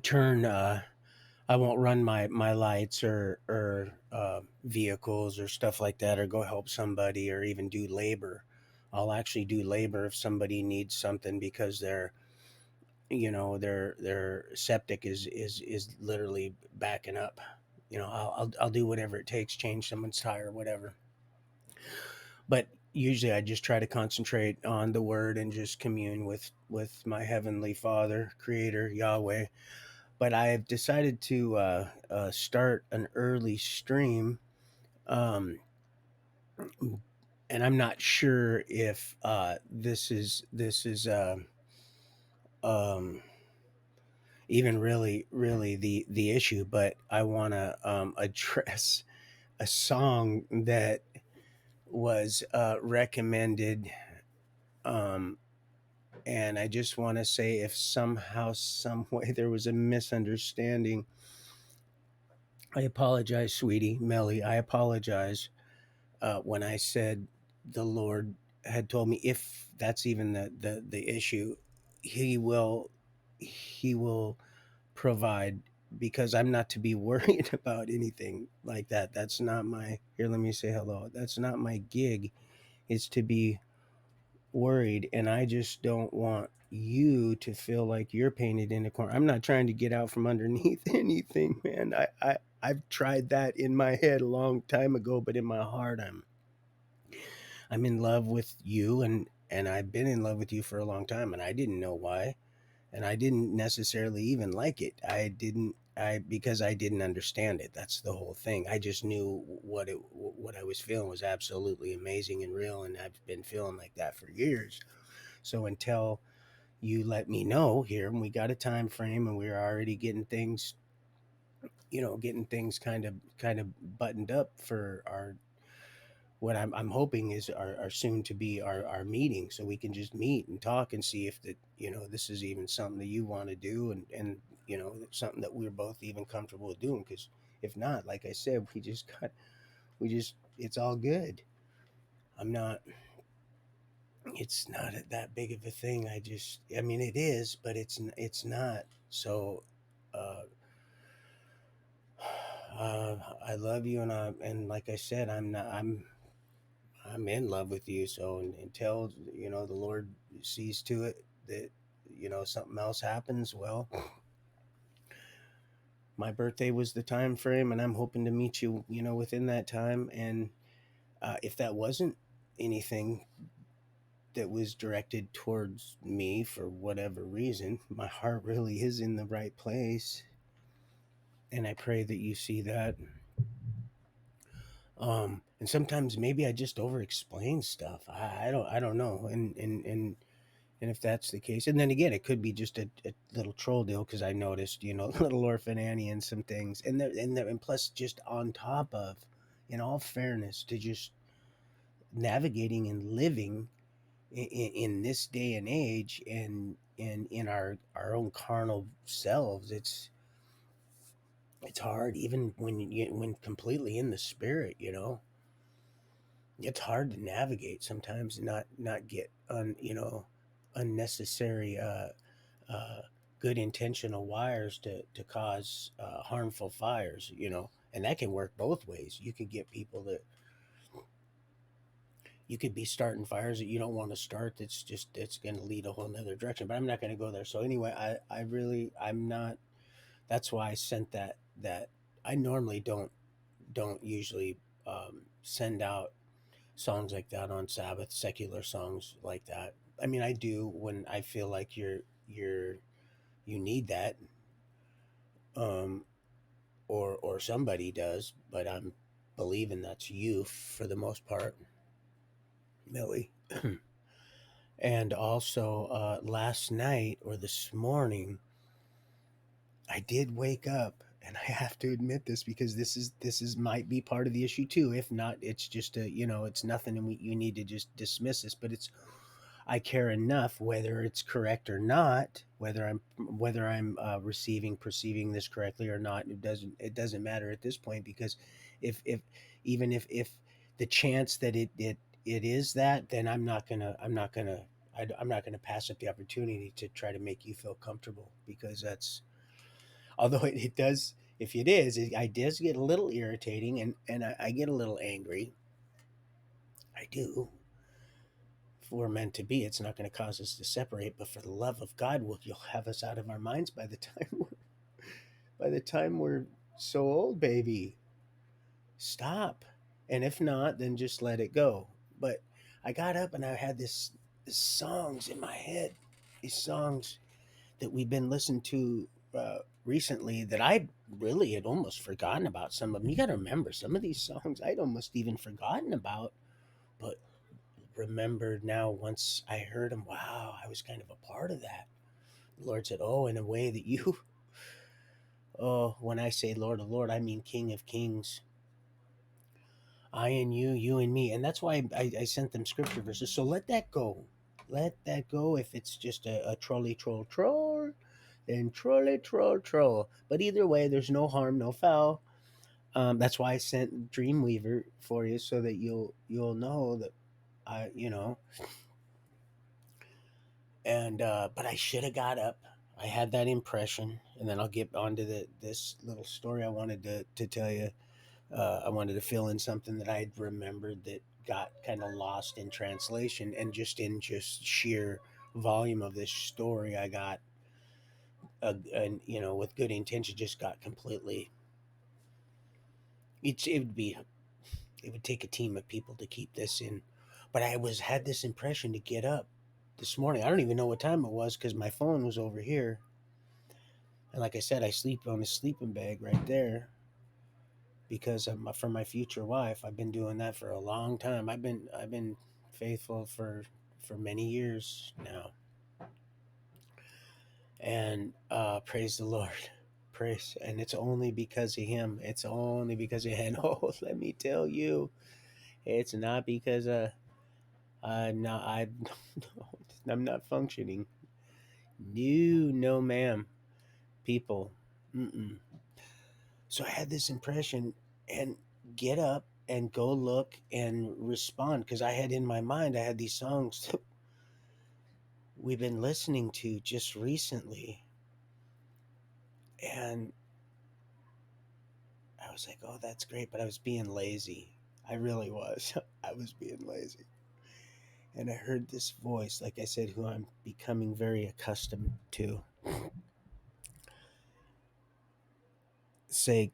turn I won't run my lights or vehicles or stuff like that, or go help somebody, or even do labor. I'll actually do labor if somebody needs something because their septic is literally backing up. I'll do whatever it takes, change someone's tire, whatever. But usually I just try to concentrate on the word and just commune with my heavenly Father, Creator, Yahweh. But I've decided to start an early stream, um, and I'm not sure if this is um, even really the issue. But I want to address a song that was recommended, um, and I just want to say, if somehow, some way there was a misunderstanding, I apologize, sweetie, Melly. I apologize when I said the Lord had told me, if that's even the issue, He will provide, because I'm not to be worried about anything like that. That's not my, here, let me say hello. That's not my gig, is to be worried. And I just don't want you to feel like you're painted in a corner. I'm not trying to get out from underneath anything, man. I've tried that in my head a long time ago, but in my heart, I'm in love with you, and I've been in love with you for a long time, and I didn't know why, and I didn't necessarily even like it. I didn't I Because I didn't understand it. That's the whole thing. I just knew what I was feeling was absolutely amazing and real, and I've been feeling like that for years. So until you let me know here, and we got a time frame, and we're already getting things kind of buttoned up for our, what I'm hoping is our soon to be our meeting, so we can just meet and talk and see if this is even something that you want to do, and something that we're both even comfortable with doing. Because if not, like I said, it's all good. I'm not It's not that big of a thing. I mean, it is, but it's not. So uh I love you, and like I said, I'm in love with you. So until the Lord sees to it that something else happens, well, my birthday was the time frame, and I'm hoping to meet you, within that time. And if that wasn't anything that was directed towards me for whatever reason, my heart really is in the right place, and I pray that you see that. And sometimes maybe I just over explain stuff. I don't know. And if that's the case, and then again, it could be just a little troll deal, because I noticed, little Orphan Annie and some things, and plus, just on top of, in all fairness, to just navigating and living in this day and age, and in our own carnal selves, it's hard, even when completely in the spirit. It's hard to navigate sometimes, and not get unnecessary good intentional wires to cause harmful fires, and that can work both ways. You could be starting fires that you don't want to start, that's going to lead a whole nother direction, but I'm not going to go there. So anyway, I'm not, that's why I sent that I normally don't usually send out songs like that on Sabbath, secular songs like that. I mean, I do when I feel like you need that, um, or somebody does, but I'm believing that's you for the most part, Millie. And also, last night or this morning, I did wake up, and I have to admit this, because this is might be part of the issue too. If not, it's just it's nothing, and you need to just dismiss this. But it's I care enough whether it's correct or not, whether I'm perceiving this correctly or not. It doesn't matter at this point, because if even if the chance that it is that, then I'm not gonna pass up the opportunity to try to make you feel comfortable, because Although it does, if it is, I does get a little irritating, and I get a little angry. I do. If we're meant to be, it's not going to cause us to separate. But for the love of God, you'll have us out of our minds by the time we're so old, baby. Stop. And if not, then just let it go. But I got up and I had this songs in my head, these songs that we've been listening to recently that I really had almost forgotten about some of them. You got to remember, some of these songs I'd almost even forgotten about, but remembered now once I heard them. Wow, I was kind of a part of that. The Lord said, "Oh, in a way that you, oh, when I say Lord of Lord, I mean King of Kings. I and you and me." And that's why I sent them scripture verses. So let that go. Let that go. If it's just a trolley troll troll, then trolley troll troll. But either way, there's no harm, no foul. That's why I sent Dreamweaver for you, so that you'll know that I, and but I should have got up. I had that impression, and then I'll get onto this little story I wanted to tell you. I wanted to fill in something that I'd remembered that got kind of lost in translation, and just in just sheer volume of this story, I got and with good intention, just got completely. It would be, it would take a team of people to keep this in, but I was had this impression to get up this morning. I don't even know what time it was because my phone was over here, and like I said, I sleep on a sleeping bag right there because for my future wife. I've been doing that for a long time. I've been faithful for many years now, and praise the Lord, praise. And it's only because of Him. It's only because of Him. Oh, let me tell you, it's not because I'm not. I'm not functioning. No, no, ma'am. People. Mm-mm. So I had this impression, and get up and go look and respond, because I had in my mind, I had these songs that we've been listening to just recently, and I was like, oh, that's great, but I was being lazy. I really was. I was being lazy. And I heard this voice, like I said, who I'm becoming very accustomed to, say,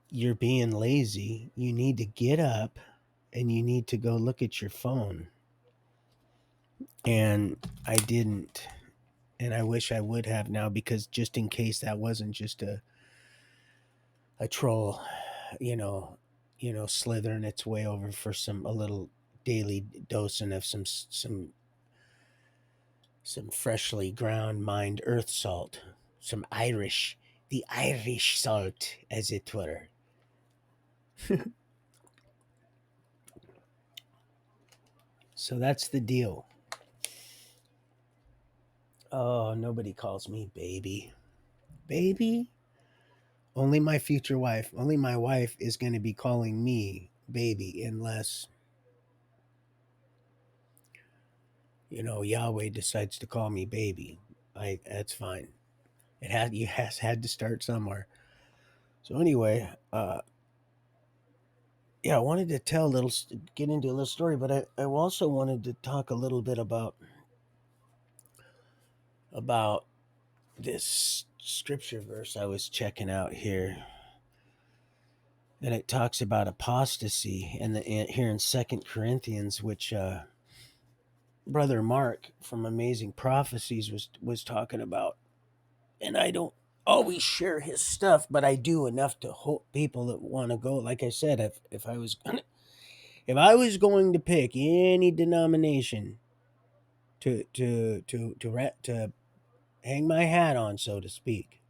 you're being lazy. You need to get up and you need to go look at your phone. And I didn't. And I wish I would have now, because just in case that wasn't just a troll, you know, slithering its way over for a little daily dosing of some freshly ground mined earth salt, some the Irish salt, as it were. So that's the deal. Oh, nobody calls me baby. Baby? Only my future wife, only my wife is going to be calling me baby, unless, Yahweh decides to call me baby. That's fine. It has had to start somewhere. So anyway, yeah, I wanted to get into a little story, but I also wanted to talk a little bit about this scripture verse I was checking out here, and it talks about apostasy, and here in Second Corinthians, which Brother Mark from Amazing Prophecies was talking about. And I don't always share his stuff, but I do enough to hope people that want to go. Like I said, if I was going to pick any denomination to hang my hat on, so to speak,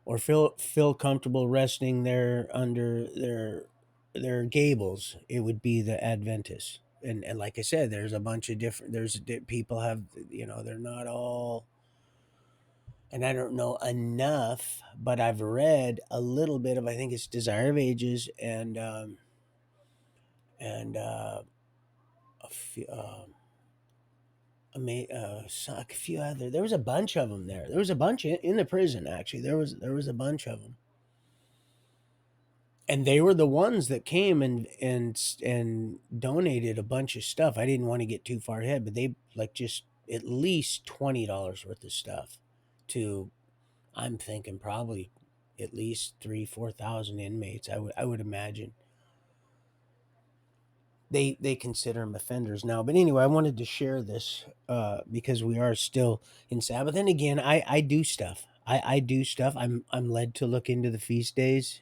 or feel comfortable resting there under their gables, it would be the Adventists. And like I said, there's a bunch of different. People have, they're not all, and I don't know enough, but I've read a little bit of, I think it's Desire of Ages, and a few, a few other. There was a bunch of them there. There was a bunch in the prison. Actually, there was a bunch of them, and they were the ones that came and donated a bunch of stuff. I didn't want to get too far ahead, but they like just at least $20 worth of stuff to. I'm thinking probably at least 3,000 4,000 inmates. I would imagine they consider them offenders now. But anyway, I wanted to share this because we are still in Sabbath. And again, I do stuff. I do stuff. I'm led to look into the feast days.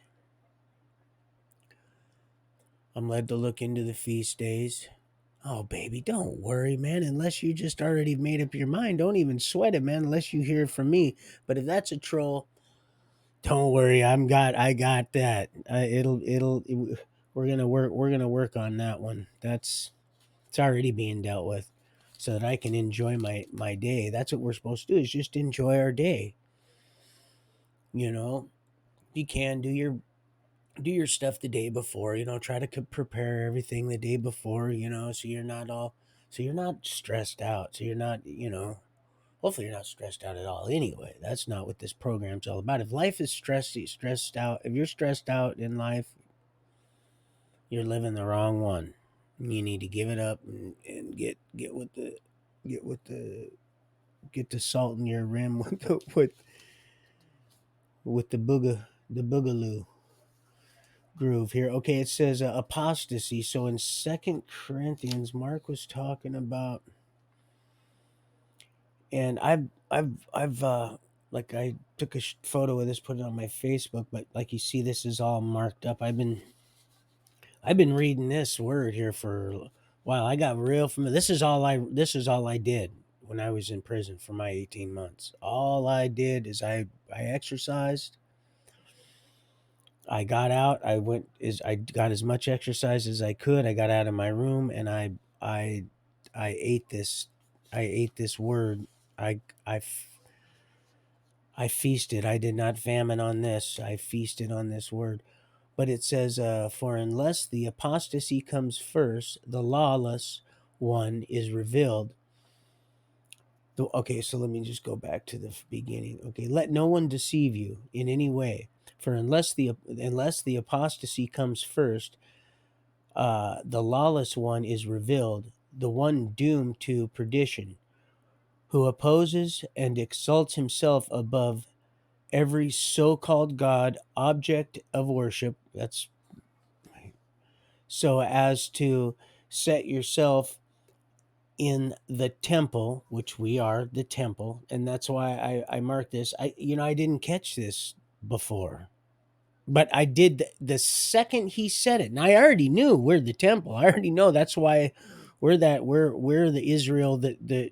I'm led to look into the feast days. Oh, baby, don't worry, man. Unless you just already made up your mind, don't even sweat it, man. Unless you hear it from me. But if that's a troll, don't worry. I got that. We're gonna work on that one. It's already being dealt with, so that I can enjoy my day. That's what we're supposed to do, is just enjoy our day. You know, you can do your stuff the day before. Try to prepare everything the day before. So you're not stressed out. So you're not. Hopefully you're not stressed out at all. Anyway, that's not what this program's all about. If life is stressed out, if you're stressed out in life, you're living the wrong one. You need to give it up and get with the get the salt in your rim with the boogaloo groove here. Okay, it says apostasy. So in Second Corinthians, Mark was talking about, and I've like I took a photo of this, put it on my Facebook, but like you see, this is all marked up. I've been reading this word here for a while. I got real familiar. This is all I did when I was in prison for my 18 months. All I did is I exercised. I got out. I got as much exercise as I could. I got out of my room and I I ate this I ate this word. I I I feasted. I did not famine on this. I feasted on this word. But it says, for unless the apostasy comes first, the lawless one is revealed. Okay, so let me just go back to the beginning. Okay, let no one deceive you in any way. For unless the apostasy comes first, the lawless one is revealed, the one doomed to perdition, who opposes and exalts himself above every so-called God, object of worship. That's so as to set yourself in the temple, which we are the temple, and that's why I marked this. I didn't catch this before, but I did the second he said it, and I already knew we're the temple. I already know that's why we're the Israel that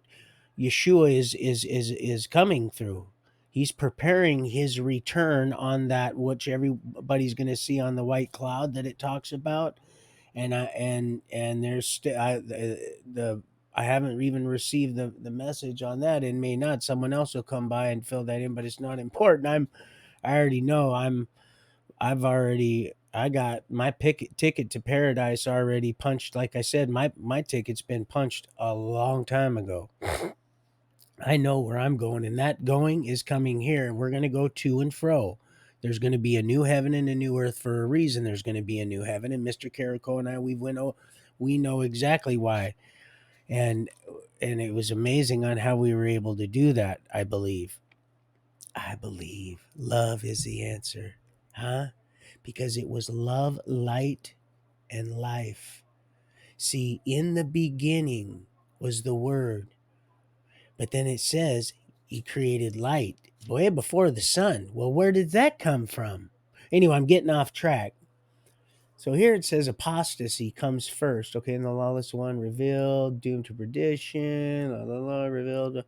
Yeshua is coming through. He's preparing his return on that, which everybody's going to see on the white cloud that it talks about. And there's the I haven't even received the message on that, and may not. Someone else will come by and fill that in, but it's not important. I already know. I got my ticket to paradise already punched. Like I said, my ticket's been punched a long time ago. I know where I'm going, and that going is coming here. We're going to go to and fro. There's going to be a new heaven and a new earth for a reason. There's going to be a new heaven, and Mr. Carrico and I, we know exactly why, and it was amazing on how we were able to do that. I believe love is the answer, huh? Because it was love, light, and life. See, in the beginning was the Word. But then it says he created light way before the sun. Well, where did that come from? Anyway, I'm getting off track. So here it says apostasy comes first. Okay, and the lawless one revealed, doomed to perdition, revealed.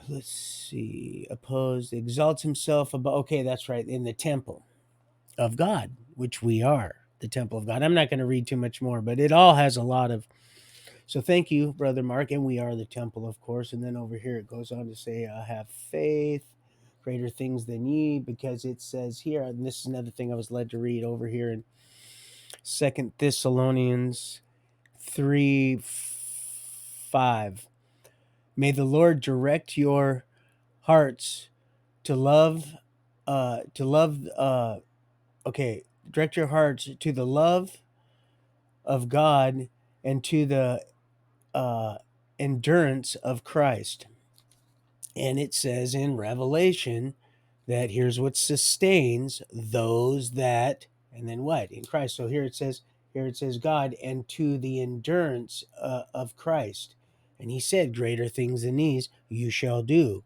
Let's see, opposed, exalts himself above. Okay, that's right, in the temple of God, which we are, the temple of God. I'm not going to read too much more, but it all has a lot of. So thank you, Brother Mark. And we are the temple, of course. And then over here it goes on to say, have faith, greater things than ye, because it says here, and this is another thing I was led to read over here in Second Thessalonians 3 5. May the Lord direct your hearts to love, to love, okay, direct your hearts to the love of God and to the uh, endurance of Christ. And it says in Revelation that here's what sustains those that, and then what? In Christ. So here it says God and to the endurance of Christ. And he said, greater things than these you shall do.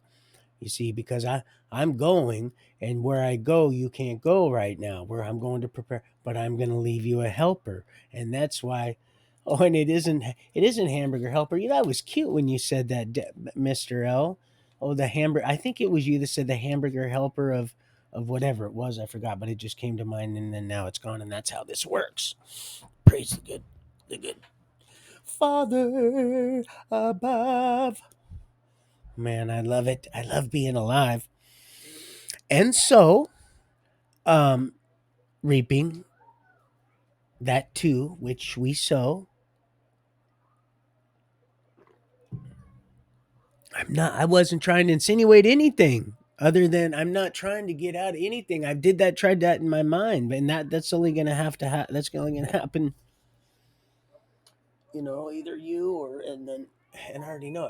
You see, because I'm going, and where I go, you can't go right now. Where I'm going to prepare, but I'm going to leave you a helper, and that's why. Oh, and it isn't hamburger helper. You know, that was cute when you said that, Mister L. Oh, the hamburger. I think it was you that said the hamburger helper of whatever it was. I forgot, but it just came to mind, and then now it's gone, and that's how this works. Praise the good Father above. Man, I love it. I love being alive. And so, um, reaping that too, which we sow. I wasn't trying to insinuate anything other than I'm not trying to get out of anything. I tried that in my mind, and that's only going to that's only going to happen, either you or, and I already know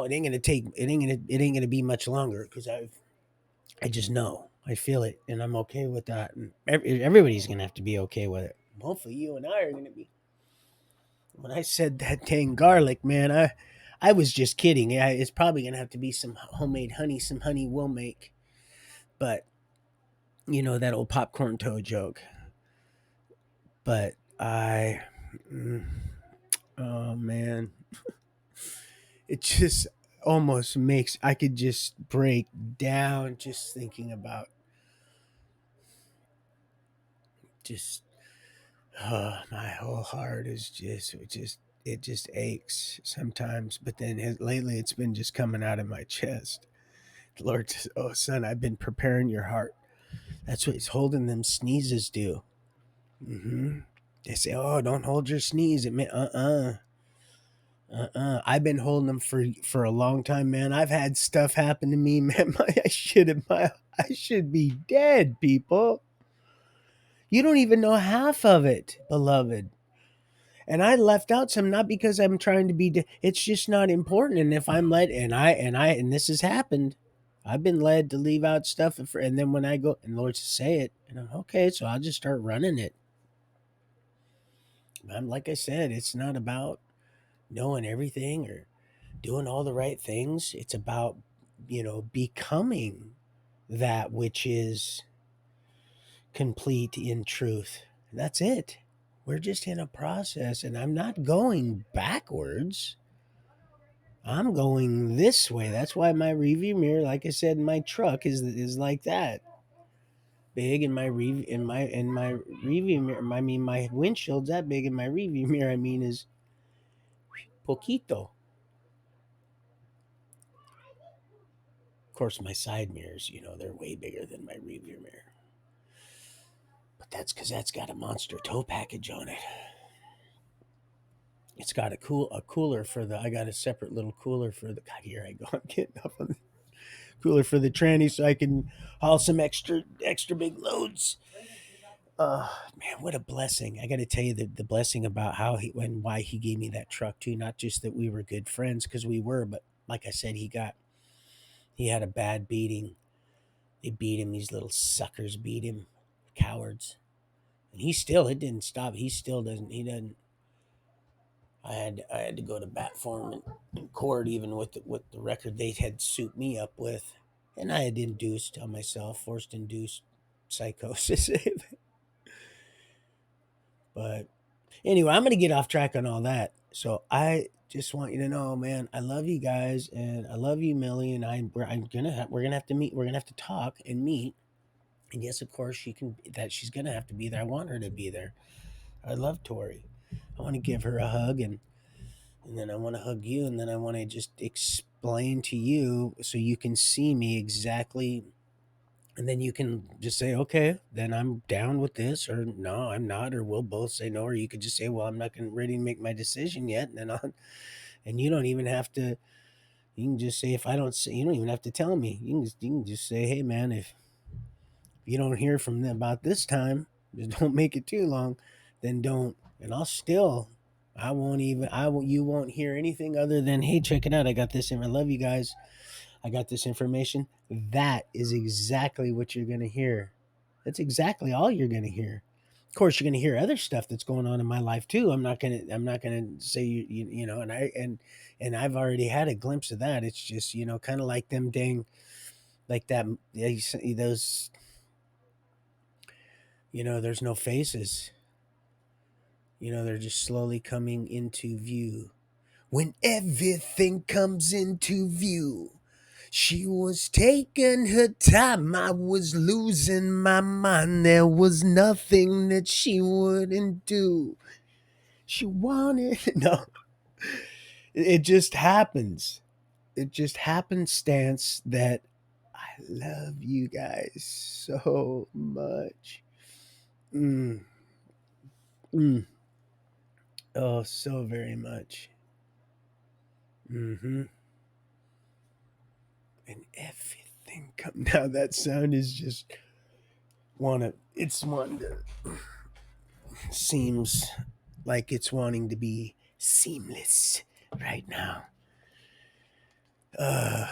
it ain't going to be much longer because I just know. I feel it, and I'm okay with that. And everybody's gonna have to be okay with it. Hopefully, you and I are gonna be. When I said that dang garlic, man, I was just kidding. It's probably gonna have to be some homemade honey. Some honey will make, but that old popcorn toe joke. But mm, oh man, it just almost makes I could just break down just thinking about just my whole heart is just aches sometimes, but then lately it's been just coming out of my chest. The Lord says, "Oh son, I've been preparing your heart." That's what He's holding them sneezes do. Mm-hmm. They say, "Oh, don't hold your sneeze." It may, I've been holding them for a long time, man. I've had stuff happen to me, man. I should be dead, people. You don't even know half of it, beloved. And I left out some not because I'm trying to be. It's just not important. And if I'm led, and this has happened, I've been led to leave out stuff, and then when I go and Lord to say it, and I'm okay, so I'll just start running it. I'm like I said, it's not about knowing everything or doing all the right things. It's about becoming that which is complete in truth. That's it. We're just in a process, and I'm not going backwards. I'm going this way. That's why my review mirror, like I said, in my truck is like that big, and my review mirror. I mean, my windshield's that big, and my review mirror, I mean, is poquito. Of course, my side mirrors, they're way bigger than my review mirror. But that's because that's got a monster tow package on it. It's got a cooler for the. I got a separate little cooler for the. God, here I go. I'm getting up on the cooler for the tranny, so I can haul some extra big loads. Man, what a blessing! I got to tell you the blessing about how why he gave me that truck too. Not just that we were good friends, because we were, but like I said, he had a bad beating. They beat him. These little suckers beat him, cowards. And it didn't stop. He still doesn't. He doesn't. I had to go to bat for him in court, even with the record they had sued me up with, and I had induced on myself, forced induced psychosis. But anyway, I'm gonna get off track on all that. So I just want you to know, man, I love you guys, and I love you, Millie. And we're gonna have to meet. We're gonna have to talk and meet. And yes, of course, she's gonna have to be there. I want her to be there. I love Tori. I want to give her a hug, and then I want to hug you, and then I want to just explain to you so you can see me exactly, and then you can just say, okay, then I'm down with this, or no, I'm not, or we'll both say no, or you could just say, well, I'm not ready to make my decision yet, and then And you don't even have to. You can just say if I don't say, you don't even have to tell me. You can just say, hey man, if you don't hear from them about this time, just don't make it too long, then don't. And I'll still, I won't even, I won't, you won't hear anything other than, hey, check it out. I got this. I love you guys. I got this information. That is exactly what you're going to hear. That's exactly all you're going to hear. Of course, you're going to hear other stuff that's going on in my life too. I'm not going to say, you know, and I've already had a glimpse of that. It's just, you know, kind of like them dang, like that, those, you know, there's no faces. You know, they're just slowly coming into view. When everything comes into view, she was taking her time. I was losing my mind. There was nothing that she wouldn't do. She wanted. No, it just happens. It just happenstance that I love you guys so much. Mm, mm. Oh, so very much. Mm-hmm. And everything come now. That sound is just wanna. It's one that seems like it's wanting to be seamless right now. Uh,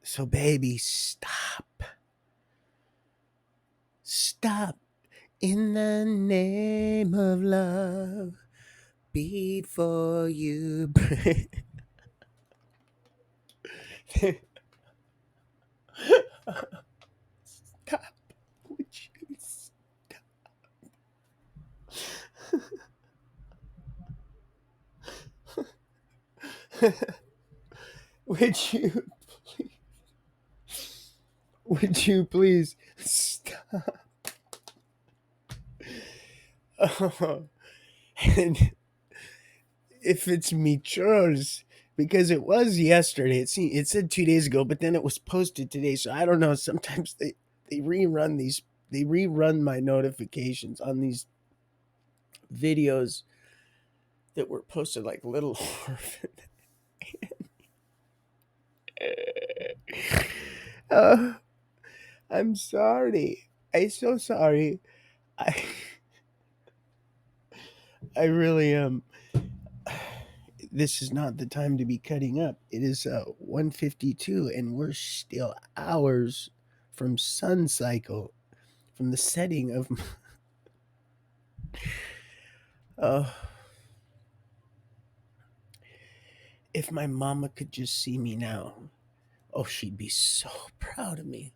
so baby, stop in the name of love before you break. Stop. Would you would you would you please stop? Oh, and if it's me churros, because it was yesterday. It said 2 days ago, but then it was posted today. So I don't know. Sometimes they rerun these. They rerun my notifications on these videos that were posted like little orphan. uh, I'm sorry. I'm so sorry. I I really am. This is not the time to be cutting up. It is 1:52, and we're still hours from sun cycle, from the setting of. Uh, if my mama could just see me now, oh, she'd be so proud of me.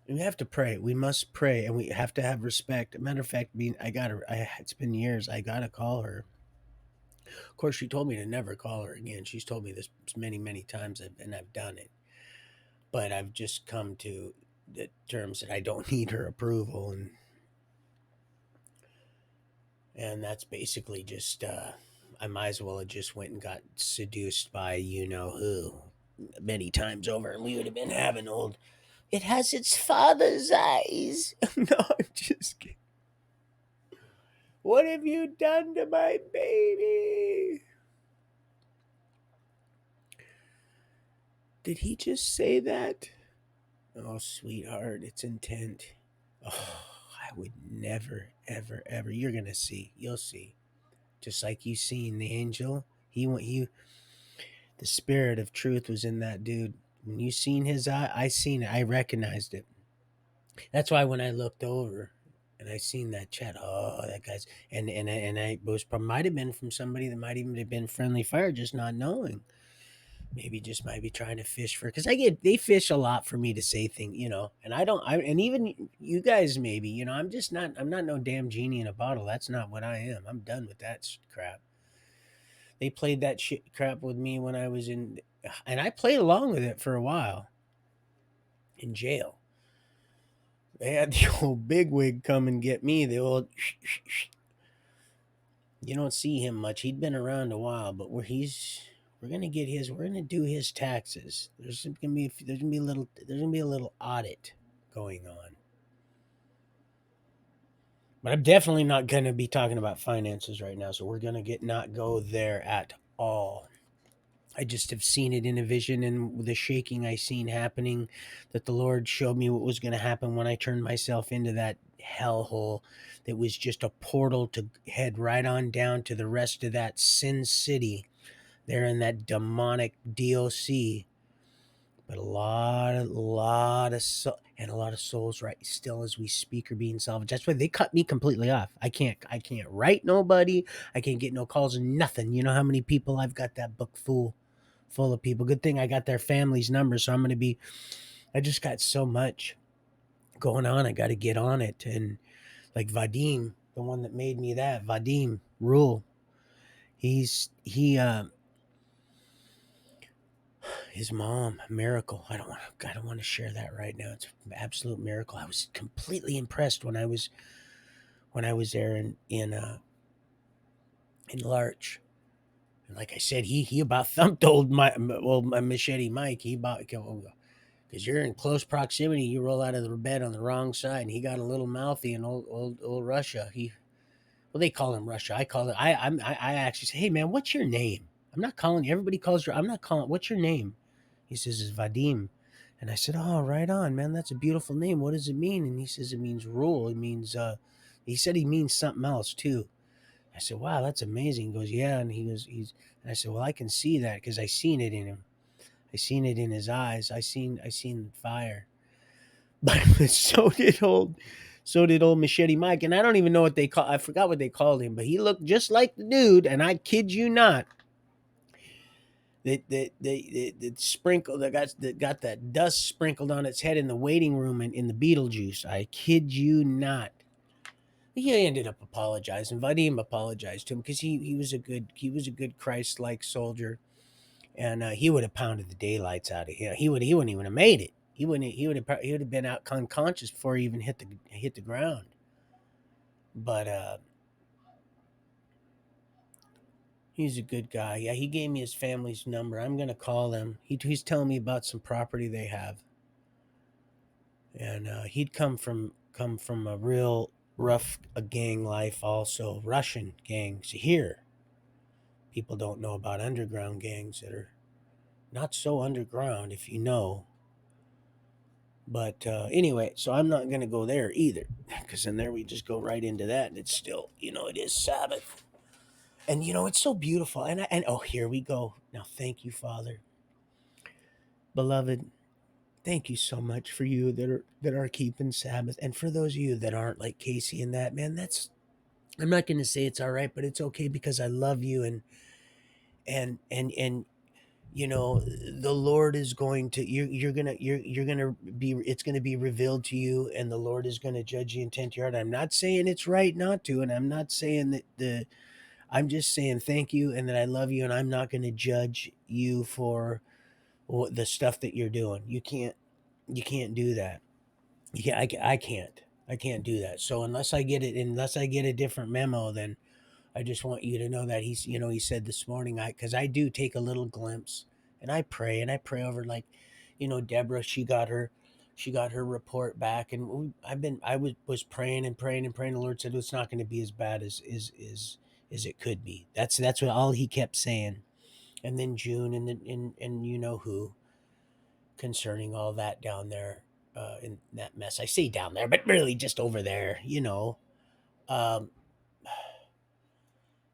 We have to pray. We must pray, and we have to have respect. Matter of fact, being I got her. It's been years. I gotta call her. Of course, she told me to never call her again. She's told me this many, many times, and I've done it. But I've just come to the terms that I don't need her approval, and that's basically just. I might as well have just went and got seduced by you know who many times over, and we would have been having old. It has its father's eyes. No, I'm just kidding. What have you done to my baby? Did he just say that? Oh, sweetheart, it's intent. Oh, I would never, ever, ever. You're gonna see. You'll see. Just like you seen the angel. He went. You. The spirit of truth was in that dude. When you seen his eye, I seen it. I recognized it. That's why when I looked over and I seen that chat, oh, that guy's and I was might have been from somebody that might even have been friendly fire, just not knowing. Maybe just might be trying to fish for because I get they fish a lot for me to say things, you know, and I don't. I and even you guys maybe, you know, I'm just not. I'm not no damn genie in a bottle. That's not what I am. I'm done with that crap. They played that shit crap with me when I was in, and I played along with it for a while in jail. They had the old bigwig come and get me. The old, you don't see him much. He'd been around a while, but we're gonna get his. We're gonna do his taxes. There's gonna be a little audit going on. But I'm definitely not going to be talking about finances right now. So we're going to get not go there at all. I just have seen it in a vision and the shaking I seen happening, that the Lord showed me what was going to happen when I turned myself into that hellhole that was just a portal to head right on down to the rest of that sin city there in that demonic DOC. But and a lot of souls right still as we speak are being salvaged. That's why they cut me completely off. I can't write nobody. I can't get no calls, nothing. You know how many people I've got that book full of people. Good thing I got their family's numbers, so I just got so much going on. I got to get on it. And like Vadim, the one that made me that, Vadim Rule, he his mom, miracle. I don't want to share that right now. It's an absolute miracle. I was completely impressed when I was there in Larch. And like I said, he about thumped my machete Mike. He about, because you're in close proximity. You roll out of the bed on the wrong side, and he got a little mouthy in old Russia. Well, they call him Russia. I call it. I actually say, hey man, what's your name? I'm not calling you. Everybody calls you. I'm not calling. What's your name? He says it's Vadim, and I said, oh, right on, man. That's a beautiful name. What does it mean? And he says it means rule. It means. He said he means something else too. I said, wow, that's amazing. He goes, yeah, and he's. And I said, well, I can see that because I seen it in him. I seen it in his eyes. I seen fire. But so did old Machete Mike, and I don't even know what they call. I forgot what they called him, but he looked just like the dude, and I kid you not. That sprinkle that got that dust sprinkled on its head in the waiting room in the Beetlejuice. I kid you not. He ended up apologizing. Vadim apologized to him because he was a good Christ like soldier, and he would have pounded the daylights out of him. He wouldn't even have made it. He would have been out unconscious before he even hit the ground. But he's a good guy. Yeah, he gave me his family's number. I'm gonna call them. He's telling me about some property they have, and he'd come from a real rough gang life. Also, Russian gangs here. People don't know about underground gangs that are not so underground, if you know. But anyway, so I'm not going to go there either, because then there we just go right into that, and it's still, it is Sabbath, and it's so beautiful, and oh, here we go now. Thank you, Father, beloved. Thank you so much for you that are keeping Sabbath, and for those of you that aren't like Casey and that man. That's I'm not going to say it's all right, but it's okay because I love you, and the Lord is going to you're gonna be it's gonna be revealed to you, and the Lord is gonna judge the intent of your heart. I'm not saying it's right not to, and I'm not saying I'm just saying thank you and that I love you, and I'm not gonna judge you for the stuff that you're doing. You can't do that. I can't do that. So unless I get a different memo, then I just want you to know that he said this morning, because I do take a little glimpse, and I pray over, like, Deborah, she got her report back, and I was praying and praying and praying. The Lord said it's not going to be as bad as it could be. That's what all he kept saying. And then June, and you know who, concerning all that down there, in that mess. I say down there, but really just over there, Um,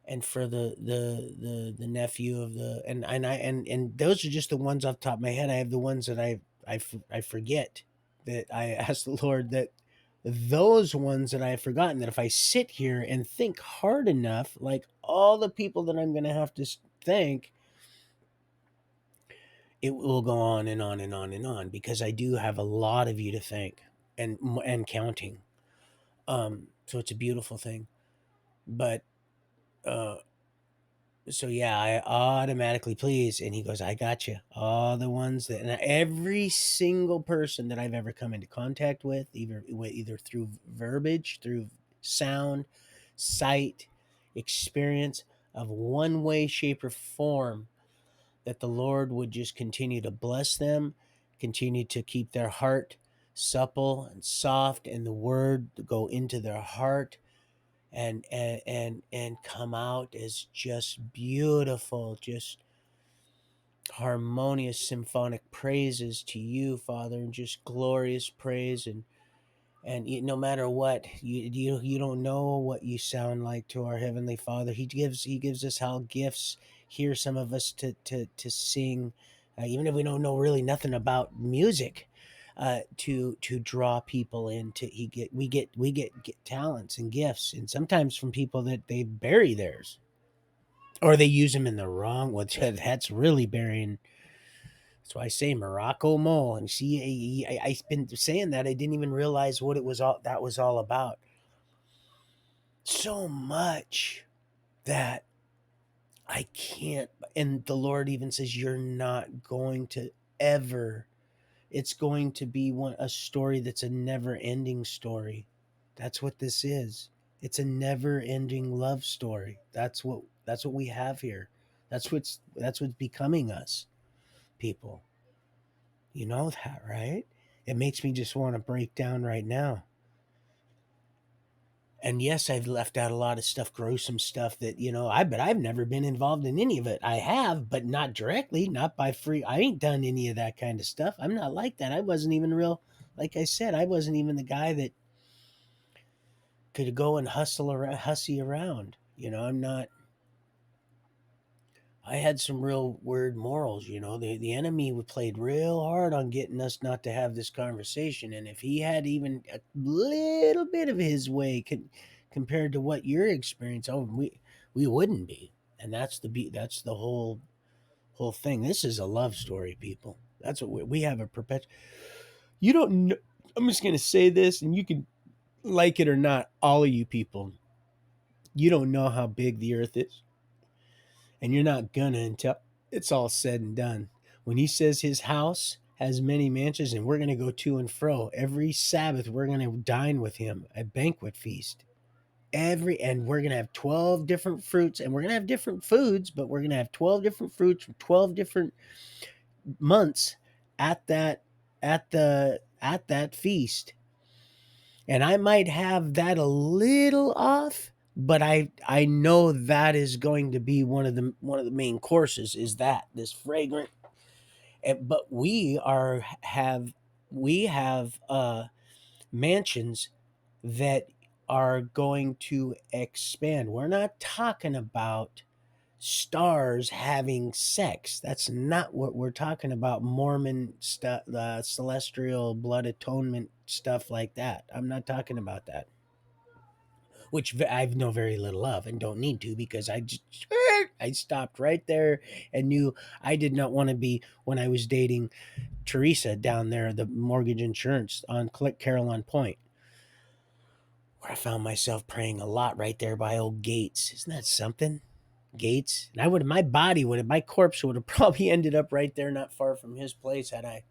and for the nephew of the and those are just the ones off the top of my head. I have the ones that I forget, that I ask the Lord, that those ones that I have forgotten, that if I sit here and think hard enough, like all the people that I'm going to have to thank, it will go on and on and on and on, because I do have a lot of you to thank, and counting. So it's a beautiful thing. But uh so yeah, I automatically please, and he goes, I got you. All the ones that, and every single person that I've ever come into contact with, either through verbiage, through sound, sight, experience, of one way, shape, or form, that the Lord would just continue to bless them, continue to keep their heart supple and soft, and the word go into their heart, and come out as just beautiful, just harmonious symphonic praises to you, Father, and just glorious praise. And no matter what, you don't know what you sound like to our heavenly Father. He gives us how gifts here. Some of us to sing, even if we don't know really nothing about music, to draw people in. To he get we get talents and gifts, and sometimes from people that they bury theirs, or they use them in the wrong. Which that's really burying. That's why I say Morocco Mole. And see, I've been saying that. I didn't even realize what it was all that was all about. So much that I can't. And the Lord even says, "You're not going to ever." It's going to be a story that's a never-ending story. That's what this is. It's a never-ending love story. That's what we have here. That's what's becoming us, people. You know that, right? It makes me just want to break down right now. And yes, I've left out a lot of stuff, gruesome stuff that, but I've never been involved in any of it. I have, but not directly, not by free. I ain't done any of that kind of stuff. I'm not like that. I wasn't even real, like I said, I wasn't even the guy that could go and hussy around. I'm not. I had some real weird morals. The enemy played real hard on getting us not to have this conversation. And if he had even a little bit of his way compared to what you're experiencing, we wouldn't be. And that's the whole thing. This is a love story, people. That's what we have a perpetual. You don't know. I'm just gonna say this, and you can like it or not. All of you people, you don't know how big the earth is, and you're not gonna until it's all said and done. When he says his house has many mansions and we're going to go to and fro every Sabbath, we're going to dine with him, a banquet feast. And we're going to have 12 different fruits, and we're going to have different foods, but we're going to have 12 different fruits from 12 different months at that feast. And I might have that a little off, but I know that is going to be one of the main courses, is that this fragrant. But we have mansions that are going to expand. We're not talking about stars having sex. That's not what we're talking about. Mormon stuff, celestial blood atonement stuff like that. I'm not talking about that, which I know very little of and don't need to, because I stopped right there and knew I did not want to be, when I was dating Teresa down there, the mortgage insurance on Caroline Point, where I found myself praying a lot right there by old Gates. Isn't that something? Gates. And my corpse would have probably ended up right there, not far from his place, had I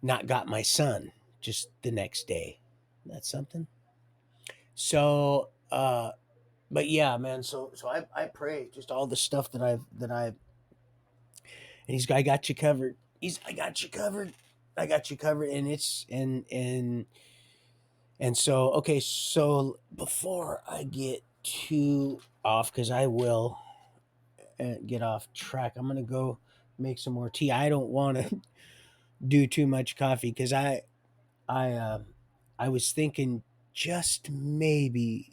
not got my son just the next day. That's something. So, but yeah, man. So I pray just all the stuff that I've, and I got you covered. I got you covered. I got you covered. And it's, and so, okay. So before I get too off, cause I will get off track, I'm going to go make some more tea. I don't want to do too much coffee, cause I, I was thinking, just maybe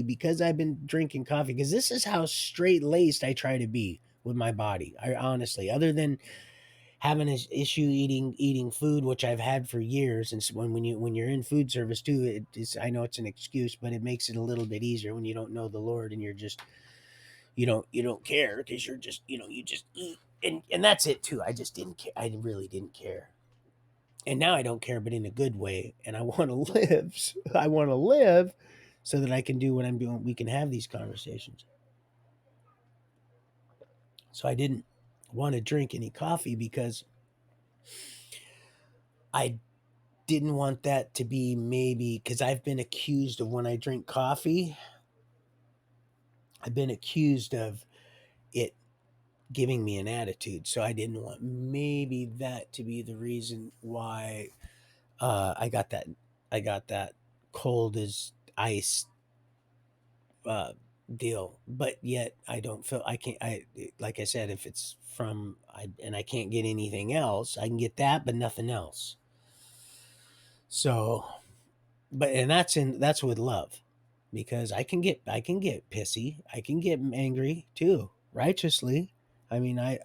because I've been drinking coffee, because this is how straight laced I try to be with my body. I honestly, other than having an issue eating food, which I've had for years, and so when you're in food service too, I know it's an excuse, but it makes it a little bit easier when you don't know the Lord and you're just, you don't care, because you're just, you just eat, and that's it too. I just didn't care. I really didn't care. And now I don't care, but in a good way. And I want to live. I want to live so that I can do what I'm doing. We can have these conversations. So I didn't want to drink any coffee, because I didn't want that to be, maybe because I've been accused of, when I drink coffee, I've been accused of it giving me an attitude. So I didn't want maybe that to be the reason why I got that cold, as ice uh, deal, but yet I don't feel I can't. I like I said, if it's from and I can't get anything else, I can get that, but nothing else. So, but and that's with love, because I can get pissy, I can get angry too, righteously. I mean, I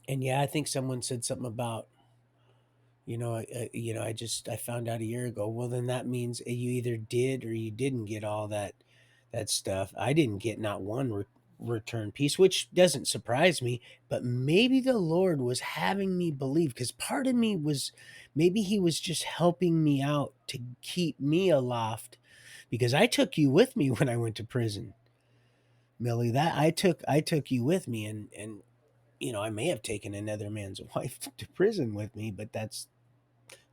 and yeah, I think someone said something about I found out a year ago. Well, then that means you either did or you didn't get all that stuff. I didn't get not one return piece, which doesn't surprise me. But maybe the Lord was having me believe, because part of me was, maybe He was just helping me out to keep me aloft, because I took you with me when I went to prison, Millie. That I took you with me, and I may have taken another man's wife to prison with me, but that's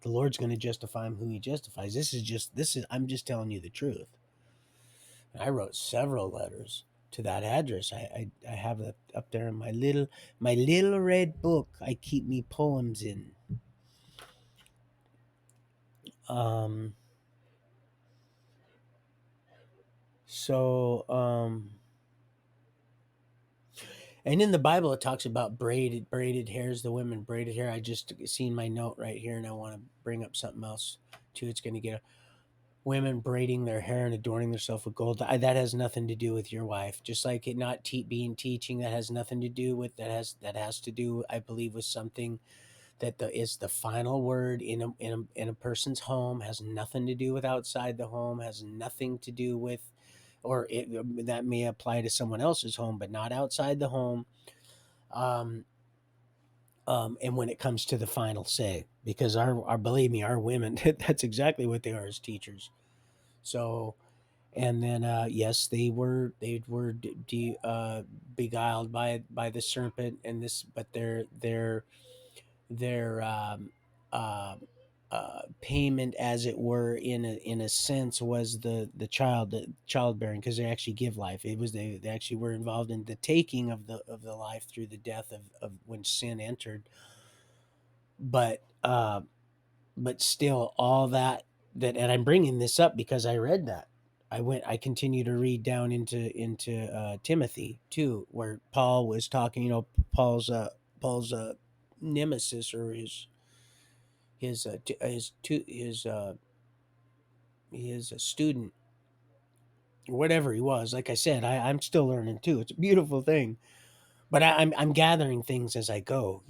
the Lord's going to justify him who He justifies. This is I'm just telling you the truth. I wrote several letters to that address. I have it up there in my little red book I keep me poems in. Um so and in the Bible it talks about braided hairs, the women braided hair. I just seen my note right here, and I want to bring up something else too. It's going to get women braiding their hair and adorning themselves with gold. That has nothing to do with your wife. Just like it not being teaching, that has nothing to do with that has to do, I believe, with something that is the final word in a person's home. Has nothing to do with outside the home. Has nothing to do with, that may apply to someone else's home, but not outside the home. Um, and when it comes to the final say, because our believe me, our women, that's exactly what they are, as teachers. So, and then yes, they were beguiled by the serpent, and this, but their uh, payment, as it were, in a sense, was the childbearing, because they actually give life. It was they actually were involved in the taking of the life through the death of when sin entered. But uh, but still, all and I'm bringing this up because I read that. I continue to read down into Timothy too, where Paul was talking. Paul's nemesis, or his student, or whatever he was. Like I said, I'm still learning too. It's a beautiful thing, but I'm gathering things as I go.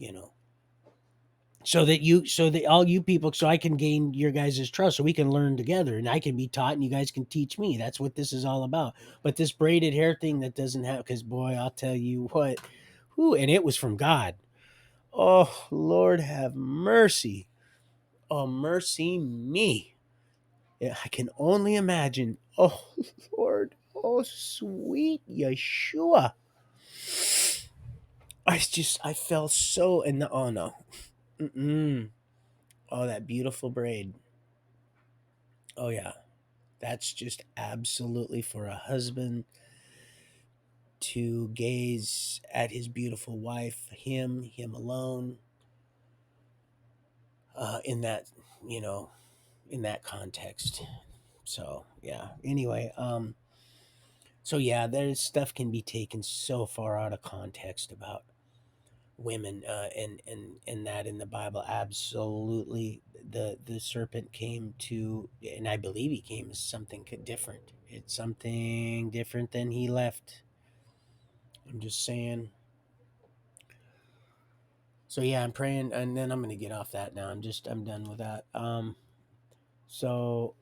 So that all you people, so I can gain your guys' trust, so we can learn together, and I can be taught and you guys can teach me. That's what this is all about. But this braided hair thing, that doesn't have, because boy, I'll tell you what, who, and it was from God. Oh, Lord have mercy. Oh, mercy me. Yeah, I can only imagine. Oh, Lord. Oh, sweet Yeshua. I fell so in the, oh no. Mm-mm. Oh, that beautiful braid. Oh yeah. That's just absolutely for a husband to gaze at his beautiful wife, him alone, in that, you know, in that context. So yeah. Anyway, so yeah, there's stuff can be taken so far out of context about women, and that in the Bible. Absolutely, the serpent came to, and I believe he came as something different. It's something different than he left. I'm just saying. So yeah, I'm praying, and then I'm gonna get off that now. I'm done with that. So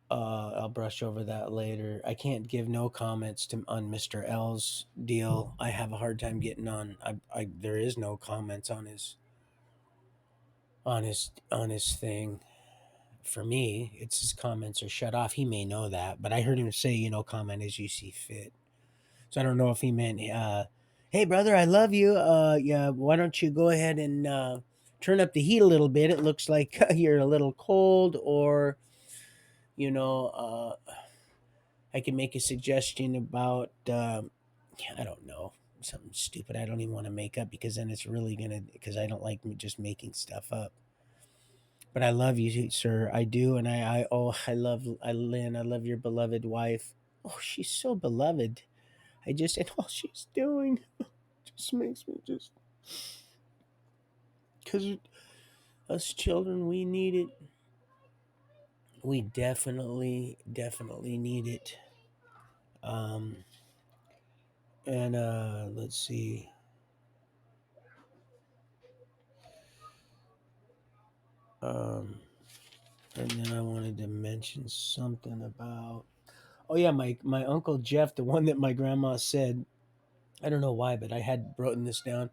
I'll brush over that later. I can't give no comments on Mr. L's deal. I have a hard time getting on. There is no comments on his thing. For me, it's his comments are shut off. He may know that, but I heard him say, comment as you see fit. So I don't know if he meant, hey brother, I love you. Yeah, why don't you go ahead and turn up the heat a little bit? It looks like you're a little cold, or you know, I can make a suggestion about, I don't know, something stupid. I don't even want to make up, because then it's really gonna, because I don't like just making stuff up. But I love you, sir. I do, and I Lynn. I love your beloved wife. Oh, she's so beloved. I just and all she's doing just makes me just because us children, we need it. We definitely need it. Um, and let's see. Um, and then I wanted to mention something about. Oh yeah, my uncle Jeff, the one that my grandma said. I don't know why, but I had written this down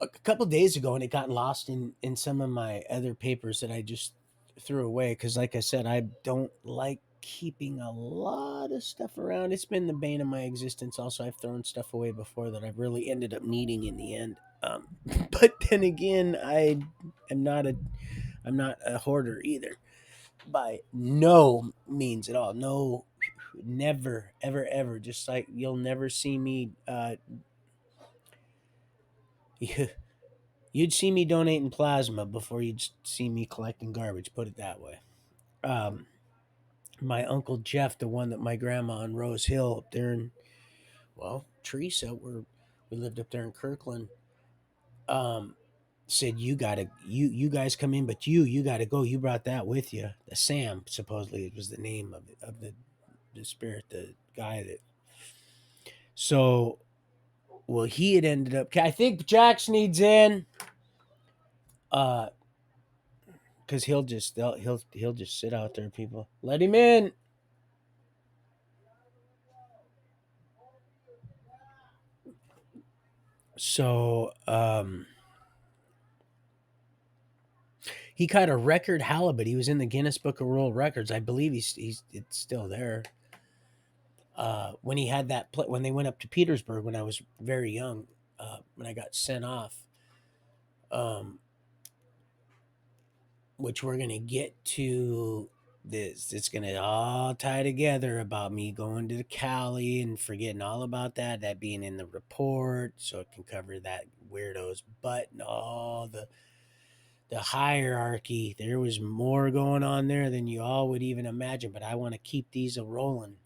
a couple days ago, and it got lost in some of my other papers that I just threw away because, like I said, I don't like keeping a lot of stuff around. It's been the bane of my existence. Also, I've thrown stuff away before that I've really ended up needing in the end. But then again, I'm not a hoarder either, by no means at all. No, never, ever. Just like you'll never see me. You'd see me donating plasma before you'd see me collecting garbage. Put it that way. Um, my uncle Jeff, the one that my grandma on Rose Hill up there in, well, Teresa, where we lived up there in Kirkland, um, said you guys come in, but you gotta go. You brought that with you. The Sam supposedly it was the name of the spirit, the guy that. So well, he had ended up. I think Jax needs in. Uh, because he'll just sit out there. People, let him in. So he caught a record halibut. He was in the Guinness Book of World Records. I believe he's it's still there. When he had when they went up to Petersburg when I was very young, when I got sent off, um, which we're gonna get to this. It's gonna all tie together about me going to Cali and forgetting all about that. That being in the report, so it can cover that weirdo's butt and all the hierarchy. There was more going on there than you all would even imagine, but I want to keep these a rolling.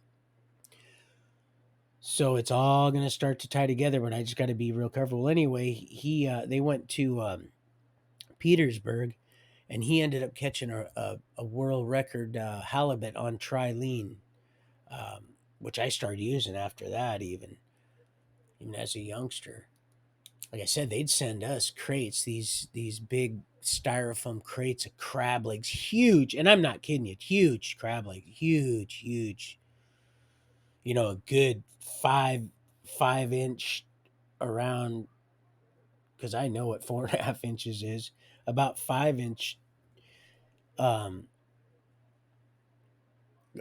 So it's all going to start to tie together, but I just got to be real careful. Well, anyway, they went to Petersburg, and he ended up catching a world record halibut on trilene, which I started using after that, even as a youngster. Like I said, they'd send us crates, these big styrofoam crates of crab legs, huge, and I'm not kidding you, huge crab leg, huge. You know, a good 5 inch around, because I know what 4.5 inches is. About 5 inch, um,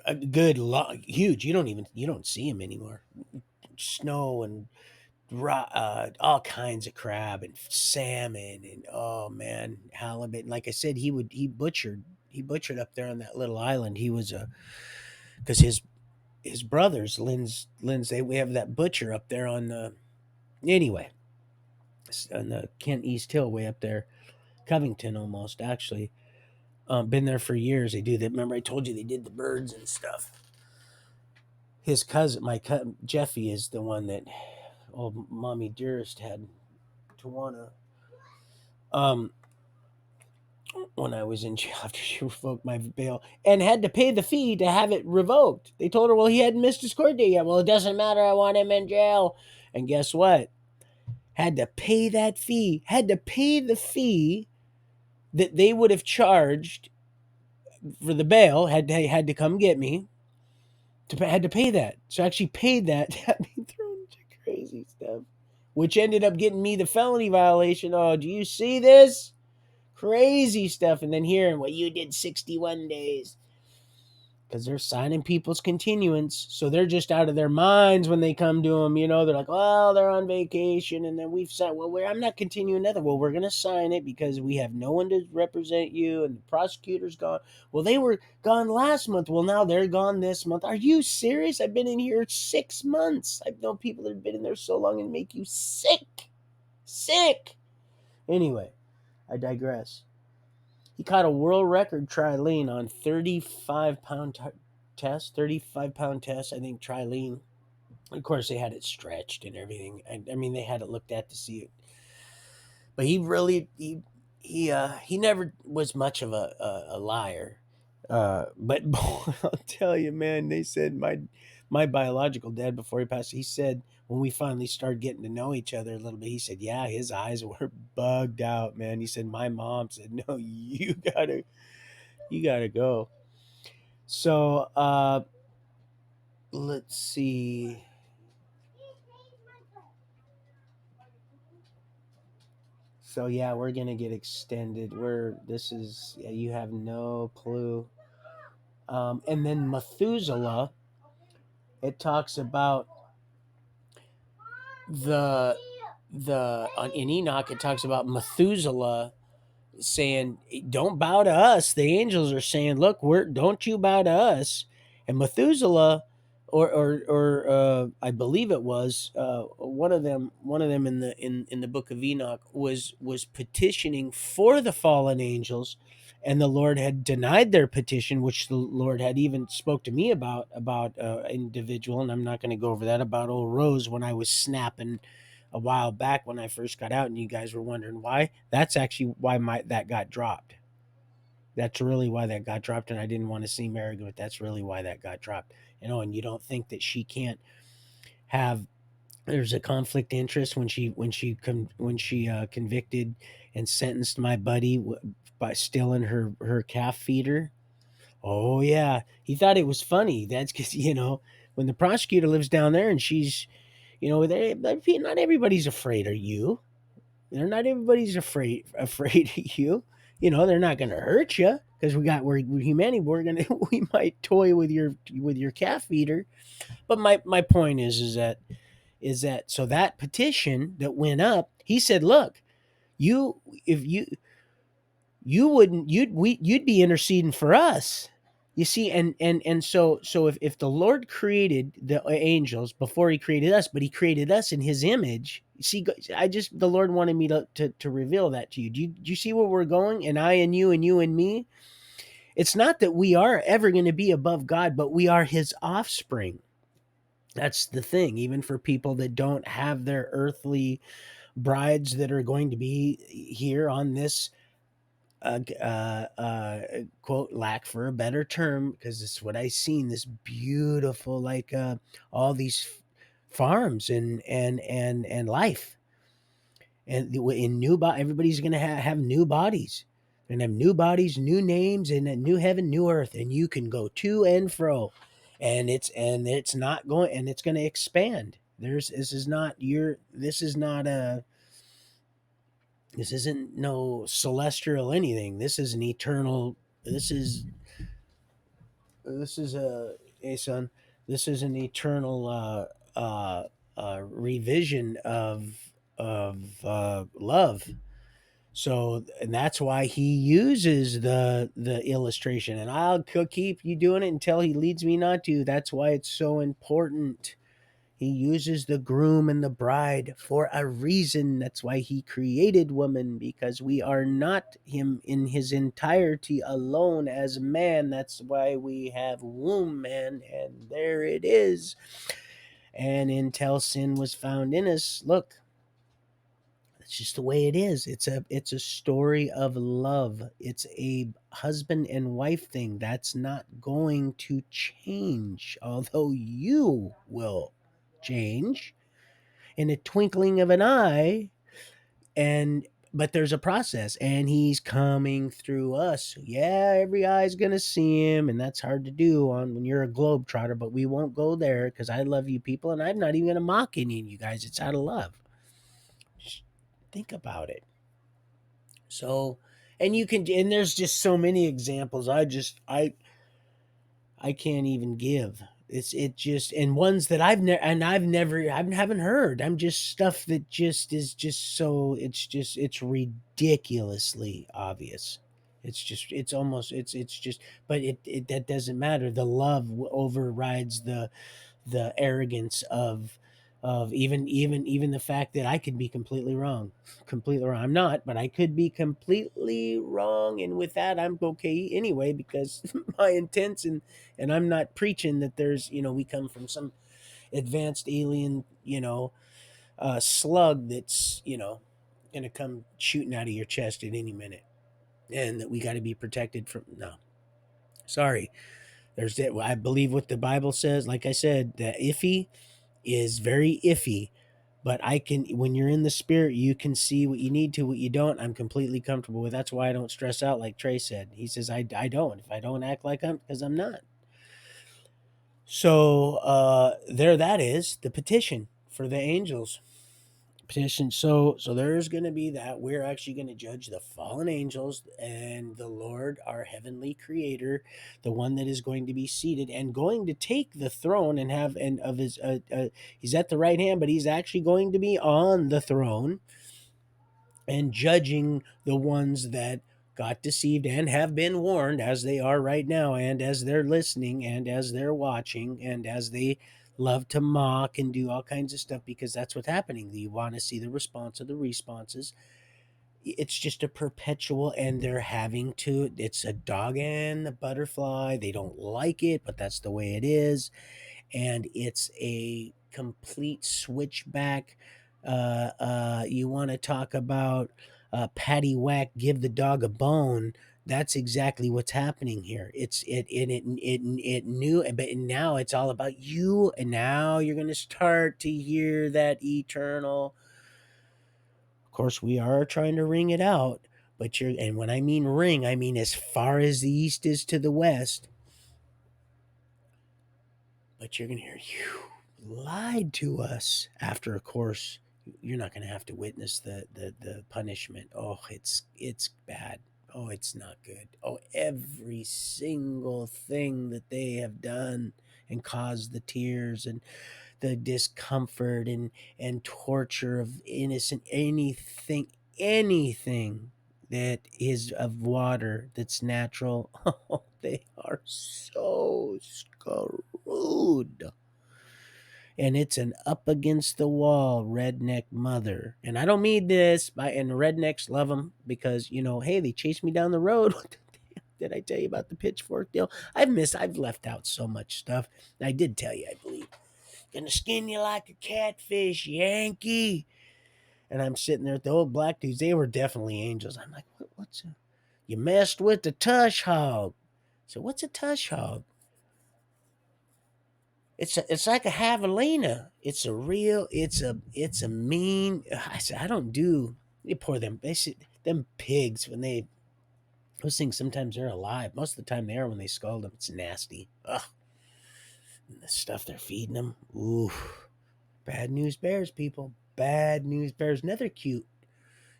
a good long, huge. You don't see them anymore. Snow and all kinds of crab and salmon and oh man, halibut. And like I said, he butchered up there on that little island. He was a because his brothers, Lynn's they we have that butcher up there on the anyway on the Kent East Hill way up there, Covington almost actually. Been there for years. They do that. Remember I told you they did the birds and stuff. His cousin, Jeffy, is the one that old mommy dearest had Tawana. Um, when I was in jail after she revoked my bail and had to pay the fee to have it revoked. They told her, well, he hadn't missed his court date yet. Well, it doesn't matter. I want him in jail. And guess what? Had to pay that fee, had to pay the fee that they would have charged for the bail, had to come get me, had to pay that. So I actually paid that, had me thrown into crazy stuff, which ended up getting me the felony violation. Oh, do you see this? Crazy stuff. And then hearing, well, you did 61 days. Because they're signing people's continuance. So they're just out of their minds when they come to them. You know, they're like, well, they're on vacation. And then we've signed, well, I'm not continuing nothing. Well, we're going to sign it because we have no one to represent you. And the prosecutor's gone. Well, they were gone last month. Well, now they're gone this month. Are you serious? I've been in here 6 months. I've known people that have been in there so long and make you sick. Sick. Anyway, I digress. He caught a world record trilene on 35-pound test, 35-pound test, I think, trilene. Of course, they had it stretched and everything. I mean, they had it looked at to see it. But he really he never was much of a liar. But boy, I'll tell you, man, they said my biological dad before he passed, he said when we finally started getting to know each other a little bit, he said, yeah, his eyes were bugged out, man. He said, my mom said, no, you gotta go. So let's see. So yeah, we're gonna get extended. We're this is yeah, you have no clue. And then Methuselah, it talks about the in Enoch, it talks about Methuselah saying, "Don't bow to us." The angels are saying, "Look, we're don't you bow to us." And Methuselah, or I believe it was one of them in the book of Enoch was petitioning for the fallen angels, and the Lord had denied their petition, which the Lord had even spoke to me about individual, and I'm not going to go over that, about old Rose when I was snapping a while back when I first got out, and you guys were wondering why. That's actually why that got dropped. That's really why that got dropped, and I didn't want to see Mary, but that's really why that got dropped. And you don't think that she can't have. There's a conflict of interest when she convicted and sentenced my buddy by stealing her calf feeder. Oh yeah, he thought it was funny. That's because when the prosecutor lives down there and she's, not everybody's afraid of you. Not everybody's afraid of you. They're not going to hurt you because we're humanity. We might toy with your calf feeder. But my point is that so that petition that went up, he said, look, you if you wouldn't you'd be interceding for us. You see, and so if the Lord created the angels before he created us, but he created us in his image. You see, the Lord wanted me to reveal that to you. Do you see where we're going? And I and you and me. It's not that we are ever going to be above God, but we are his offspring. That's the thing. Even for people that don't have their earthly brides that are going to be here on this quote, lack for a better term, because it's what I seen, this beautiful, like all these farms and life, and in everybody's gonna have new bodies, and have new bodies, new names, and a new heaven, new earth, and you can go to and fro, and it's not going, and it's going to expand. This isn't no celestial anything. This is an eternal. This is a son. This is an eternal revision of love. So, and that's why he uses the illustration. And I'll keep you doing it until he leads me not to. That's why it's so important. He uses the groom and the bride for a reason. That's why he created woman, because we are not him in his entirety alone as man. That's why we have womb man, and there it is. And until sin was found in us, look, it's just the way it is. It's a story of love. It's a husband and wife thing. That's not going to change, although you will change in a twinkling of an eye. And but there's a process, and he's coming through us. Yeah, every eye's gonna see him, and that's hard to do on when you're a globetrotter, but we won't go there because I love you people, and I'm not even gonna mock any of you guys. It's out of love. Just think about it. So, and there's just so many examples. I can't even give. It just, and ones that I haven't heard. I'm just stuff that just is just so, it's ridiculously obvious. It's almost, it's just, but it that doesn't matter. The love overrides the arrogance of even the fact that I could be completely wrong. Completely wrong. I'm not, but I could be completely wrong, and with that I'm okay anyway, because my intents, and I'm not preaching that there's, we come from some advanced alien, slug that's, going to come shooting out of your chest at any minute, and that we got to be protected from. No, sorry. There's that. I believe what the Bible says. Like I said, the iffy is very iffy, but I can, when you're in the spirit, you can see what you need to, what you don't. I'm completely comfortable with. That's why I don't stress out, like Trey said. He says I don't. If I don't act like I'm, because I'm not. So there, that is the petition for the angels. Petition. So there's going to be that. We're actually going to judge the fallen angels and the Lord, our heavenly creator, the one that is going to be seated and going to take the throne and have, and of his he's at the right hand, but he's actually going to be on the throne and judging the ones that got deceived and have been warned, as they are right now, and as they're listening, and as they're watching, and as they love to mock and do all kinds of stuff, because that's what's happening. You want to see the response of the responses. It's just a perpetual, and they're having to, it's a dog and the butterfly. They don't like it, but that's the way it is. And it's a complete switchback. You want to talk about patty whack, give the dog a bone. That's exactly what's happening here. It knew, but now it's all about you, and now you're going to start to hear that eternal. Of course, we are trying to ring it out, but and when I mean ring, I mean as far as the east is to the west. But you're going to hear, you lied to us. After, of course, you're not going to have to witness the punishment. Oh, it's bad. Oh, it's not good. Oh, every single thing that they have done and caused the tears and the discomfort and torture of innocent, anything that is of water, that's natural. Oh, they are so screwed. And it's an up against the wall redneck mother. And I don't mean this and rednecks love them because, hey, they chased me down the road. What the damn did I tell you about the pitchfork deal? I've left out so much stuff. I did tell you, I believe. Gonna skin you like a catfish, Yankee. And I'm sitting there with the old black dudes. They were definitely angels. I'm like, you messed with the tush hog. So what's a tush hog? It's like a javelina. It's a mean. I said, I don't do. They pour them. They said them pigs, when they, those things, sometimes they're alive. Most of the time they are when they scald them. It's nasty. Ugh. And the stuff they're feeding them. Ooh. Bad News Bears, people. Bad News Bears. Another cute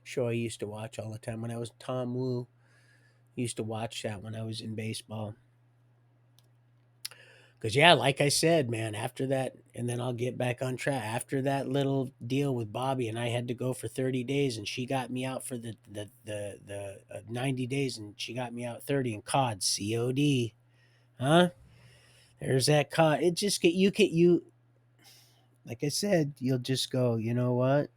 show I used to watch all the time when I was Tom Wu. Used to watch that when I was in baseball. Because, yeah, like I said, man, after that, and then I'll get back on track. After that little deal with Bobby, and I had to go for 30 days, and she got me out for the 90 days, and she got me out 30 and COD, COD. Huh? There's that COD. It just you, like I said, you'll just go, you know what?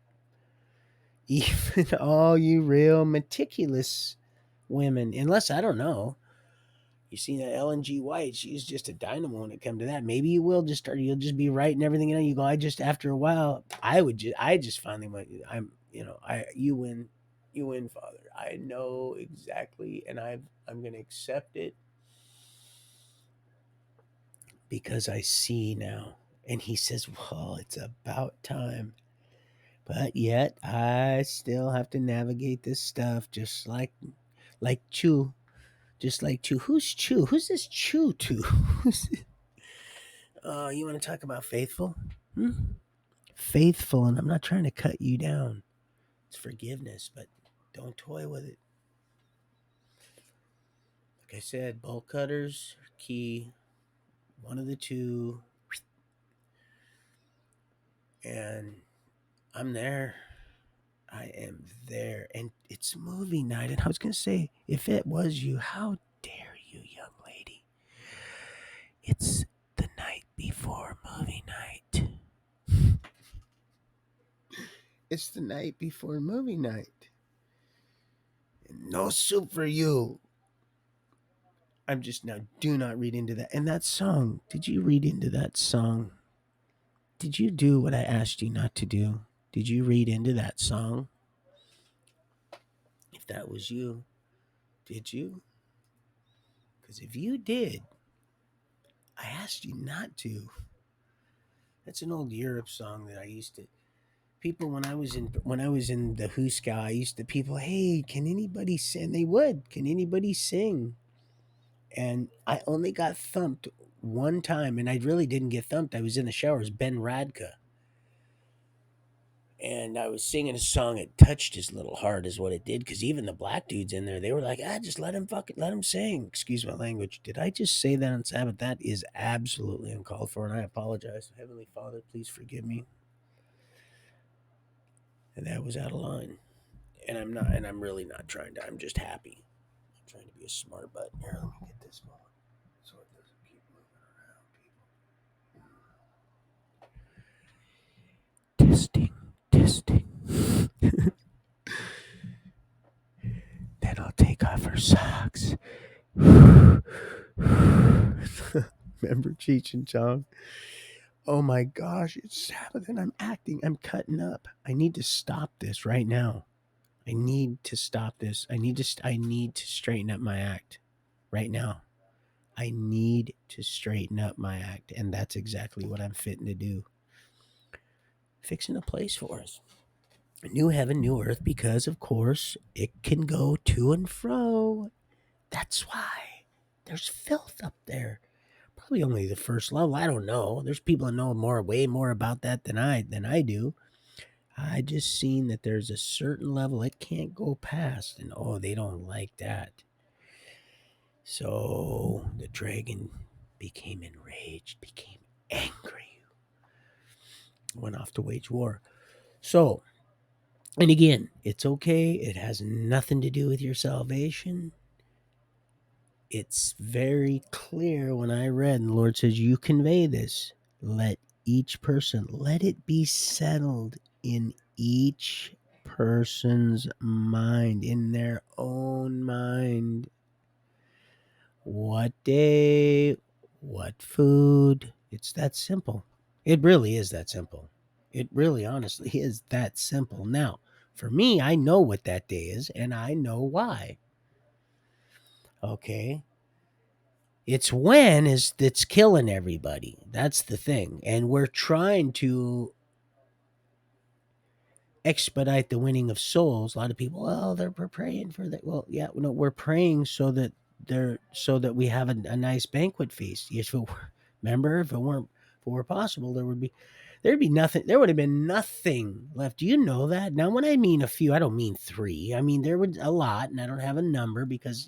Even all you real meticulous women, unless, I don't know, you see that Ellen G. White, she's just a dynamo when it comes to that. Maybe you will just start, you'll just be writing everything, you go, I just, after a while, I just finally went, you win, Father. I know exactly, and I'm going to accept it because I see now. And he says, well, it's about time. But yet I still have to navigate this stuff just like Chew. Just like Chew. Who's Chew? Who's this Chew to? You want to talk about faithful? Hmm? Faithful, and I'm not trying to cut you down. It's forgiveness, but don't toy with it. Like I said, bolt cutters, key, one of the two, and I'm there. I am there, and it's movie night. And I was gonna say, if it was you, how dare you, young lady? It's the night before movie night. It's the night before movie night. No soup for you. I'm just now. Do not read into that. And that song. Did you read into that song? Did you do what I asked you not to do? Did you read into that song? If that was you, did you? Because if you did, I asked you not to. That's an old Europe song that I used to. People when I was in the Huska, I used to people. Hey, can anybody sing? They would. Can anybody sing? And I only got thumped one time, and I really didn't get thumped. I was in the showers. Ben Radka, and I was singing a song. It touched his little heart, is what it did. Because even the black dudes in there, they were like, just let him sing." Excuse my language. Did I just say that on Sabbath? That is absolutely uncalled for, and I apologize. Heavenly Father, please forgive me. And that was out of line. And I'm not, and I'm really not trying to. I'm just happy. I'm trying to be a smart butt. Here, let me get this going, so it doesn't keep moving around, people. Testing. Then I'll take off her socks. Remember Cheech and Chong? Oh my gosh, it's Sabbath and I'm acting. I'm cutting up. I need to stop this right now. I need to stop this. I need to straighten up my act right now. I need to straighten up my act, and that's exactly what I'm fitting to do. Fixing a place for us. A new heaven, new earth, because of course it can go to and fro. That's why there's filth up there. Probably only the first level. I don't know. There's people that know way more about that than I do. I just seen that there's a certain level it can't go past, and oh, they don't like that. So the dragon became enraged, became angry, went off to wage war. So, and again, it's okay. It has nothing to do with your salvation. It's very clear when I read, and the Lord says, you convey this. Let each person, let it be settled in each person's mind, in their own mind. What day, what food. It's that simple. It really is that simple. It really honestly is that simple. Now, for me, I know what that day is and I know why. Okay. It's when is that's killing everybody. That's the thing. And we're trying to expedite the winning of souls. A lot of people, well, we're praying for that. Well, yeah, no, we're praying so that we have a nice banquet feast. Yes, remember, if it were possible, there'd be nothing. There would have been nothing left. Do you know that? Now, when I mean a few, I don't mean three. I mean there would a lot, and I don't have a number because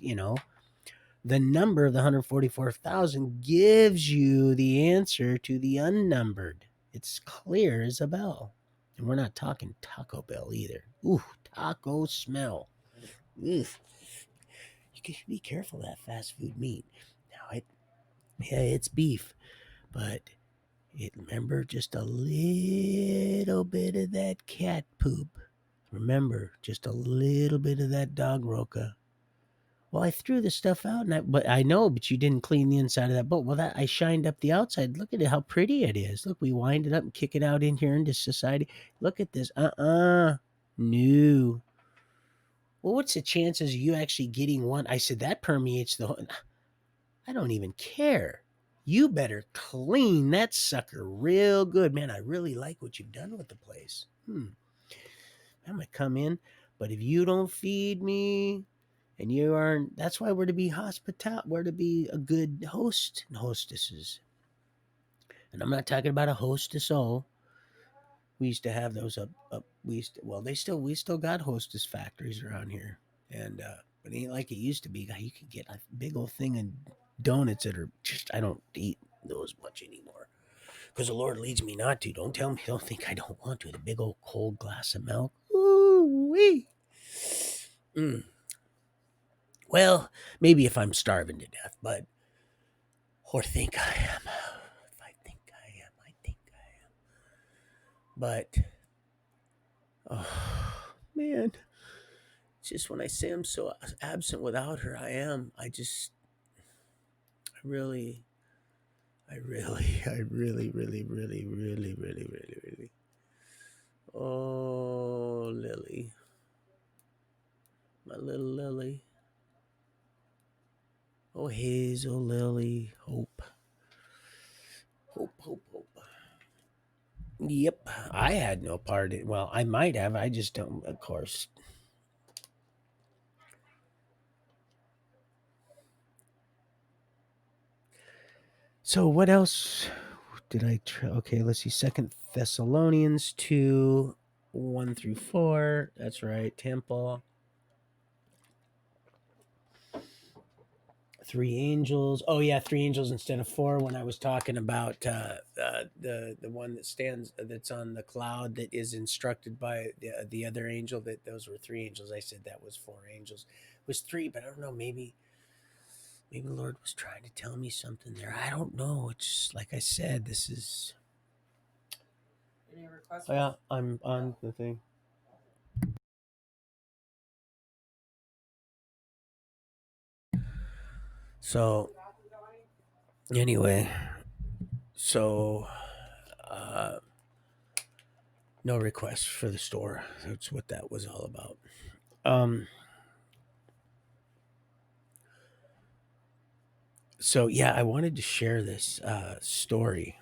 the number of the 144,000 gives you the answer to the unnumbered. It's clear as a bell. And we're not talking Taco Bell either. Ooh, taco smell. Oof. You can be careful of that fast food meat. Now, it's beef, but remember just a little bit of that cat poop. Remember just a little bit of that dog roca. Well, I threw the stuff out, but I know, but you didn't clean the inside of that boat. Well, that I shined up the outside. Look at it, how pretty it is. Look, we wind it up and kick it out in here into society. Look at this. No. Well, what's the chances of you actually getting one? I said that permeates the whole. I don't even care. You better clean that sucker real good, man. I really like what you've done with the place. I'm gonna come in, but if you don't feed me. And you aren't. That's why we're to be we're to be a good host and hostesses. And I'm not talking about a hostess all. We used to have those up. We still got hostess factories around here, and but it ain't like it used to be. You could get a big old thing of donuts that are just. I don't eat those much anymore because the Lord leads me not to. Don't tell me. Don't think I don't want to. The big old cold glass of milk. Ooh wee. Well, maybe if I'm starving to death, or think I am. If I think I am, I think I am. But Oh, man. It's just when I say I'm so absent without her, I am. I really, really. Oh, Lily. My little Lily. Oh, Hazel, Lily, Hope. Hope. Yep, I had no part in. Well, I might have. I just don't. Of course. So what else did I try? Okay, let's see. Second Thessalonians 2, 1 through 4. That's right. Temple. Three angels. Oh yeah, three angels instead of four. When I was talking about the one that stands that's on the cloud that is instructed by the other angel, that those were three angels. I said that was four angels. It was three, but I don't know. Maybe the Lord was trying to tell me something there. I don't know. It's like I said. This is. Oh, yeah, I'm on the thing. So anyway, so uh, no requests for the store. That's what that was all about. Um, so yeah, I wanted to share this story,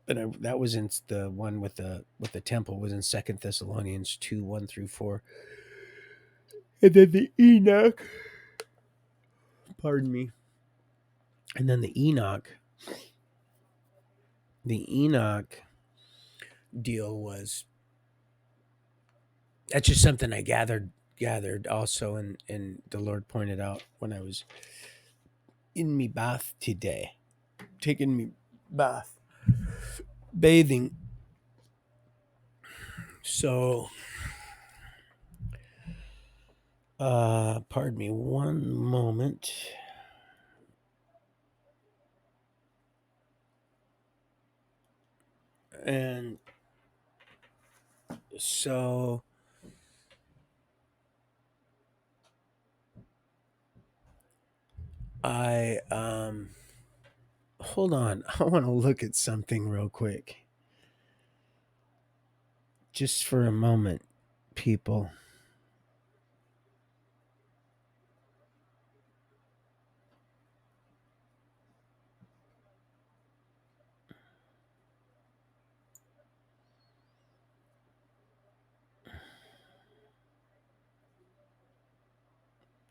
and that was in the one with the temple was in Second Thessalonians 2, 1 through 4, and then the Enoch. Pardon me. And then the Enoch deal was that's just something I gathered also, and the Lord pointed out when I was in me bath today, taking me bath, bathing. So, pardon me one moment. And so I hold on. I want to look at something real quick. Just for a moment, people.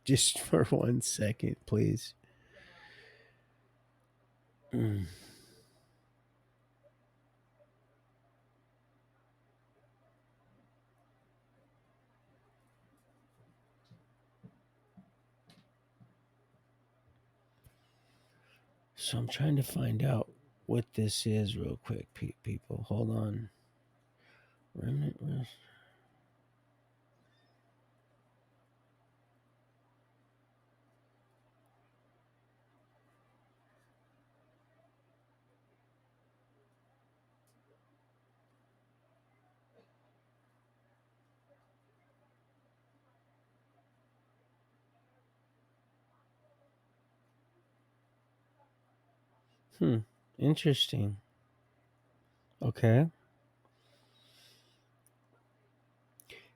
Just for 1 second, please. Mm. So I'm trying to find out what this is real quick, people. Hold on. Remnant rest. Interesting. Okay.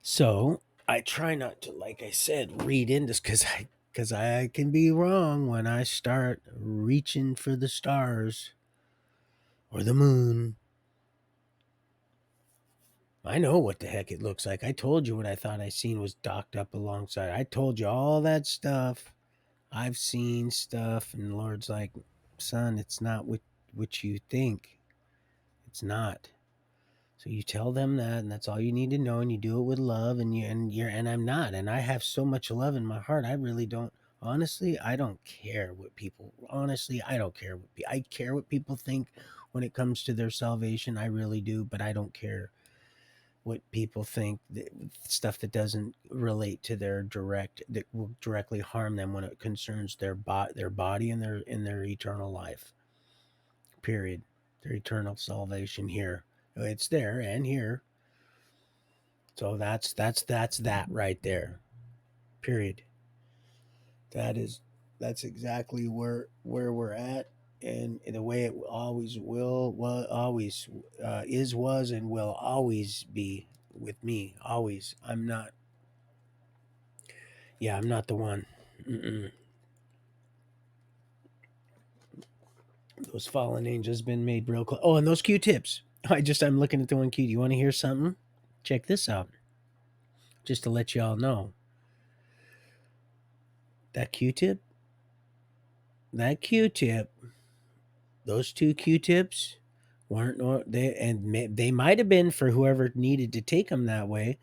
So I try not to, like I said, read into because I can be wrong when I start reaching for the stars or the moon. I know what the heck it looks like. I told you what I thought I seen was docked up alongside. I told you all that stuff. I've seen stuff, and the Lord's like, son, it's not what you think. It's not. So you tell them that, and that's all you need to know, and you do it with love, and I'm not, and I have so much love in my heart. I really don't. Honestly, I don't care what people. Honestly, I don't care I care what people think when it comes to their salvation. I really do, but I don't care what people think. Stuff that doesn't relate to that will directly harm them when it concerns their body and their eternal life. Period. Their eternal salvation here. It's there and here. So that's that right there. Period. That is that's exactly where we're at, and the way it always always is, was, and will always be with me. Always. I'm not. Yeah, I'm not the one. Mm-mm. Those fallen angels been made real close. Oh, and those Q-tips. I'm looking at the one Q. Do you want to hear something? Check this out. Just to let y'all know, that Q-tip, that Q-tip, those two Q-tips weren't they, and they might have been for whoever needed to take them that way,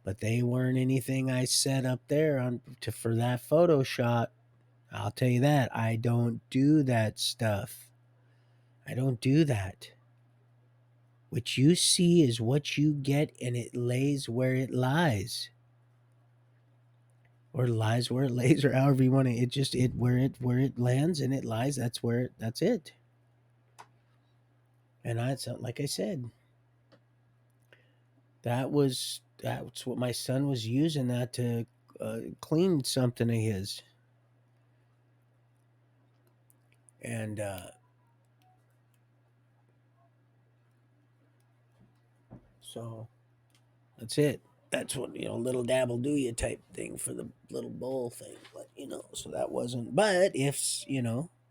but they weren't anything I set up there for that photo shot. I'll tell you that. I don't do that stuff. I don't do that. What you see is what you get, and it lays where it lies, or lies where it lays, or however you want to. It just it where it lands and it lies. That's it. And it's like I said, that's what my son was using that to clean something of his, and so that's it. That's what, little dabble do you type thing for the little bowl thing. But so that wasn't. But if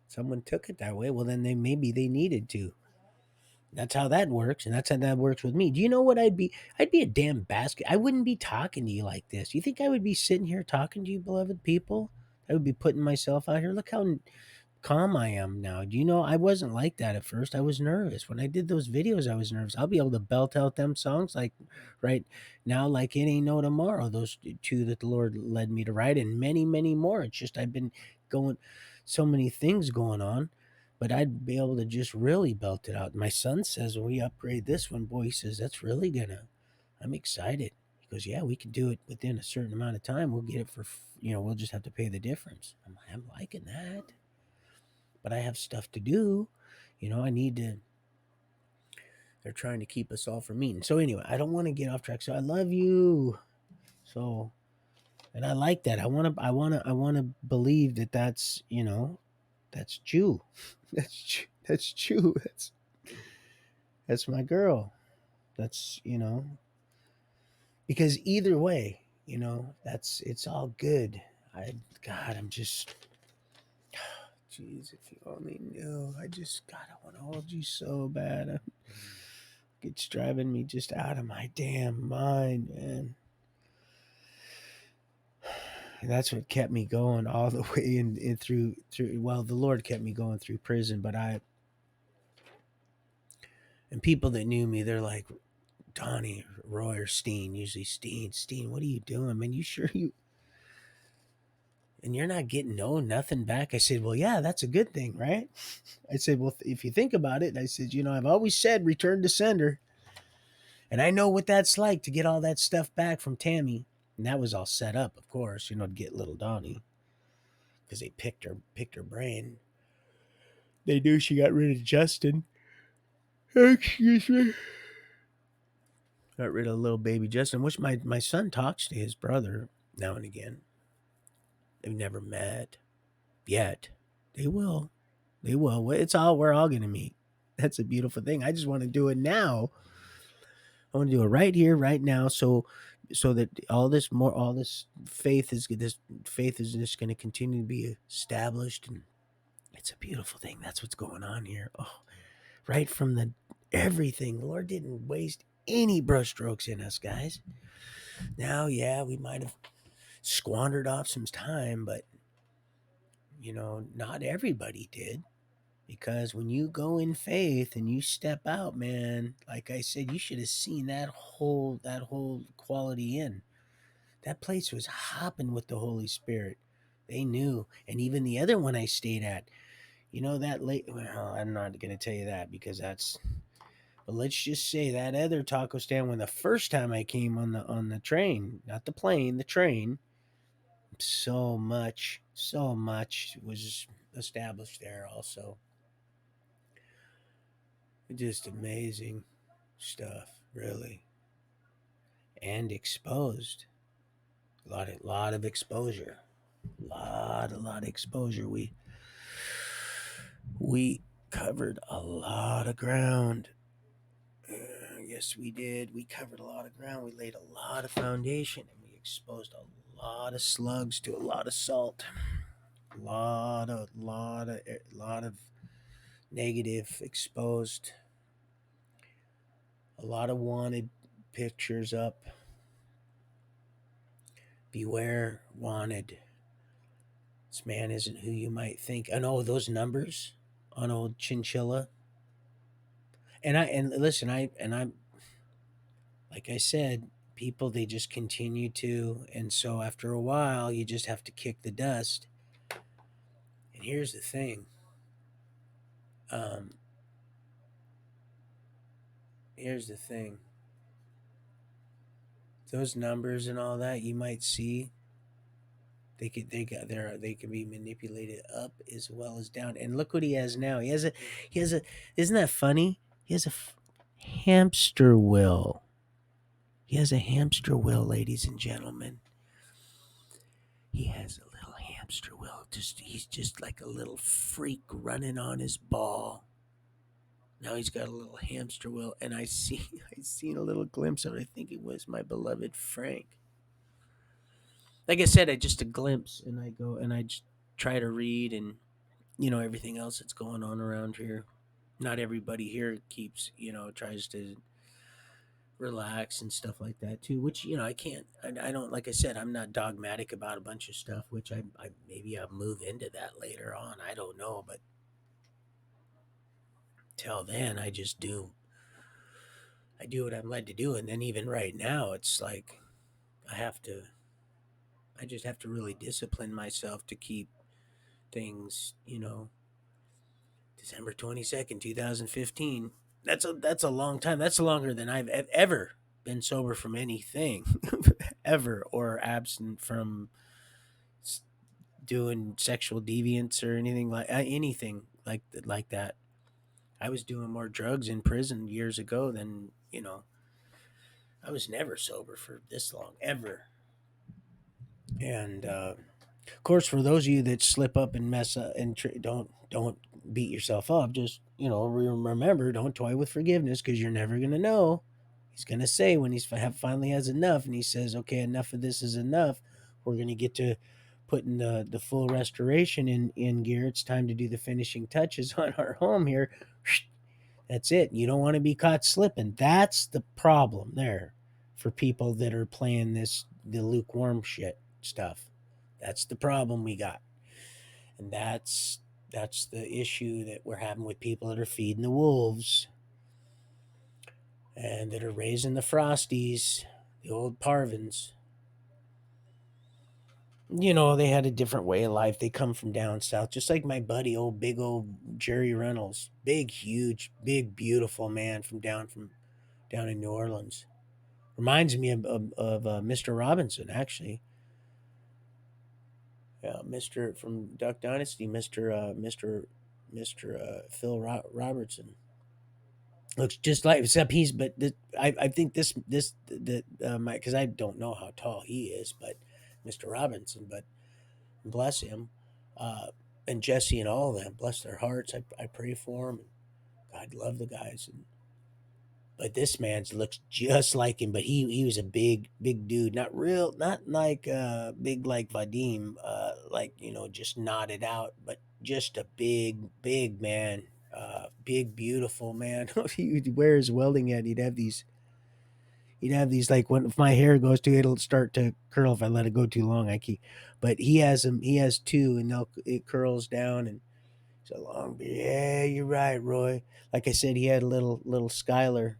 someone took it that way, well then maybe they needed to. That's how that works, and that's how that works with me. Do you know what I'd be? I'd be a damn basket. I wouldn't be talking to you like this. You think I would be sitting here talking to you, beloved people? I would be putting myself out here. Look how calm I am now. Do you know I wasn't like that at first? I was nervous. When I did those videos, I was nervous. I'll be able to belt out them songs like right now, like it ain't no tomorrow. Those two that the Lord led me to write, and many, many more. It's just I've been going so many things going on, but I'd be able to just really belt it out. My son says when we upgrade this one, boy, he says that's really gonna. I'm excited. He goes, yeah, we can do it within a certain amount of time. We'll get it for, we'll just have to pay the difference. I'm liking that, but I have stuff to do. I need to. They're trying to keep us all from meeting. So anyway, I don't want to get off track. So I love you. So, and I like that. I want to believe that that's Jew. That's Jew. That's my girl. That's because either way, it's all good. I God, I'm just. Jeez, if you only knew. God, I want to hold you so bad. It's driving me just out of my damn mind, man. And that's what kept me going all the way in through. Well, the Lord kept me going through prison, but and people that knew me, they're like, Donnie, Roy, or Steen. Usually Steen, what are you doing, man? You sure you? And you're not getting nothing back. I said, well, yeah, that's a good thing, right? I said, well, if you think about it, I said, I've always said return to sender. And I know what that's like to get all that stuff back from Tammy. And that was all set up, of course, to get little Donnie. Because they picked her brain. They knew she got rid of Justin. Excuse me. Got rid of little baby Justin, which my son talks to his brother now and again. They've never met yet. They will. They will. We're all gonna meet. That's a beautiful thing. I just want to do it now. I want to do it right here, right now, so that all this faith is just going to continue to be established, and it's a beautiful thing. That's what's going on here. Oh, right from the everything. The Lord didn't waste any brushstrokes in us, guys. Now, yeah, we might have squandered off some time, but not everybody did. Because when you go in faith and you step out, man, like I said, you should have seen that whole quality in. That place was hopping with the Holy Spirit. They knew. And even the other one I stayed at, that late, well, I'm not going to tell you that because but let's just say that other taco stand, when the first time I came on the train, not the plane, the train, so much was established there also. Just amazing stuff, really. and exposed. A lot of exposure. A lot of exposure. We covered a lot of ground. Yes, we did. We covered a lot of ground. We laid a lot of foundation, and we exposed a lot of slugs to a lot of salt. A lot of negative exposed. A lot of wanted pictures up. Beware, wanted. This man isn't who you might think. And oh, those numbers on old Chinchilla. And listen, I'm like I said, people they just continue to, and so after a while, you just have to kick the dust. And here's the thing. Um, here's the thing. Those numbers and all that you might see, they can be manipulated up as well as down. And look what he has now. He has a isn't that funny? He has a hamster wheel. He has a hamster wheel, ladies and gentlemen. He has a little hamster wheel. He's just like a little freak running on his ball. Now he's got a little hamster wheel, and I seen a little glimpse of it. I think it was my beloved Frank. Like I said, I just a glimpse, and I go and I just try to read and everything else that's going on around here. Not everybody here keeps tries to relax and stuff like that too. Which I can't. I don't like I said. I'm not dogmatic about a bunch of stuff. Which I maybe I'll move into that later on. I don't know, but till then, I just do. I do what I'm led to do, and then even right now, it's like I have to. I just have to really discipline myself to keep things. December 22nd, 2015. That's a long time. That's longer than I've ever been sober from anything, ever, or absent from doing sexual deviance or anything like that. I was doing more drugs in prison years ago than I was never sober for this long ever. And of course, for those of you that slip up and mess up and don't beat yourself up, just remember, don't toy with forgiveness because you're never gonna know. He's gonna say when finally has enough, and he says, "Okay, enough of this is enough. We're gonna get to putting the full restoration in gear. It's time to do the finishing touches on our home here." That's it. You don't want to be caught slipping. That's the problem there for people that are playing the lukewarm shit stuff. That's the problem we got. And that's the issue that we're having with people that are feeding the wolves and that are raising the frosties, the old parvins. They had a different way of life. They come from down south, just like my buddy, big old Jerry Reynolds, big, huge, big, beautiful man from down in New Orleans. Reminds me of Mr. Robinson, actually. Mr. from Duck Dynasty, Mr. Robertson. Looks just like, except I think this that my because I don't know how tall he is, but Mr. Robinson, but bless him, uh, and Jesse and all of them, bless their hearts. I pray for them. God love the guys, but this man's looks just like him. But he was a big dude, not like big like Vadim, like just knotted out, but just a big man, big beautiful man. He'd wear his welding hat. He'd have these like when if my hair goes too, it'll start to curl if I let it go too long. But he has them. He has two, and it curls down and. It's a long beard. Yeah, you're right, Roy. Like I said, he had a little Skylar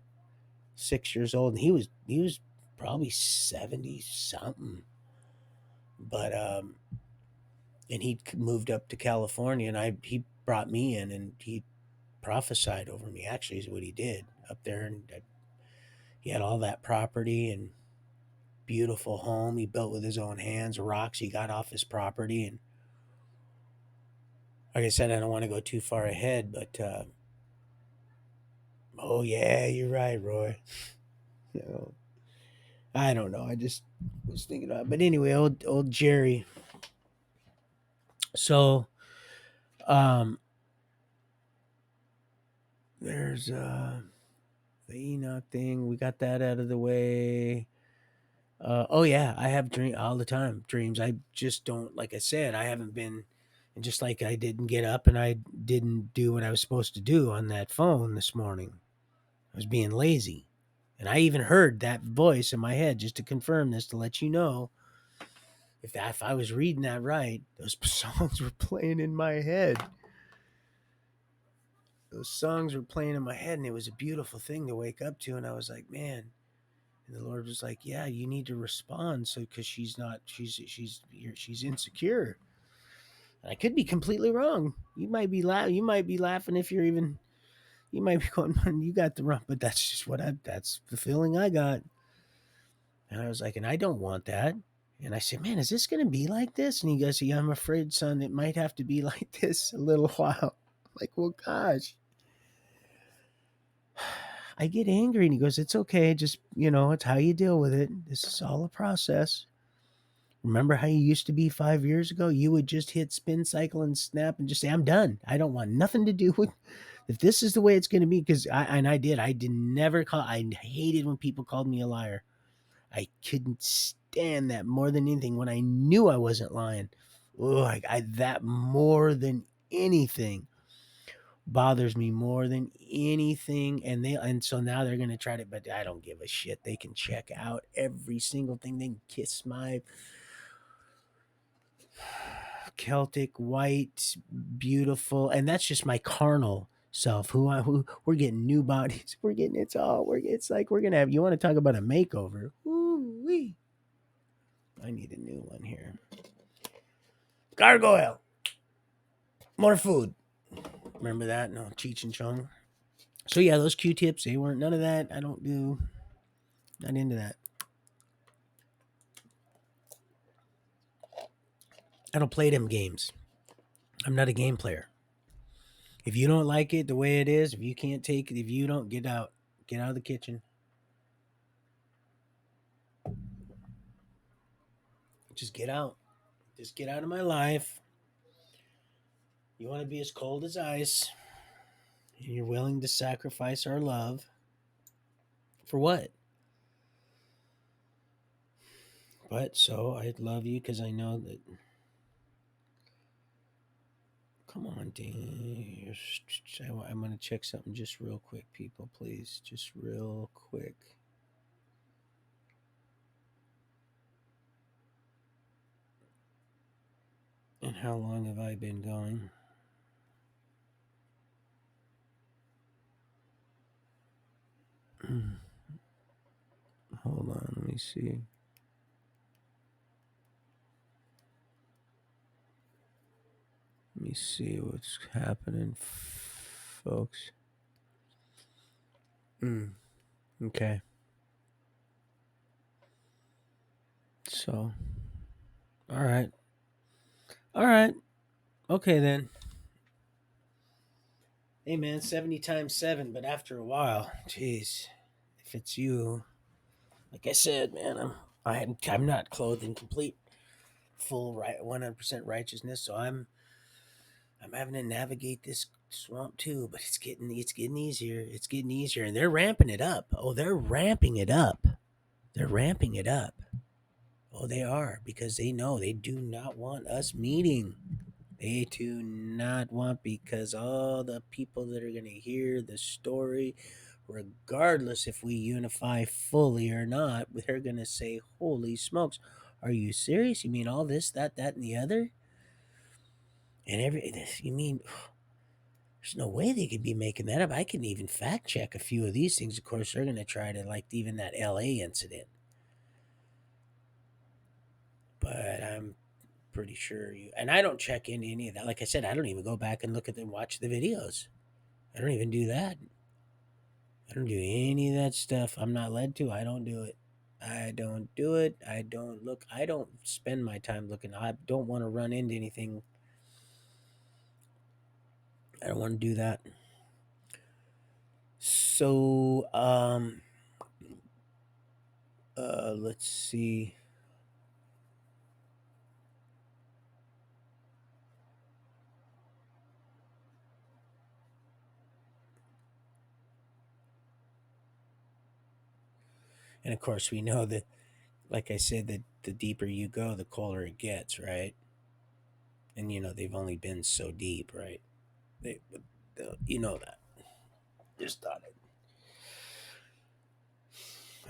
6 years old, and he was probably 70 something. But and he moved up to California, and I he brought me in, and he prophesied over me. Actually, is what he did up there, and he had all that property and beautiful home he built with his own hands, rocks he got off his property, and like I said, I don't want to go too far ahead, but oh yeah, you're right, Roy. You know, I don't know. I just was thinking about it. But anyway, old Jerry. So um there's the Enoch thing. We got that out of the way. Oh yeah, I have dream all the time. Dreams. I just don't, like I said, I haven't been, and just like I didn't get up and I didn't do what I was supposed to do on that phone this morning. I was being lazy. And I even heard that voice in my head just to confirm this, to let you know if I was reading that right, those songs were playing in my head. Those songs were playing in my head, and it was a beautiful thing to wake up to. And I was like, man. And the Lord was like, yeah, you need to respond, so because she's insecure. And I could be completely wrong. You might be laughing if you're even. You might be going, you got the wrong, but that's just that's the feeling I got. And I was like, and I don't want that. And I said, man, is this going to be like this? And he goes, yeah, I'm afraid, son, it might have to be like this a little while. I'm like, well, gosh. I get angry. And he goes, it's okay. Just, it's how you deal with it. This is all a process. Remember how you used to be 5 years ago? You would just hit spin cycle and snap and just say, I'm done. I don't want nothing to do with, if this is the way it's going to be. Because I did. I did never call. I hated when people called me a liar. I couldn't stand that more than anything when I knew I wasn't lying. Oh, that more than anything bothers me more than anything. And so now they're going to try to, but I don't give a shit. They can check out every single thing. They can kiss my Celtic white, beautiful, and that's just my carnal self. Who we're getting new bodies. We're getting it's like we're gonna have. You want to talk about a makeover? Ooh wee! I need a new one here. Gargoyle. More food. Remember that? No, Cheech and Chong. So yeah, those Q-tips, they weren't none of that. I don't do. Not into that. I don't play them games. I'm not a game player. If you don't like it the way it is, if you can't take it, if you don't, get out. Get out of the kitchen. Just get out. Just get out of my life. You want to be as cold as ice. And you're willing to sacrifice our love. For what? But so I love you because I know that. Come on, Dean. I'm going to check something just real quick, people, please. Just real quick. And how long have I been going? Hold on, let me see. Let me see what's happening, folks. Okay. So, all right. All right. Okay, then. Hey, man, 70 times 7, but after a while, jeez, if it's you, like I said, man, I'm not clothed in complete full 100% righteousness, so I'm having to navigate this swamp too, but it's getting easier. It's getting easier, and they're ramping it up. Oh, they're ramping it up. They're ramping it up. Oh, they are, because they know they do not want us meeting. They do not want, because all the people that are going to hear the story, regardless if we unify fully or not, they're going to say, holy smokes, are you serious? You mean all this, that, and the other? And you mean, there's no way they could be making that up. I can even fact check a few of these things. Of course, they're going to try to, like even that LA incident. But I'm pretty sure and I don't check in any of that. Like I said, I don't even go back and look at them, watch the videos. I don't even do that. I don't do any of that stuff. I'm not led to. I don't do it. I don't do it. I don't look. I don't spend my time looking. I don't want to run into anything. I don't want to do that. So, Let's see. And of course, we know that, like I said, that the deeper you go, the colder it gets, right? And they've only been so deep, right? They, you know that. Just thought it.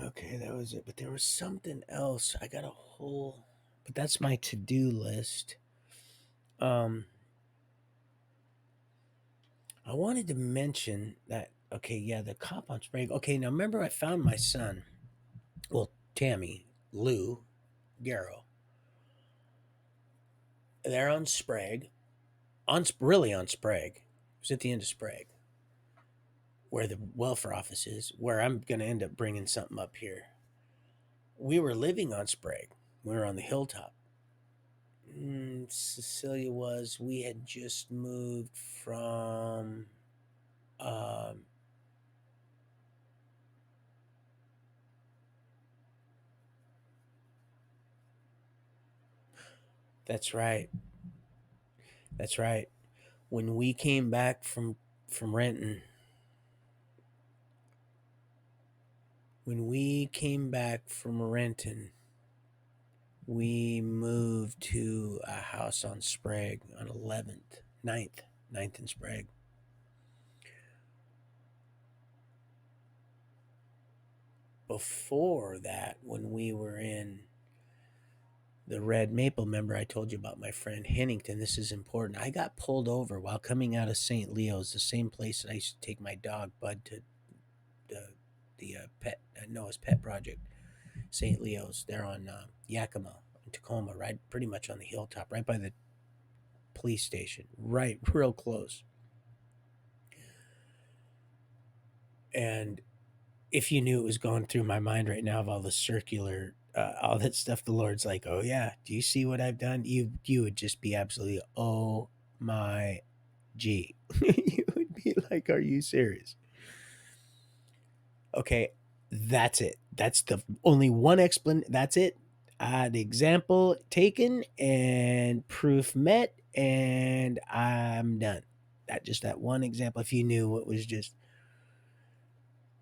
Okay, that was it. But there was something else. I got a whole. But that's my to-do list. Um, I wanted to mention that. Okay, yeah, the cop on Sprague. Okay, now remember, I found my son. Well, Tammy, Lou, Garrow. They're on Sprague. Really on Sprague. It was at the end of Sprague, where the welfare office is. Where I'm going to end up bringing something up here. We were living on Sprague. We were on the hilltop. Cecilia was. We had just moved from. Um, that's right. That's right. When we came back from Renton, we moved to a house on Sprague on 11th, ninth and Sprague. Before that, when we were in the Red Maple, remember I told you about my friend Hennington. This is important. I got pulled over while coming out of St. Leo's, the same place that I used to take my dog Bud to the pet Noah's Pet Project, St. Leo's. They're on Yakima in Tacoma, right, pretty much on the hilltop, right by the police station, right, real close. And if you knew it was going through my mind right now of all the circular, all that stuff, the Lord's like, oh yeah, do you see what I've done? You would just be absolutely, oh my G. You would be like, are you serious? Okay, that's it. That's the only one explanation. That's it. The example taken and proof met, and I'm done. That one example. If you knew what was just.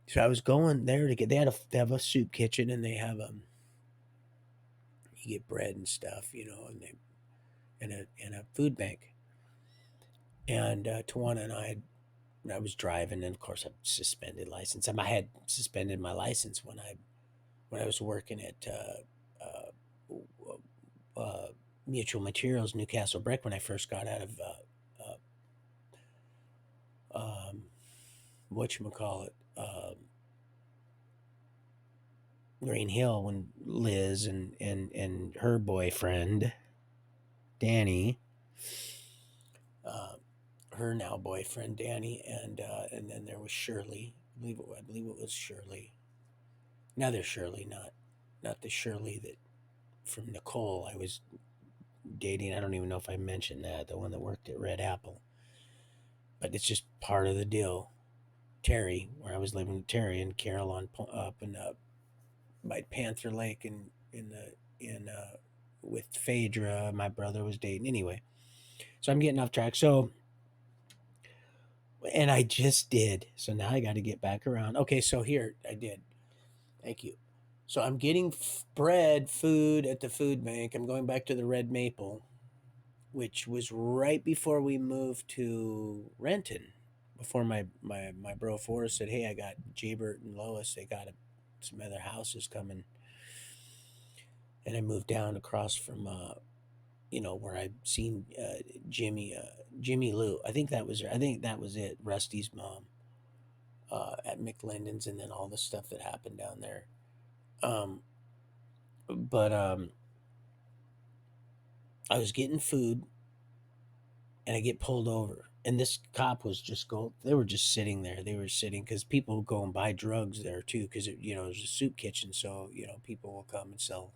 So I was going there to get. They have a soup kitchen, and they have you get bread and stuff, and they and a food bank. And Tawana and I was driving, and of course I suspended license. I had suspended my license when I was working at Mutual Materials, Newcastle Brick, when I first got out of what you call it, Green Hill, when Liz and her boyfriend Danny, uh, her now boyfriend Danny, and then there was Shirley. I believe it was Shirley. Another Shirley, not the Shirley that from Nicole I was dating. I don't even know if I mentioned that, the one that worked at Red Apple. But it's just part of the deal. Terry, where I was living with Terry and Carol up and by Panther Lake and in the in with Phaedra, my brother was dating anyway. So I'm getting off track. So and I just did. So now I got to get back around. Okay, so here I did. Thank you. So I'm getting bread, food at the food bank. I'm going back to the Red Maple, which was right before we moved to Renton. Before my bro Forrest said, "Hey, I got Jaybert and Lois. They got some other houses coming," and I moved down across from where I'd seen Jimmy Lou. I think that was it. Rusty's mom at McLinden's, and then all the stuff that happened down there. Um, but I was getting food and I get pulled over. And this cop was just they were just sitting there. They were sitting because people go and buy drugs there too, because it was a soup kitchen. So, people will come and sell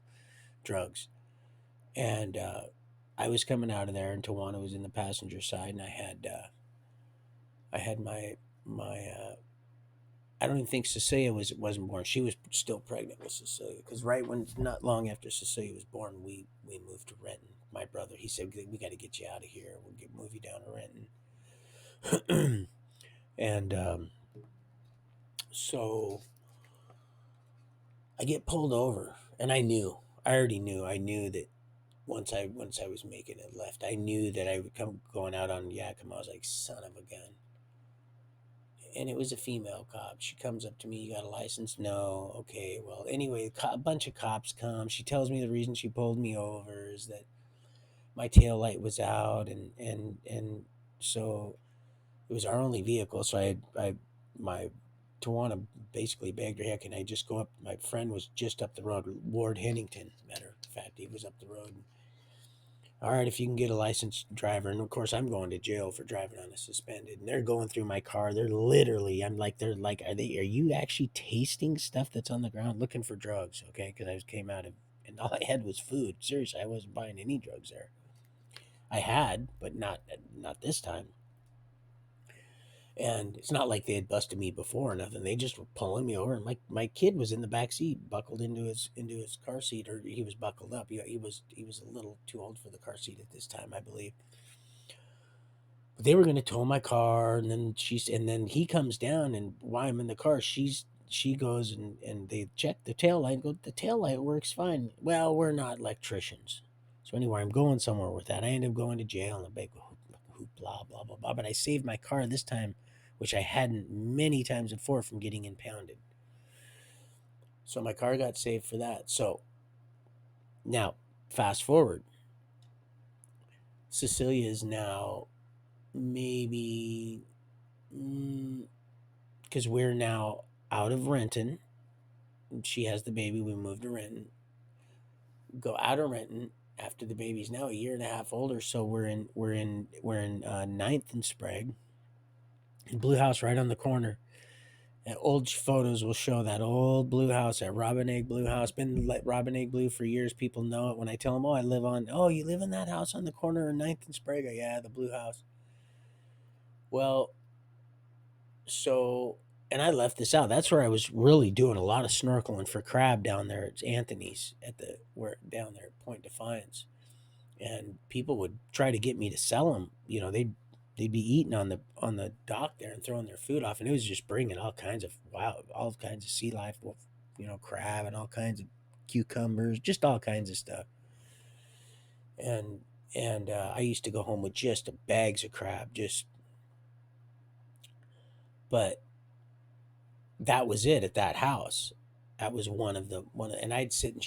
drugs. And I was coming out of there, and Tawana was in the passenger side, and I had my I don't even think Cecilia wasn't born. She was still pregnant with Cecilia because right when not long after Cecilia was born, we moved to Renton. My brother, he said, we got to get you out of here. We'll move you down to Renton. And so I get pulled over, and I already knew, that once I was making it left, I knew that I would come going out on Yakima. I was like, son of a gun. And it was a female cop. She comes up to me, you got a license? No. Okay. Well, anyway, a bunch of cops come. She tells me the reason she pulled me over is that my tail light was out, and so it was our only vehicle. So my Tawana basically begged her, "Heck, can I just go up?" My friend was just up the road, Ward Hennington. Matter of fact, he was up the road. All right, if you can get a licensed driver. And of course, I'm going to jail for driving on a suspended. And they're going through my car. They're literally, they're like, are you actually tasting stuff that's on the ground, looking for drugs? Okay, because I came out of, and all I had was food. Seriously, I wasn't buying any drugs there. I had, but not this time. And it's not like they had busted me before or nothing. They just were pulling me over, and my kid was in the back seat, buckled into his car seat, or he was buckled up. He was a little too old for the car seat at this time, I believe. But they were going to tow my car, and then he comes down, and while I'm in the car, she goes and they check the tail light. And go, the tail light works fine. Well, we're not electricians, so anyway, I'm going somewhere with that. I end up going to jail and a big hoop, blah blah blah blah. But I saved my car this time, which I hadn't many times before from getting impounded. So my car got saved for that. So now, fast forward, Cecilia is now maybe because we're now out of Renton. She has the baby. We moved to Renton. Go out of Renton after the baby's now a year and a half older. So we're in Ninth and Sprague, blue house right on the corner. And old photos will show that old blue house, that Robin Egg blue house. Been like Robin Egg blue for years. People know it. When I tell them, "Oh, I live on," "Oh, you live in that house on the corner of Ninth and Sprague?" Yeah, the blue house. Well, so, and I left this out. That's where I was really doing a lot of snorkeling for crab down there at Anthony's at the where down there at Point Defiance, and people would try to get me to sell them. They'd be eating on the dock there and throwing their food off, and it was just bringing all kinds of sea life, crab and all kinds of cucumbers, just all kinds of stuff. And I used to go home with just bags of crab, but that was it at that house. That was and I'd sit and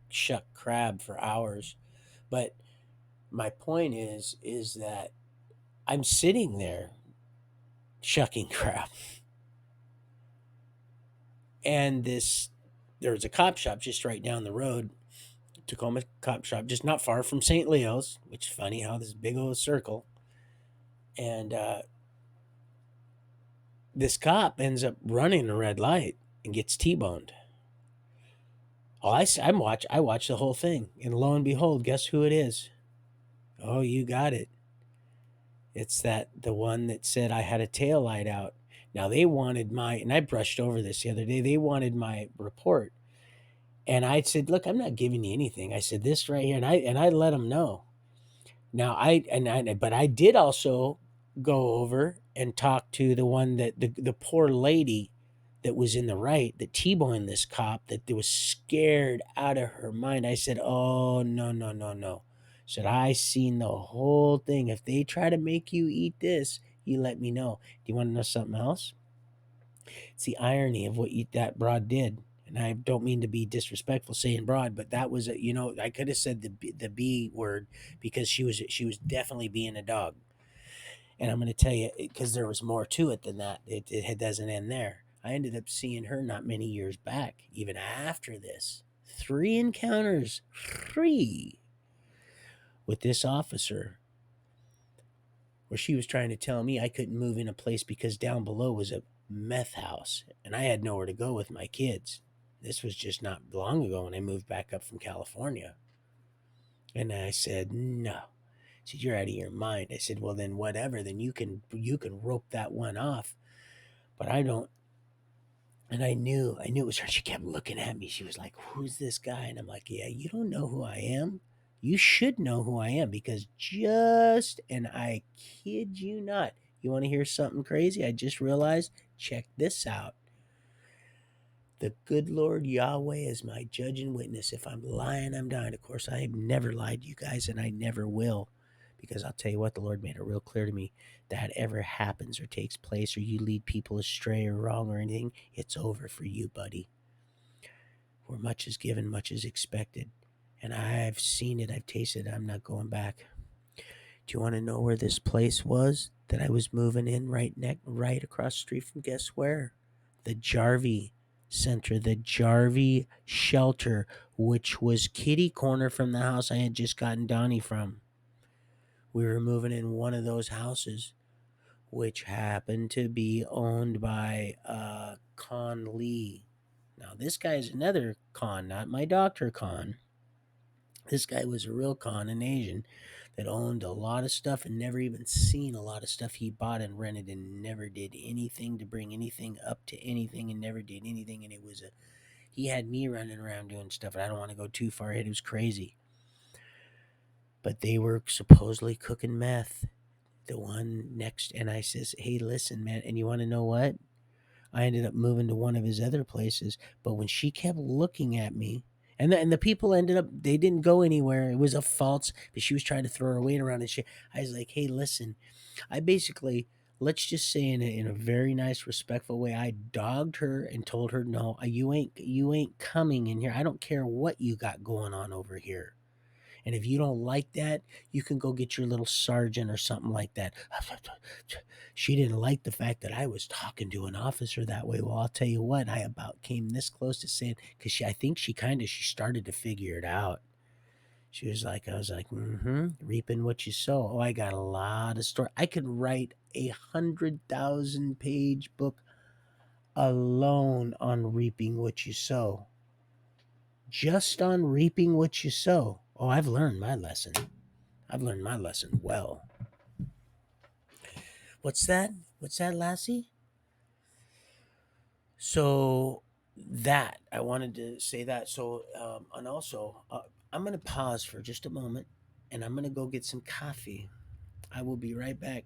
shuck crab for hours. But my point is that I'm sitting there shucking crab, and there's a cop shop just right down the road, Tacoma Cop Shop, just not far from St. Leo's, which is funny how this big old circle. And this cop ends up running a red light and gets T-boned. Oh, I watch the whole thing, and lo and behold, guess who it is? Oh, you got it. It's the one that said I had a tail light out. Now they wanted and I brushed over this the other day. They wanted my report, and I said, "Look, I'm not giving you anything." I said this right here, and I let them know. Now but I did also go over and talk to the one that the poor lady that was in the right, that T-boned this cop, that was scared out of her mind. I said, "Oh, no, no, no, no." Said, "I seen the whole thing. If they try to make you eat this, you let me know." Do you want to know something else? It's the irony of what that broad did. And I don't mean to be disrespectful saying broad, but that was I could have said the B word, because she was definitely being a dog. And I'm going to tell you, because there was more to it than that. It doesn't end there. I ended up seeing her not many years back, even after this. 3 encounters, 3, with this officer, where she was trying to tell me I couldn't move in a place because down below was a meth house, and I had nowhere to go with my kids. This was just not long ago when I moved back up from California. And I said, "No." She said, "You're out of your mind." I said, "Well, then whatever. Then you can rope that one off, but I don't." And I knew it was her. She kept looking at me. She was like, "Who's this guy?" And I'm like, "Yeah, you don't know who I am. You should know who I am because and I kid you not. You want to hear something crazy? I just realized. Check this out. The good Lord Yahweh is my judge and witness. If I'm lying, I'm dying. Of course, I have never lied to you guys, and I never will. Because I'll tell you what, the Lord made it real clear to me that ever happens or takes place, or you lead people astray or wrong or anything, it's over for you, buddy. Where much is given, much is expected. And I've seen it, I've tasted it, I'm not going back. Do you want to know where this place was that I was moving in right across the street from? Guess where? The Jarvie Center, the Jarvie Shelter, which was kitty corner from the house I had just gotten Donnie from. We were moving in one of those houses, which happened to be owned by Con Lee. Now, this guy's another con, not my doctor con. This guy was a real con, an Asian that owned a lot of stuff and never even seen a lot of stuff he bought and rented and never did anything to bring anything up to anything and never did anything. And he had me running around doing stuff. And I don't want to go too far ahead. It was crazy. But they were supposedly cooking meth. The one next, and I says, "Hey, listen, man, and you want to know what? I ended up moving to one of his other places, but when she kept looking at me, and the people ended up, they didn't go anywhere. It was a false, but she was trying to throw her weight around and shit. I was like, hey, listen, I basically, let's just say in a very nice, respectful way, I dogged her and told her, no, you ain't coming in here. I don't care what you got going on over here. And if you don't like that, you can go get your little sergeant or something like that. She didn't like the fact that I was talking to an officer that way. Well, I'll tell you what, I about came this close to saying, because I think she started to figure it out. She was like, I was like, reaping what you sow. Oh, I got a lot of story. I could write 100,000 page book alone on reaping what you sow. Just on reaping what you sow. Oh, I've learned my lesson. I've learned my lesson well. What's that? What's that, Lassie? So that I wanted to say that. So and also I'm gonna pause for just a moment, and I'm gonna go get some coffee. I will be right back.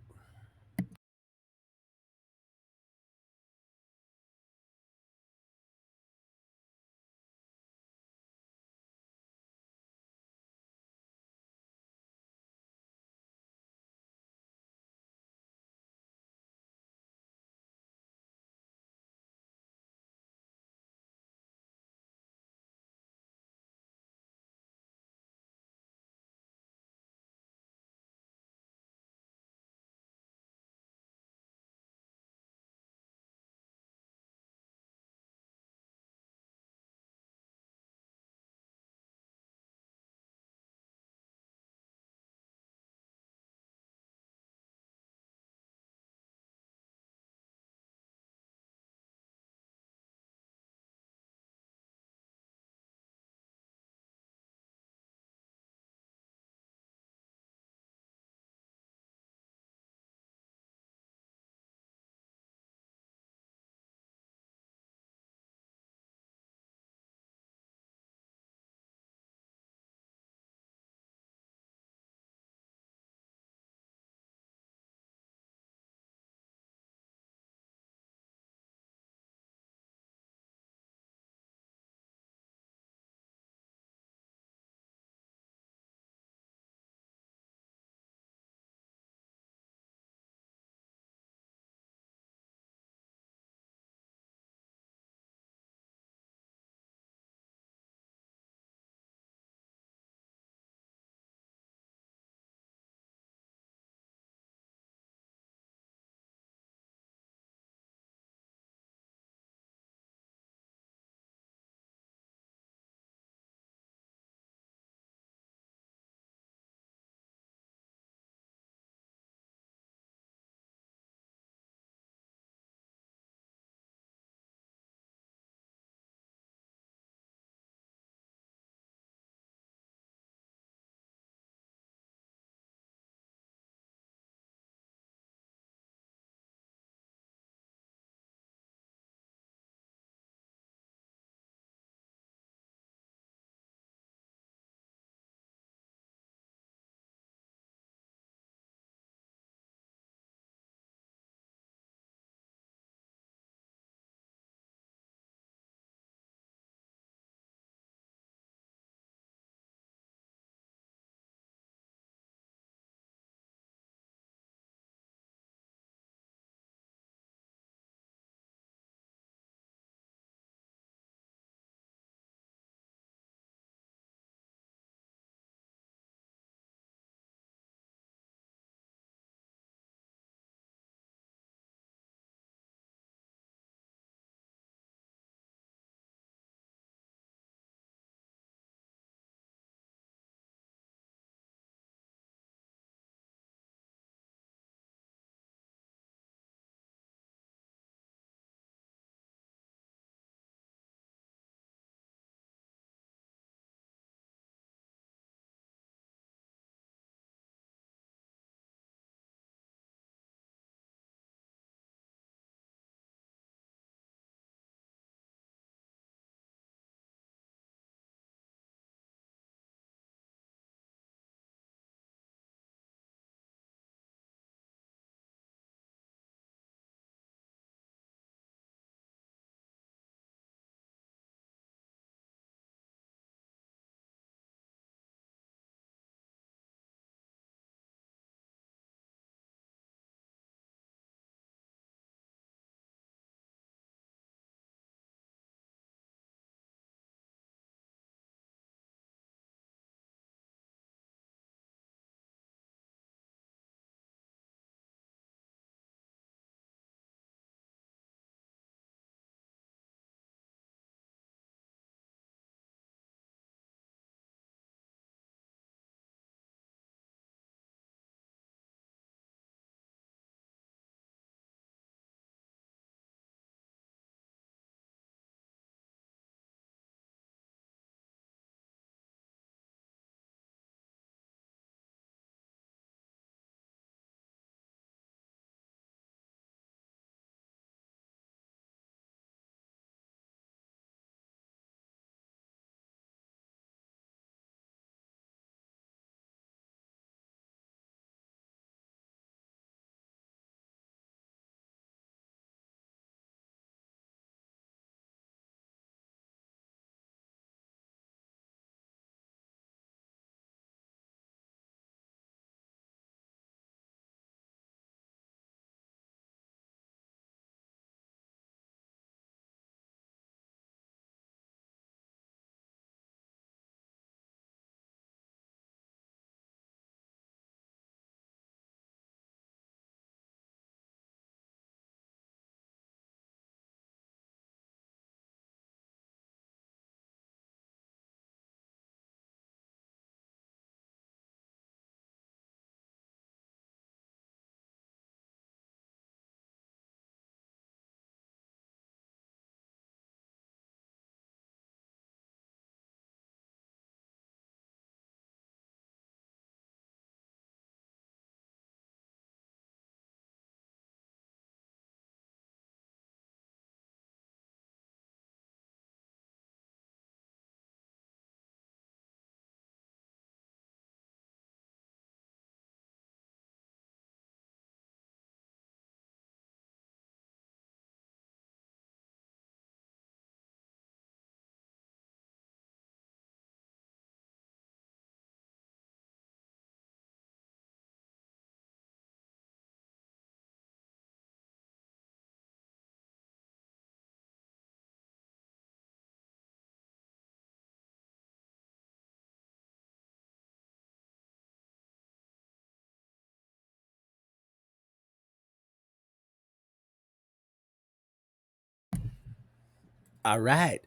All right.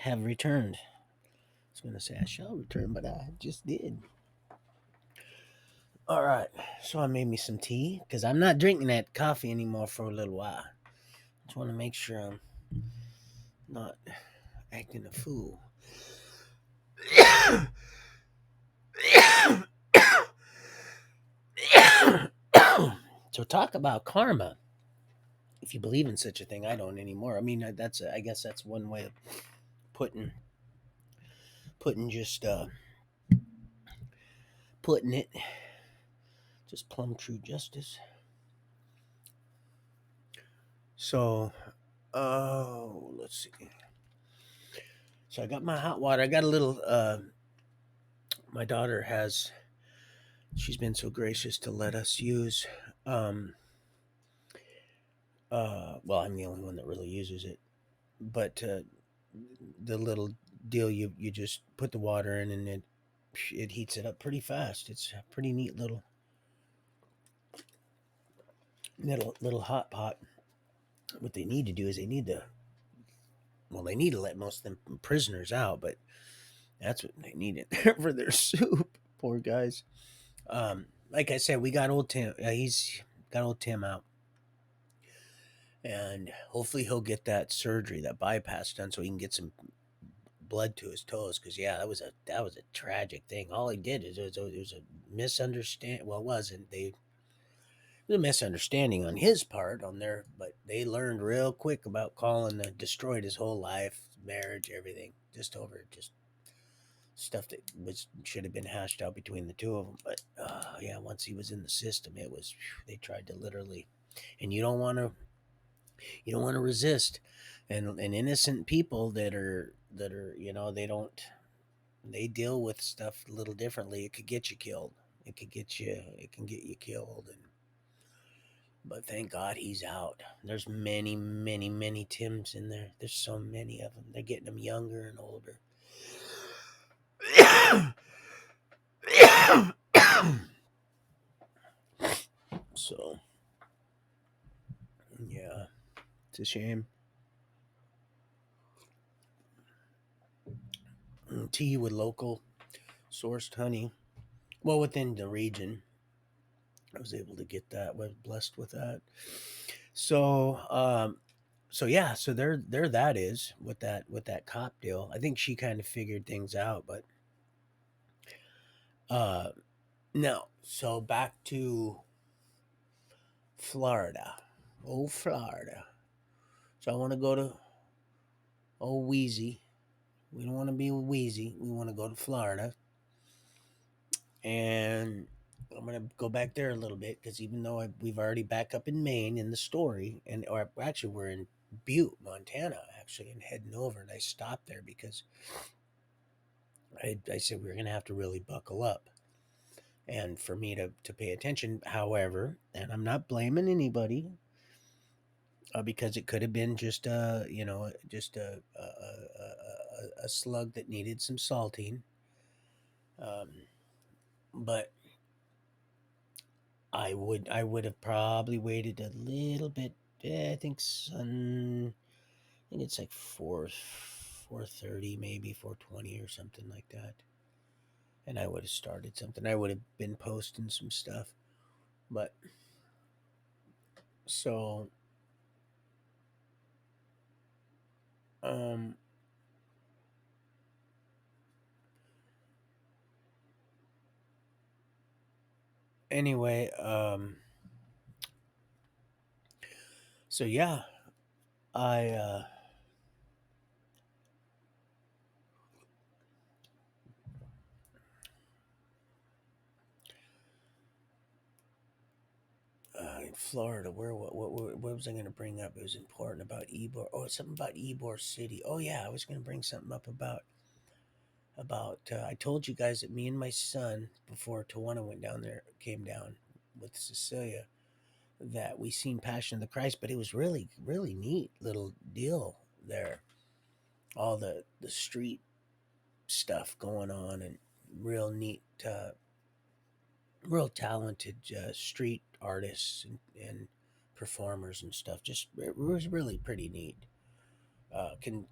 Have returned. I was going to say I shall return, but I just did. All right. So I made me some tea because I'm not drinking that coffee anymore for a little while. Just want to make sure I'm not acting a fool. So talk about karma. If you believe in such a thing, I don't anymore. I mean, I guess that's one way of putting just putting it, just plumb true justice. So, oh, let's see. So I got my hot water. I got a little. My daughter has. She's been so gracious to let us use. Um, well, I'm the only one that really uses it, but the little deal you just put the water in and it heats it up pretty fast. It's a pretty neat little hot pot. What they need to do is they need to let most of them prisoners out, but that's what they need it for their soup. Poor guys. Like I said, we got old Tim. He's got old Tim out, and hopefully he'll get that surgery, that bypass done, so he can get some blood to his toes. Because yeah, that was a tragic thing. All he did is it was a misunderstanding. Well, it wasn't. It was a misunderstanding on his part on their, but they learned real quick about calling destroyed his whole life, marriage, everything, just over just stuff that was should have been hashed out between the two of them. But yeah, once he was in the system, it was they tried to literally, and you don't want to resist, and innocent people that are they deal with stuff a little differently. It could get you killed. It can get you killed. And but thank God he's out. There's many, many, many Tims in there. There's so many of them. They're getting them younger and older. So yeah, it's a shame. Tea with local sourced honey. Well, within the region, I was able to get that. Was blessed with that. So, yeah. So there that is with that cop deal. I think she kind of figured things out, but uh, no. So back to Florida. Oh, Florida. So I want to go to Wheezy. We don't want to be Wheezy. We want to go to Florida. And I'm gonna go back there a little bit because even though we've already back up in Maine in the story, and or actually we're in Butte, Montana, actually, and heading over, and I stopped there because I said we are gonna have to really buckle up, and for me to pay attention. However, and I'm not blaming anybody. Because it could have been just a slug that needed some salting, um, but I would have probably waited a little bit. I think I think it's like 4:30, maybe 4:20 or something like that. And I would have started something. I would have been posting some stuff. But so um anyway, so yeah, I in Florida, what was I going to bring up? It was important about Ybor. Oh, something about Ybor City. Oh yeah, I was going to bring something up about. I told you guys that me and my son before Tawana went down there, came down with Cecilia, that we seen Passion of the Christ, but it was really really neat little deal there. All the street stuff going on and real neat. Real talented street artists and performers and stuff. Just it was really pretty neat.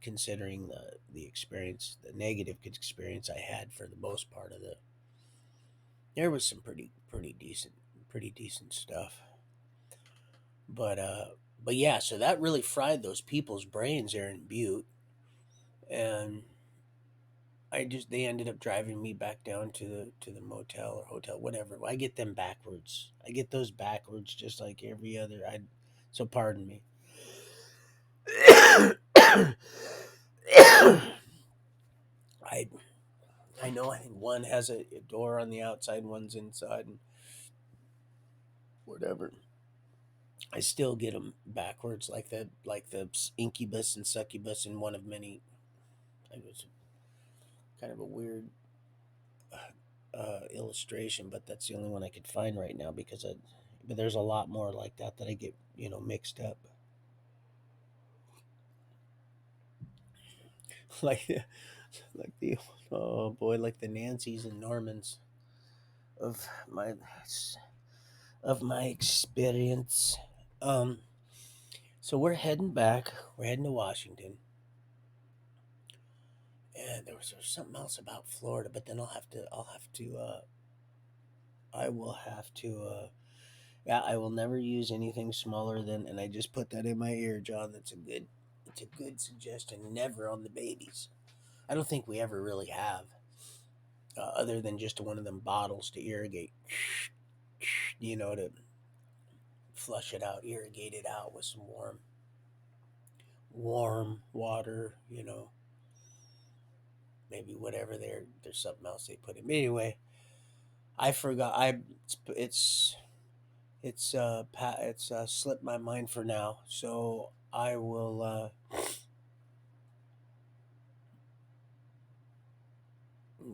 considering the experience, the negative experience I had for the most part of the. There was some pretty decent stuff, but yeah. So that really fried those people's brains there in Butte, and they ended up driving me back down to the motel or hotel, whatever. I get them backwards. I get those backwards just like every other. I so pardon me. I I know. I think one has a door on the outside, one's inside, and whatever. I still get them backwards, like the incubus and succubus in one of many. It was kind of a weird illustration, but that's the only one I could find right now because I. But there's a lot more like that I get mixed up. like like the oh boy, like the Nancys and Normans of my experience. Um, so we're heading back. We're heading to Washington, and there was something else about Florida, but then I will have to. Yeah, I will never use anything smaller than, and I just put that in my ear, John. It's a good suggestion. Never on the babies. I don't think we ever really have, other than just one of them bottles to irrigate, to flush it out, irrigate it out with some warm water. Maybe whatever there's something else they put in. But anyway, I forgot. It's it's slipped my mind for now. So I will.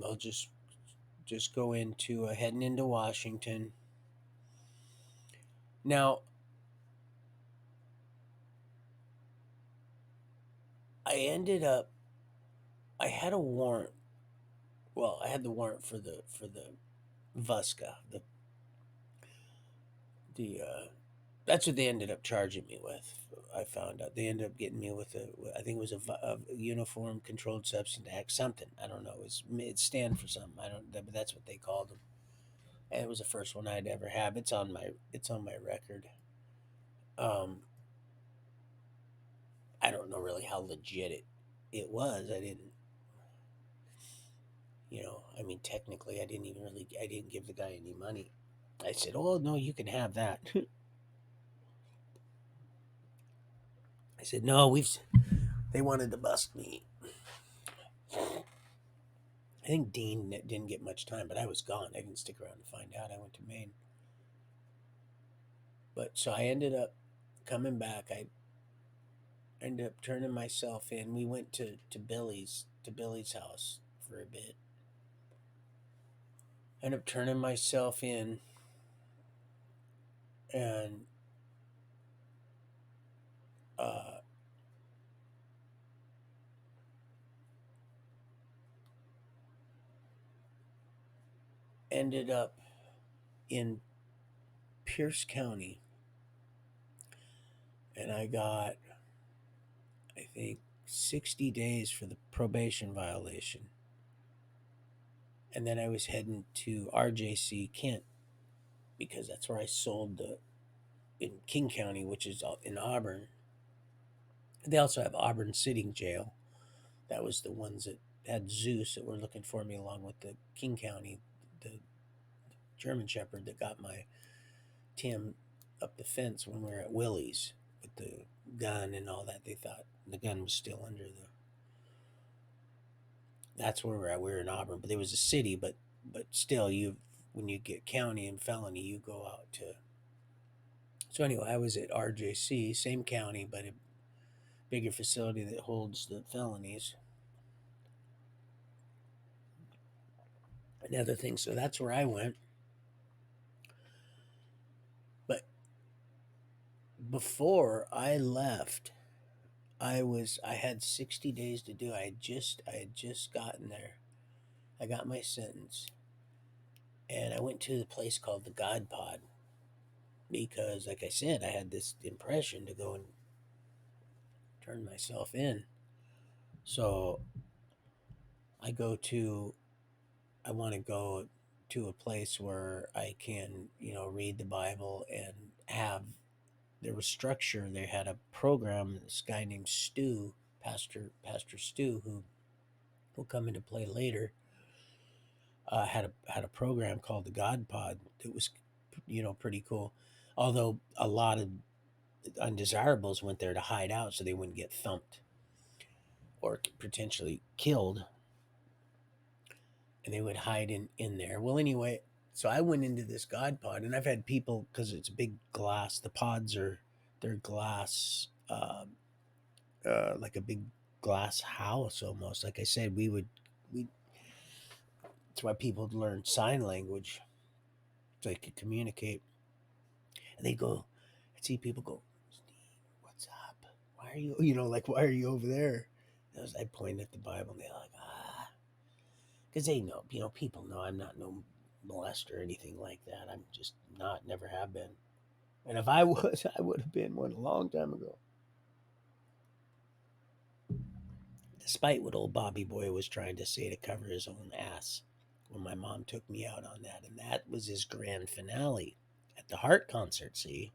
I'll just go into heading into Washington. Now I ended up. I had a warrant. Well, I had the warrant for the Vuska. The That's what they ended up charging me with. I found out they ended up getting me with I think it was a Uniform Controlled Substance Act, something. I don't know. It stand for something. I don't. But that's what they called them. And it was the first one I'd ever have. It's on my record. Um, I don't know really how legit it was. I didn't. I mean, technically, I didn't give the guy any money. I said, "Oh no, you can have that." I said, "No, They wanted to bust me. I think Dean didn't get much time, but I was gone. I didn't stick around to find out. I went to Maine. But so I ended up coming back. I ended up turning myself in. We went to Billy's house for a bit. Ended up turning myself in and uh, ended up in Pierce County, and I got, I think, 60 days for the probation violation. And then I was heading to RJC Kent because that's where I sold in King County, which is in Auburn. They also have Auburn Sitting Jail. That was the ones that had Zeus that were looking for me, along with the King County, the German Shepherd that got my Tim up the fence when we were at Willie's with the gun and all that. They thought the gun was still under the. That's where we're at. We were in Auburn, but it was a city. But still, when you get county and felony, you go out to. So anyway, I was at RJC, same county, but a bigger facility that holds the felonies. Another thing, so that's where I went. But before I left, I had 60 days to do. I had just gotten there. I got my sentence, and I went to the place called the God Pod because, like I said, I had this impression to go and turn myself in. So I go to I want to go to a place where I can, read the Bible and have there was structure. They had a program. This guy named Stu, Pastor Stu, who will come into play later, had a program called the God Pod that was, pretty cool. Although a lot of undesirables went there to hide out so they wouldn't get thumped or potentially killed, and they would hide in there. Well, anyway, so I went into this God Pod, and I've had people because it's a big glass. The pods they're glass, like a big glass house almost. Like I said, we. That's why people learn sign language so they could communicate. And they go, I see people go, Steve, what's up? Why are you, like, why are you over there? And I point at the Bible, and they're like, because they know, people know I'm not no molester or anything like that. I'm just not, never have been. And if I was, I would have been one a long time ago. Despite what old Bobby Boy was trying to say to cover his own ass when my mom took me out on that. And that was his grand finale at the Heart concert, see?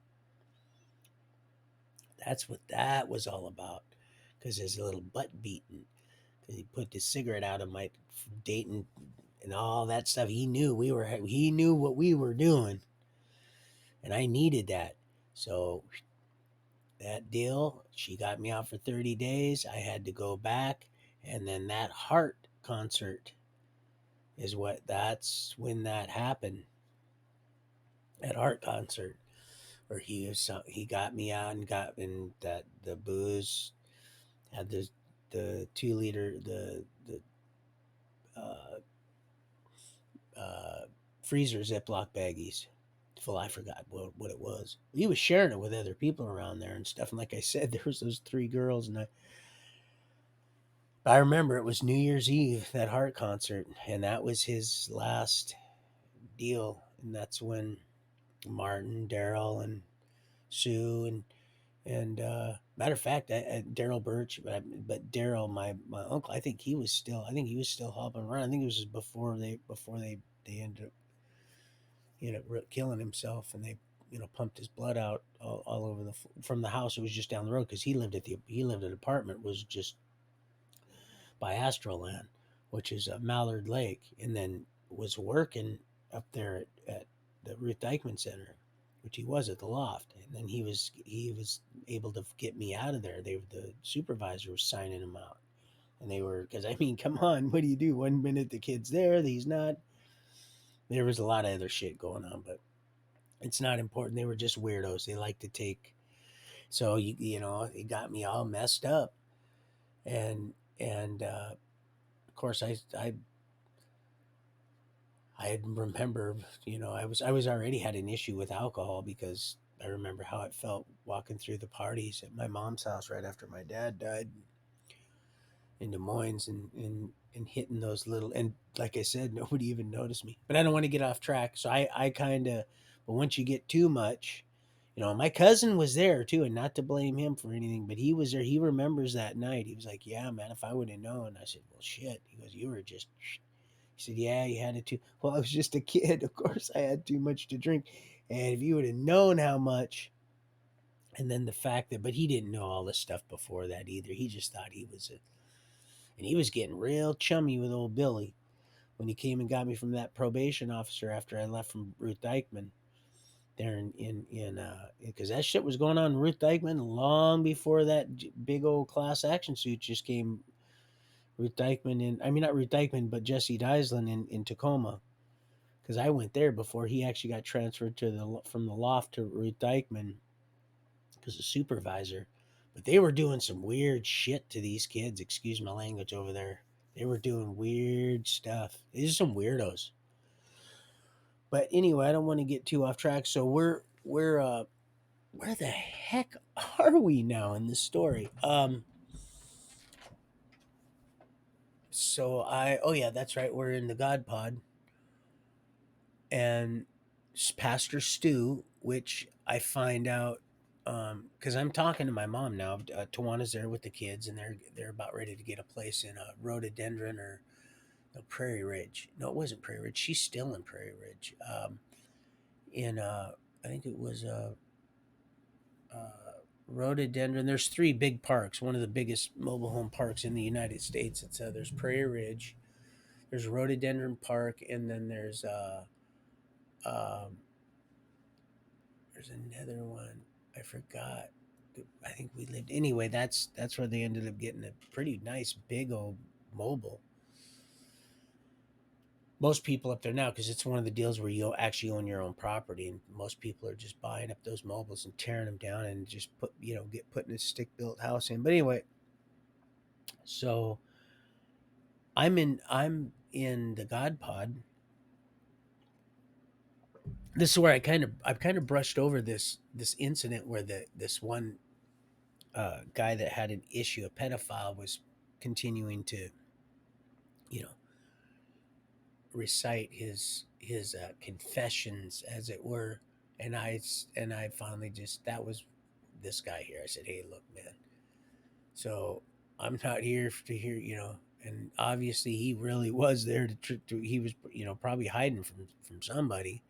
That's what that was all about. Because his little butt beating. Because he put the cigarette out of my dating and all that stuff. He knew what we were doing. And I needed that. So that deal, she got me out for 30 days. I had to go back. And then that Heart concert that's when that happened. At Heart concert. Where he got me out and got in that the booze had the 2 liter the uh, uh, freezer Ziploc baggies full. I forgot what it was. He was sharing it with other people around there and stuff. And like I said, there was those 3 girls, and I remember it was New Year's Eve, that Heart concert, and that was his last deal. And that's when Martin, Daryl, and Sue, and matter of fact, Daryl Birch, but Daryl, my uncle, I think he was still hopping around. I think it was just before they ended up, killing himself, and they, pumped his blood out all over from the house. It was just down the road because he lived at an apartment was just by Astroland, which is Mallard Lake, and then was working up there at the Ruth Dykeman Center, which he was at the loft, and then he was able to get me out of there. The supervisor was signing him out, and they were because I mean, come on, what do you do? One minute the kid's there, he's not. There was a lot of other shit going on, but it's not important. They were just weirdos. They like to take. So it got me all messed up, and of course I remember, I was already had an issue with alcohol because I remember how it felt walking through the parties at my mom's house right after my dad died in Des Moines, and hitting those little, and like I said, nobody even noticed me. But I don't want to get off track, so I kind of, but once you get too much, my cousin was there too, and not to blame him for anything, but he was there. He remembers that night. He was like, "Yeah, man, if I would have known." I said, "Well, shit." He goes, "You were just." He said, "Yeah, you had it too." Well, I was just a kid. Of course, I had too much to drink, and if you would have known how much, and then the fact that, but he didn't know all this stuff before that either. He just thought he was and he was getting real chummy with old Billy when he came and got me from that probation officer after I left from Ruth Dykeman there in because that shit was going on in Ruth Dykeman long before that big old class action suit just came. Ruth Dykeman I mean, not Ruth Dykeman, but Jesse Deisland in Tacoma, because I went there before he actually got transferred from the loft to Ruth Dykeman as a supervisor. But they were doing some weird shit to these kids. Excuse my language over there. They were doing weird stuff. These are some weirdos. But anyway, I don't want to get too off track. So we're where the heck are we now in this story? So oh yeah, that's right. We're in the God Pod, and Pastor Stu, which I find out Because I'm talking to my mom now. Tawana's there with the kids, and they're about ready to get a place in a rhododendron or no, Prairie Ridge. No, it wasn't Prairie Ridge. She's still in Prairie Ridge. In I think it was rhododendron. There's three big parks. One of the biggest mobile home parks in the United States. It's there's Prairie Ridge, there's Rhododendron Park, and then um, there's another one. I forgot. I think we lived anyway. That's where they ended up getting a pretty nice big old mobile. Most people up there now, because it's one of the deals where you actually own your own property, and most people are just buying up those mobiles and tearing them down and just get putting a stick built house in. But anyway, so I'm in the God Pod. This is where I've kind of brushed over this incident where this one guy that had an issue, a pedophile, was continuing to, you know, recite his confessions, as it were, and I finally just that was this guy here. I said, "Hey, look, man. So I'm not here to hear, And obviously, he really was there he was, probably hiding from somebody,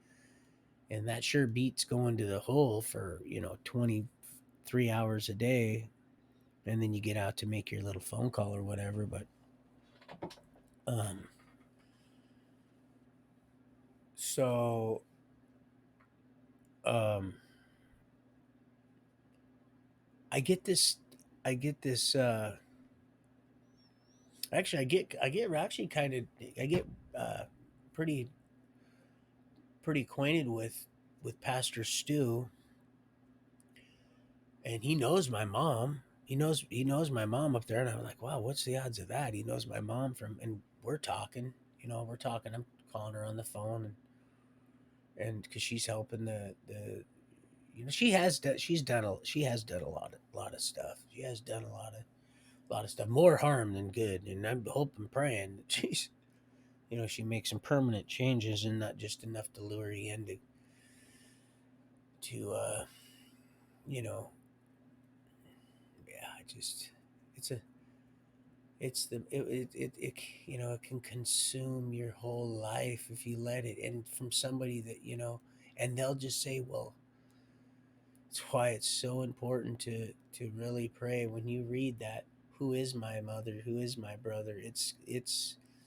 and that sure beats going to the hole for 23 hours a day, and then you get out to make your little phone call or whatever. But um, so um, I get this, I get this. Actually, I get actually kind of, I get uh, pretty pretty acquainted with Pastor Stu, and he knows my mom. He knows my mom up there, and I'm like, wow, what's the odds of that? He knows my mom and we're talking. We're talking. I'm calling her on the phone, and because she's helping she has done a lot of stuff. She has done a lot of stuff, more harm than good, and I'm hoping, praying that she makes some permanent changes and not just enough to lure you into to you know yeah. I just it's a it's the it it can consume your whole life if you let it, and from somebody that and they'll just say, well, it's why it's so important to really pray when you read that. Who is my mother? Who is my brother? It's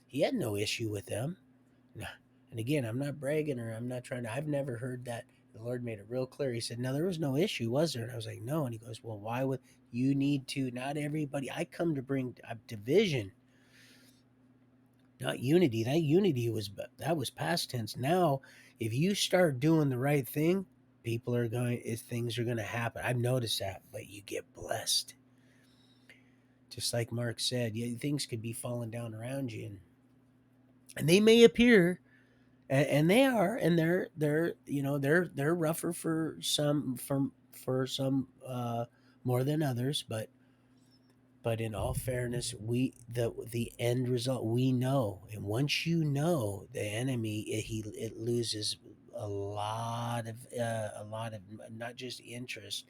he had no issue with them. And again, I'm not bragging, or I'm not trying to. I've never heard that. The Lord made it real clear. He said, "No, there was no issue, was there?" And I was like, "No." And he goes, "Well, why would you need to? Not everybody. I come to bring division, not unity. That unity was past tense. Now, if you start doing the right thing, things are going to happen. I've noticed that, but you get blessed. Just like Mark said, yeah, things could be falling down around you, and they may appear, and they are, and they're rougher for some more than others, but in all fairness, the end result we know, and once you know the enemy, it loses a lot of not just interest,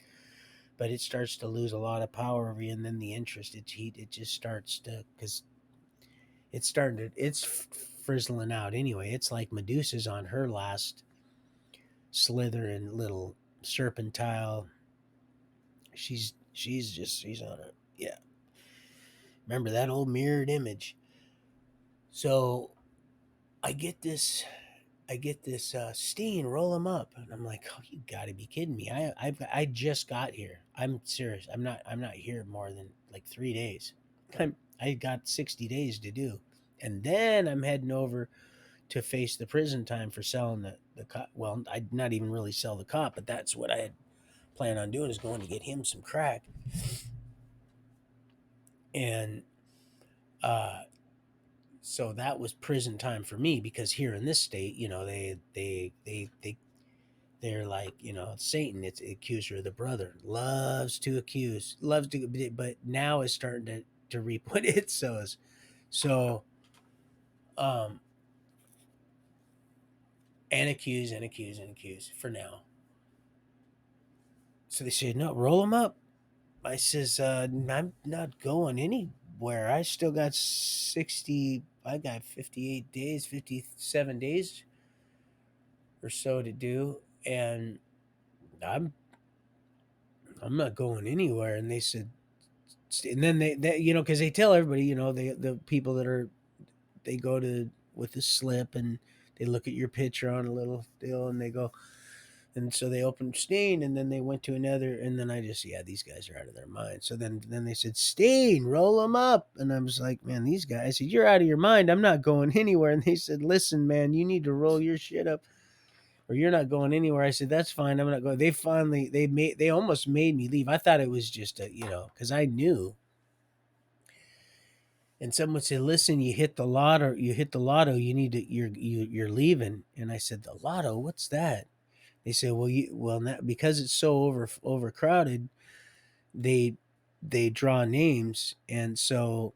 but it starts to lose a lot of power over you, and then the interest, it just starts to, because it's frizzling out anyway. It's like Medusa's on her last slither and little serpentile. She's on it. Yeah. Remember that old mirrored image. So I get this Steen, roll him up, and I'm like, oh, you got to be kidding me. I just got here. I'm serious. I'm not here more than like 3 days. I got 60 days to do, and then I'm heading over to face the prison time for selling the cop. Well, I'd not even really sell the cop, but that's what I had planned on doing, is going to get him some crack. And uh, so that was prison time for me, because here in this state, they're like, Satan, it's the accuser of the brother, loves to, but now is starting to reap what it sows. So, um, and accuse for now. So they said, no, roll them up. I says, I'm not going anywhere. I still got 60, I got 58 days, 57 days or so to do. And I'm, I'm not going anywhere. And they said, and then they cause they tell everybody, the people that are, they go to with the slip and they look at your picture on a little deal and they go, and so they opened Stain, and then they went to another, and then I just, yeah, these guys are out of their mind. So then they said, Stain, roll them up, and I was like, man, these guys. I said, you're out of your mind. I'm not going anywhere. And they said, listen, man, you need to roll your shit up, or you're not going anywhere. I said, that's fine. I'm not going. They almost made me leave. I thought it was just because I knew. And someone said, listen, you hit the lotto. You hit the lotto. You need to. You're leaving. And I said, the lotto. What's that? They say, well, now, because it's so overcrowded, they draw names, and so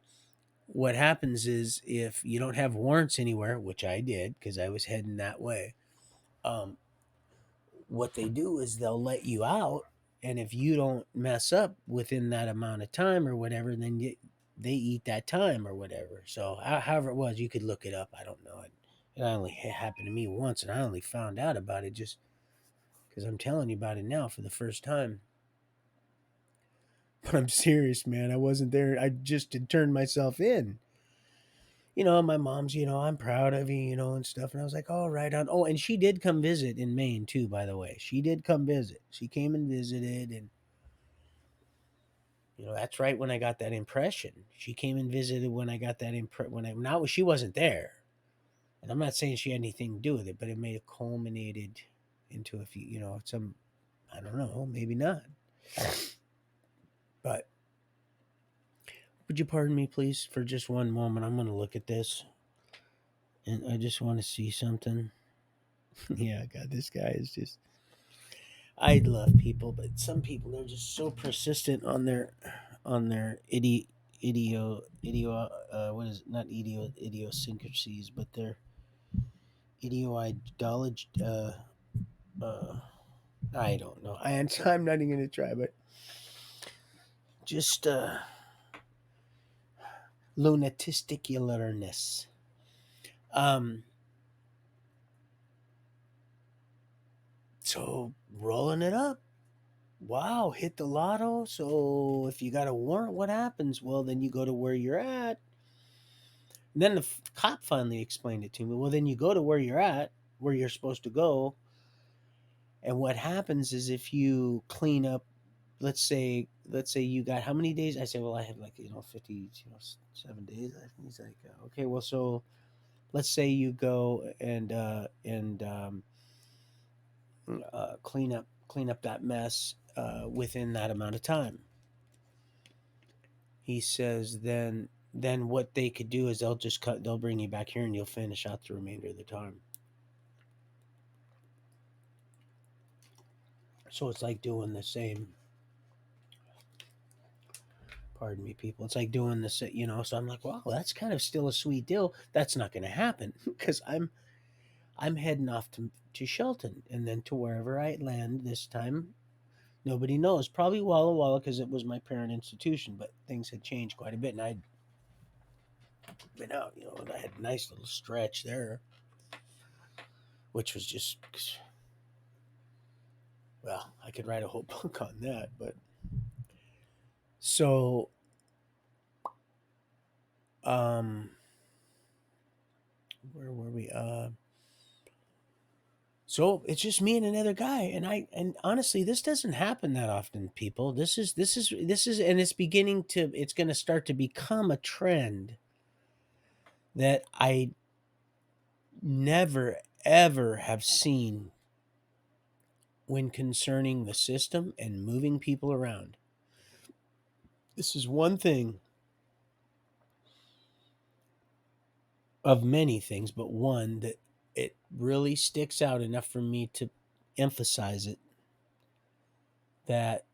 what happens is if you don't have warrants anywhere, which I did because I was heading that way, um, what they do is they'll let you out, and if you don't mess up within that amount of time or whatever, then they eat that time or whatever. So however it was, you could look it up. I don't know. It only happened to me once, and I only found out about it just because I'm telling you about it now for the first time. But I'm serious, man. I wasn't there. I just had turned myself in. My mom's, I'm proud of you, and stuff. And I was like, oh, right on. Oh, and she did come visit in Maine too, by the way. She did come visit. She came and visited. And, that's right when I got that impression. She came and visited when I got that impression. She wasn't there. And I'm not saying she had anything to do with it, but it may have culminated into a few, some, I don't know, maybe not. But would you pardon me, please, for just one moment? I'm going to look at this, and I just want to see something. Yeah, God, this guy is just. I love people, but some people, they're just so persistent on their what is it? Not idiosyncrasies, but their ideology. Uh, I don't know. I'm not even going to try, but just lunatisticularness. Um, so rolling it up. Wow, hit the lotto. So if you got a warrant, what happens? Well, then you go to where you're at. And then the cop finally explained it to me. Well, then you go to where you're at, where you're supposed to go. And what happens is if you clean up, let's say you got how many days? I say, well, I have 50, 7 days. He's like, okay, well, so let's say you go and clean up that mess within that amount of time. He says then what they could do is they'll bring you back here and you'll finish out the remainder of the time. So it's like doing the same. Pardon me, people. It's like doing this, So I'm like, wow, that's kind of still a sweet deal. That's not going to happen because I'm heading off to Shelton and then to wherever I land this time. Nobody knows. Probably Walla Walla because it was my parent institution, but things had changed quite a bit, and I'd been out. And I had a nice little stretch there, which was just, well, I could write a whole book on that. But so, where were we? So it's just me and another guy, and honestly, this doesn't happen that often, people. This is, and it's going to start to become a trend that I never ever have seen when concerning the system and moving people around. This is one thing of many things, but one that it really sticks out enough for me to emphasize it, that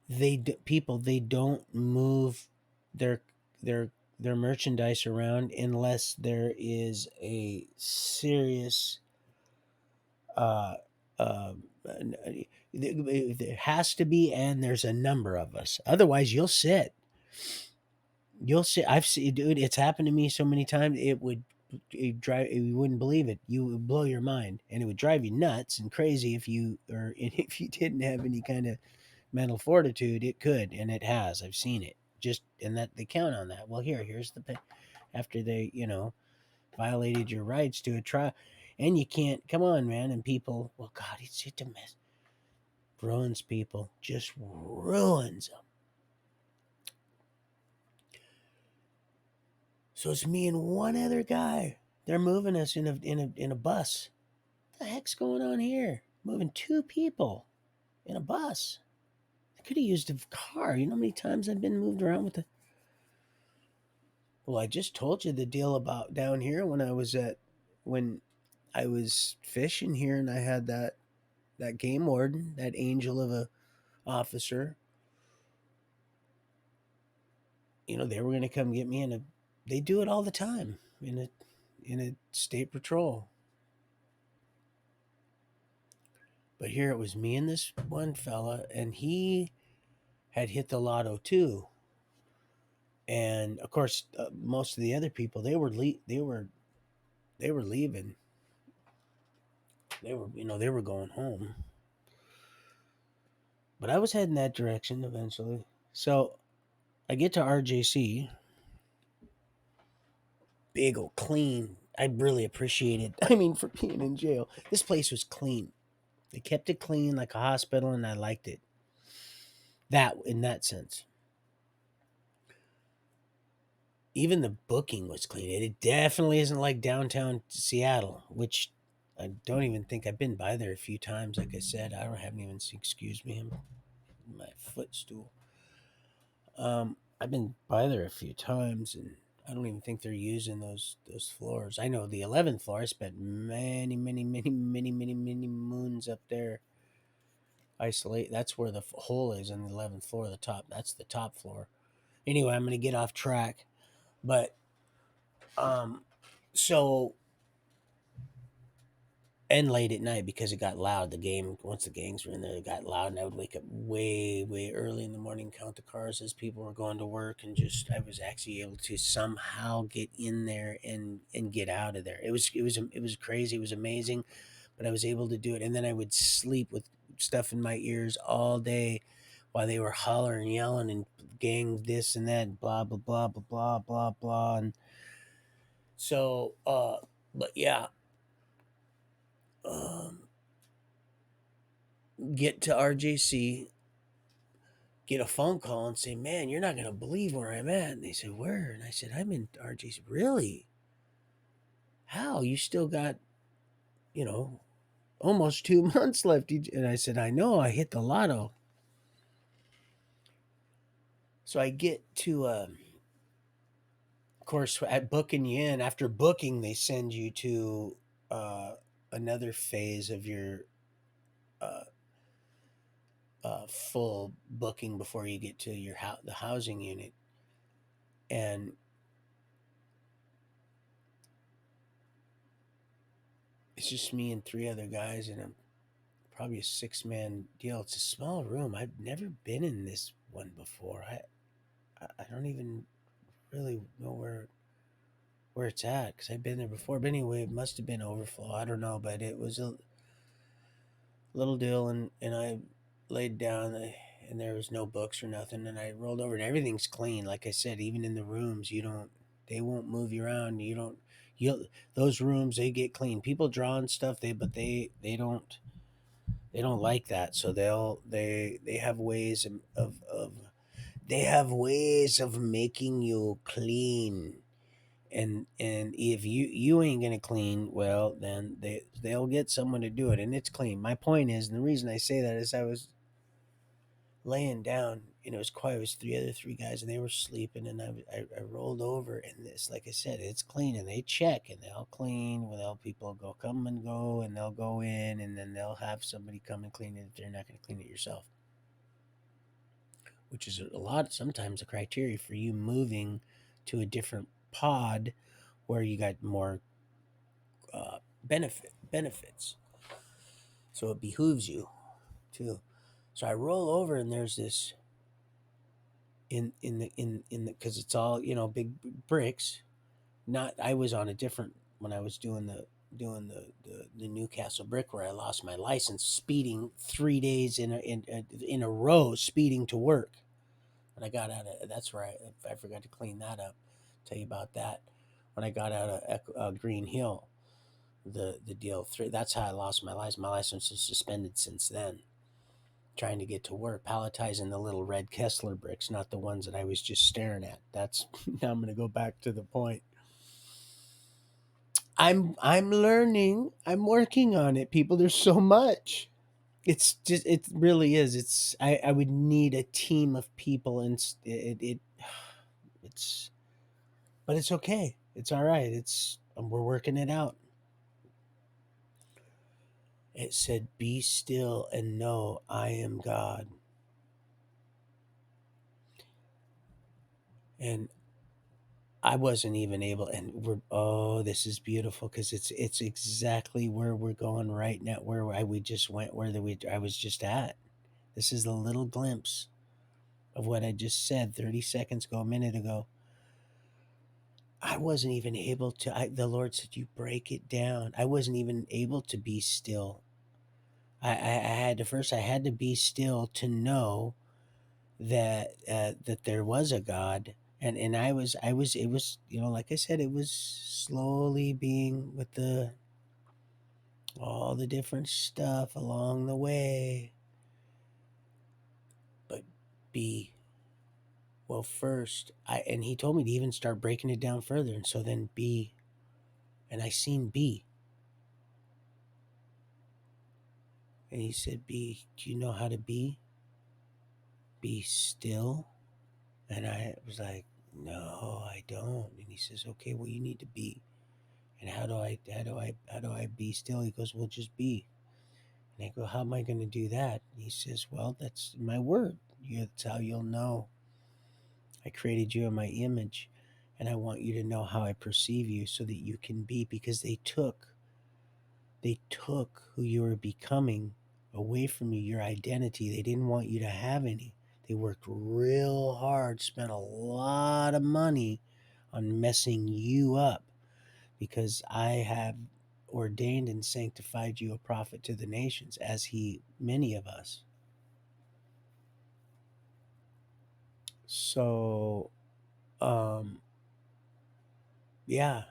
they don't move their their their merchandise around unless there is a serious uh, uh, There has to be, and there's a number of us. Otherwise, you'll sit. You'll sit. I've seen, dude. It's happened to me so many times. It drive. You wouldn't believe it. You would blow your mind, and it would drive you nuts and crazy if you or if you didn't have any kind of mental fortitude. It could, and it has. I've seen it. Just and that they count on that. Well, here's the after they violated your rights to a trial, and you can't. Come on, man. And people. Well, God, it's a mess. Ruins people. Just ruins them. So it's me and one other guy. They're moving us in a bus. What the heck's going on here? Moving two people in a bus. I could have used a car. You know how many times I've been moved around with the. Well, I just told you the deal about down here when I was fishing here and I had that game warden, that angel of a officer. They were going to come get me they do it all the time in a state patrol. But here it was me and this one fella, and he had hit the lotto too. And of course, most of the other people they were leaving. They were going home. But I was heading that direction eventually. So I get to RJC, big old clean. I really appreciate it. I mean, for being in jail, this place was clean. They kept it clean like a hospital, and I liked it. That in that sense. Even the booking was clean. It definitely isn't like downtown Seattle, which I don't even think I've been by there a few times. Like I said, haven't even seen. Excuse me, my footstool. I've been by there a few times, and I don't even think they're using those floors. I know the 11th floor. I spent many, many, many, many, many, many moons up there. Isolate. That's where the hole is on the 11th floor. The top. That's the top floor. Anyway, I'm going to get off track, but um, so and late at night because it got loud. Once the gangs were in there, it got loud, and I would wake up way, way early in the morning, count the cars as people were going to work, and just I was actually able to somehow get in there and get out of there. It was crazy. It was amazing, but I was able to do it, and then I would sleep with stuff in my ears all day while they were hollering, yelling, and gang this and that, blah blah blah blah blah blah blah, and so but yeah. Um, get to RJC, get a phone call and say, "Man, you're not going to believe where I'm at." And they said, "Where?" And I said, "I'm in RJC." Really? How? You still got, you know, almost 2 months left. And I said, "I know. I hit the lotto." So I get to, of course, at booking you in. After booking, they send you to uh, another phase of your uh, full booking before you get to the housing unit. And it's just me and three other guys in probably a 6-man deal. It's a small room. I've never been in this one before. I don't even really know where it's at because I've been there before. But anyway, it must have been overflow. I don't know, but it was a little deal, and I laid down, and there was no books or nothing, and I rolled over, and everything's clean. Like I said, even in the rooms, they won't move you around. Those rooms they get clean. People draw and stuff. They don't like that, so they have ways of they have ways of making you clean, and if you ain't gonna clean, well, then they'll get someone to do it, and it's clean. My point is, and the reason I say that is I was laying down, and it was quiet. It was three guys, and they were sleeping, and I rolled over, and this, like I said, it's clean, and they check, and they'll clean. Well, people go come and go, and they'll go in, and then they'll have somebody come and clean it if they're not going to clean it yourself, which is a lot. Sometimes a criteria for you moving to a different pod where you got more benefits. So it behooves you. too. So I roll over and there's this in the because it's all big bricks. Not I was on a different when I was doing the Newcastle brick where I lost my license speeding 3 days in a row speeding to work. When I got out of that's right, I forgot to clean that up. Tell you about that. When I got out of Green Hill, the deal three. That's how I lost my license. My license is suspended since then. Trying to get to work, palletizing the little red Kessler bricks, not the ones that I was just staring at. That's now I'm going to go back to the point. I'm learning. I'm working on it, people. There's so much. It's just it really is. I would need a team of people and it's but it's okay. It's all right. It's we're working it out. It said, "Be still and know I am God." And I wasn't even able, and this is beautiful because it's exactly where we're going right now, where we just went, I was just at. This is a little glimpse of what I just said 30 seconds ago, a minute ago. I wasn't even able to. The Lord said, "You break it down." I wasn't even able to be still. I had to be still to know that there was a God, and I was it was like I said, it was slowly being with the all the different stuff along the way, but be well first. I and he told me to even start breaking it down further, and so then be, and I seen be, and he said, "Be, do you know how to be still?" And I was like, "No, I don't." And he says, "Okay, well, you need to be." And how do I be still? He goes, "Well, just be." And I go, "How am I going to do that?" And he says, "Well, that's my word. That's how you'll know. I created you in my image, and I want you to know how I perceive you so that you can be." Because they took who you were becoming away from you, your identity. They didn't want you to have any. They worked real hard, spent a lot of money on messing you up, because I have ordained and sanctified you a prophet to the nations, as many of us. So, um, yeah,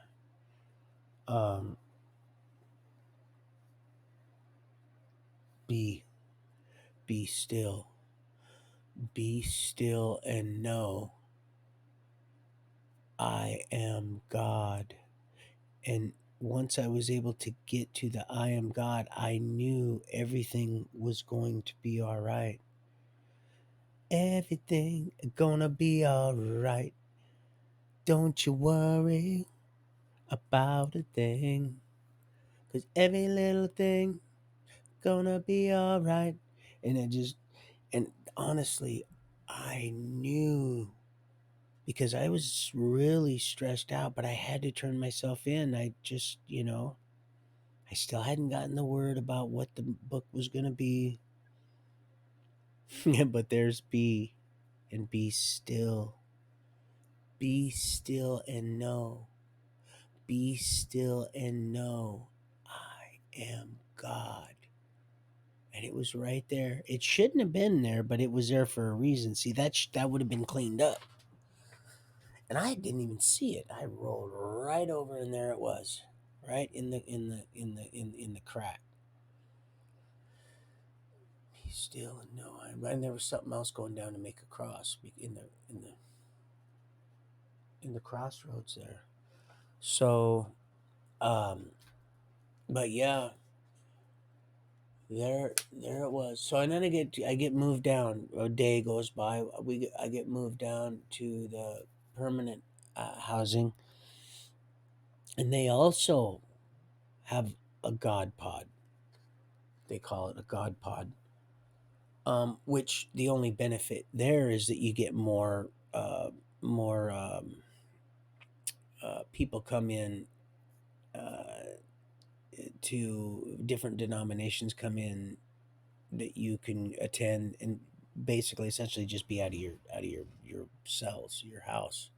um, be, be be still and know I am God. And once I was able to get to the I am God, I knew everything was going to be all right. Everything gonna be all right. Don't you worry about a thing, 'cause every little thing gonna be all right. And and honestly, I knew, because I was really stressed out, but I had to turn myself in. I just, I still hadn't gotten the word about what the book was going to be. But there's and be still. Be still and know. Be still and know I am God. And it was right there. It shouldn't have been there, but it was there for a reason. See, that would have been cleaned up, and I didn't even see it. I rolled right over, and there it was, right in the crack. Be still and know and there was something else going down to make a cross in the crossroads there. So, um, but yeah, there it was. So and then I get moved down. A day goes by. I get moved down to the permanent housing, and they also have a God pod. They call it a God pod. Which the only benefit there is that you get more people come in, to different denominations come in that you can attend and basically essentially just be out of your cells, your house.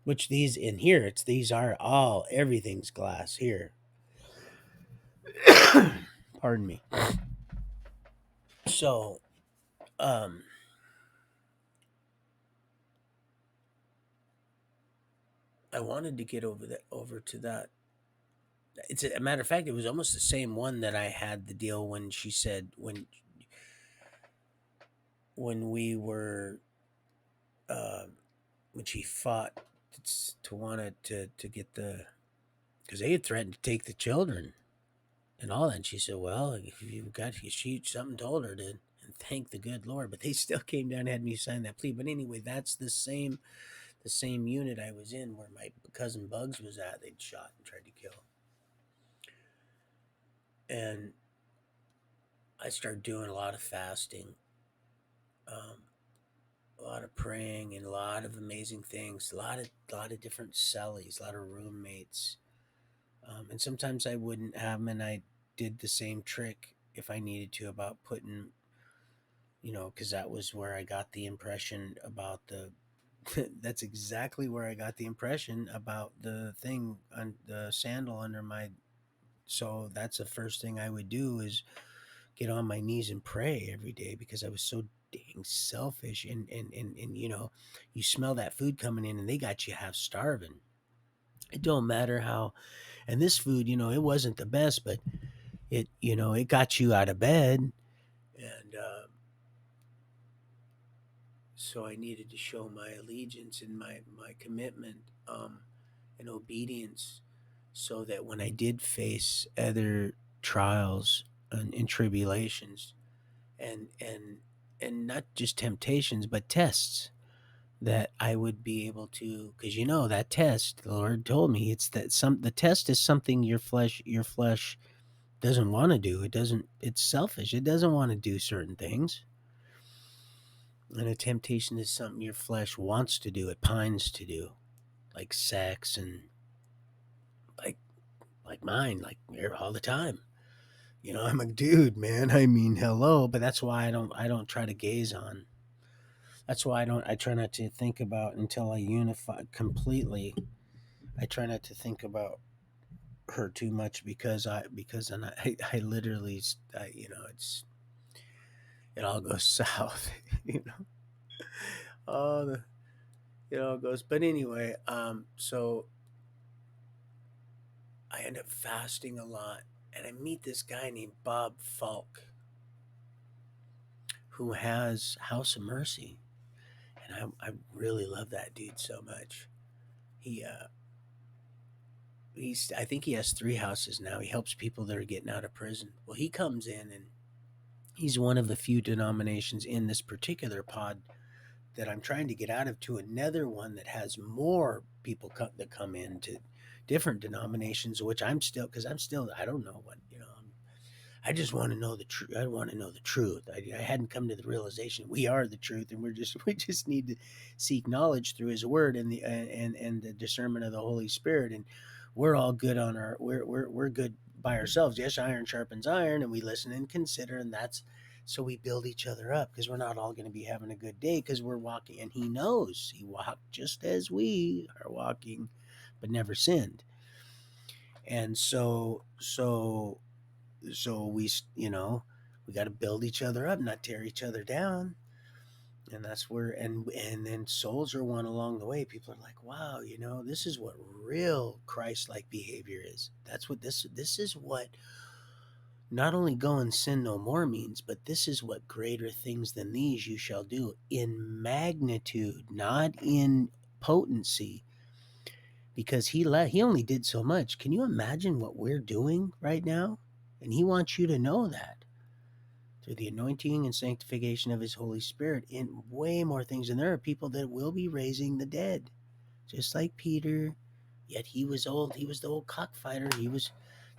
Which these in here, it's these are all everything's glass here. Pardon me. So, um, I wanted to get over to that. It's a matter of fact, it was almost the same one that I had the deal when she said when we were uh, when she fought to wanted to get the because they had threatened to take the children and all that. And she said, "Well, if you got she something told her to." And thank the good Lord, but they still came down and had me sign that plea. But anyway, that's the same unit I was in where my cousin Bugs was at. They'd shot and tried to kill, and I started doing a lot of fasting, um, a lot of praying, and a lot of amazing things. A lot of different cellies, a lot of roommates, and sometimes I wouldn't have them, and I did the same trick if I needed to about putting, because that was where I got the impression about the. That's exactly where I got the impression about the thing on the sandal under my. So that's the first thing I would do is get on my knees and pray every day because I was so dang selfish and you smell that food coming in and they got you half starving. It don't matter how and this food, it wasn't the best, but it got you out of bed and so I needed to show my allegiance and my commitment and obedience so that when I did face other trials and tribulations and not just temptations but tests that I would be able to because that test the Lord told me it's that some the test is something your flesh doesn't want to do. It's selfish. It doesn't want to do certain things. And a temptation is something your flesh wants to do, it pines to do, like sex and like like mine, like all the time. I'm a dude, man. I mean, hello, but that's why I don't try to gaze on. That's why I try not to think about until I unify completely. I try not to think about her too much because then I literally it all goes south, you know. Oh, it all goes. But anyway, so I end up fasting a lot, and I meet this guy named Bob Falk who has House of Mercy, and I really love that dude so much. He he's I think he has three houses now. He helps people that are getting out of prison. Well, he comes in and he's one of the few denominations in this particular pod that I'm trying to get out of to another one that has more people that come into different denominations, which I'm still because I'm still I don't know what I just want to know the truth. I want to know the truth. I hadn't come to the realization we are the truth, and we just need to seek knowledge through His Word and the discernment of the Holy Spirit. And we're all good on our we're good by ourselves. Yes, iron sharpens iron, and we listen and consider, and that's so we build each other up because we're not all going to be having a good day because we're walking, and He knows He walked just as we are walking, but never sinned. And so we got to build each other up, not tear each other down. And that's where and then souls are won along the way. People are like, wow, this is what real Christ-like behavior is. That's what this is what not only go and sin no more means, but this is what greater things than these you shall do in magnitude, not in potency, because he only did so much. Can you imagine what we're doing right now? And he wants you to know that through the anointing and sanctification of his Holy Spirit in way more things. And there are people that will be raising the dead, just like Peter. Yet he was old. He was the old cockfighter. He was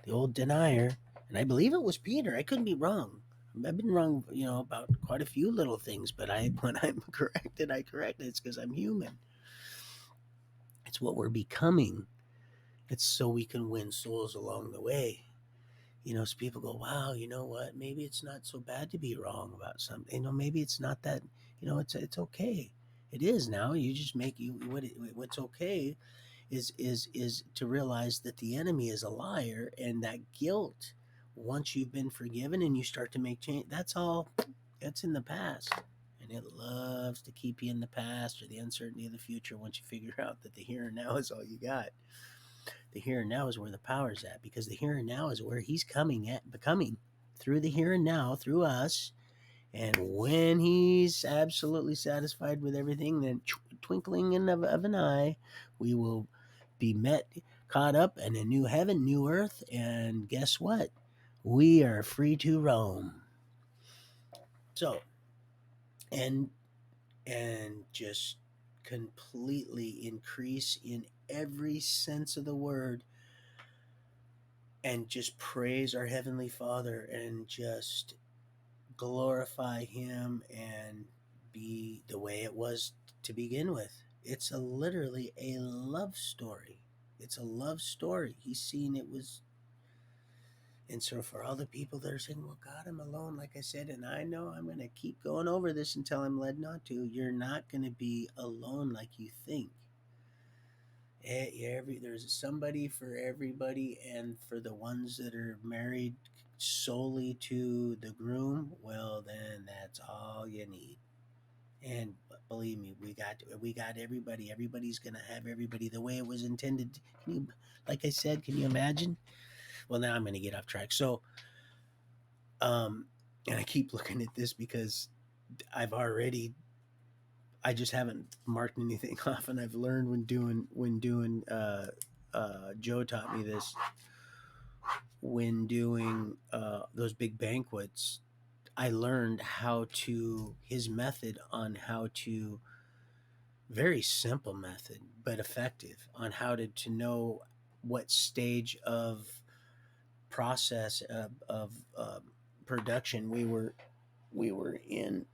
the old denier. And I believe it was Peter. I couldn't be wrong. I've been wrong, about quite a few little things, but when I'm corrected, I correct it. It's because I'm human. It's what we're becoming. It's so we can win souls along the way. So people go, wow, you know what? Maybe it's not so bad to be wrong about something. Maybe it's not that. It's okay. It is now. You just make you what's okay is to realize that the enemy is a liar, and that guilt, once you've been forgiven and you start to make change, that's all. That's in the past. And it loves to keep you in the past or the uncertainty of the future once you figure out that the here and now is all you got. The here and now is where the power's at, because the here and now is where he's becoming through the here and now, through us. And when he's absolutely satisfied with everything, then twinkling of an eye, we will be caught up in a new heaven, new earth. And guess what? We are free to roam. So, and just completely increase in every sense of the word, and just praise our Heavenly Father and just glorify Him and be the way it was to begin with. It's literally a love story. It's a love story. He's seen it was. And so, for all the people that are saying, well, God, I'm alone, like I said, and I know I'm going to keep going over this until I'm led not to, you're not going to be alone like you think. There's somebody for everybody, and for the ones that are married solely to the groom, well, then that's all you need. And believe me, we got everybody. Everybody's gonna have everybody the way it was intended. Like I said, can you imagine? Well, now I'm gonna get off track. So, and I keep looking at this because I've already I just haven't marked anything off, and I've learned when doing. Joe taught me this when doing those big banquets. I learned his method on how to, very simple method but effective, on how to know what stage of process of production we were in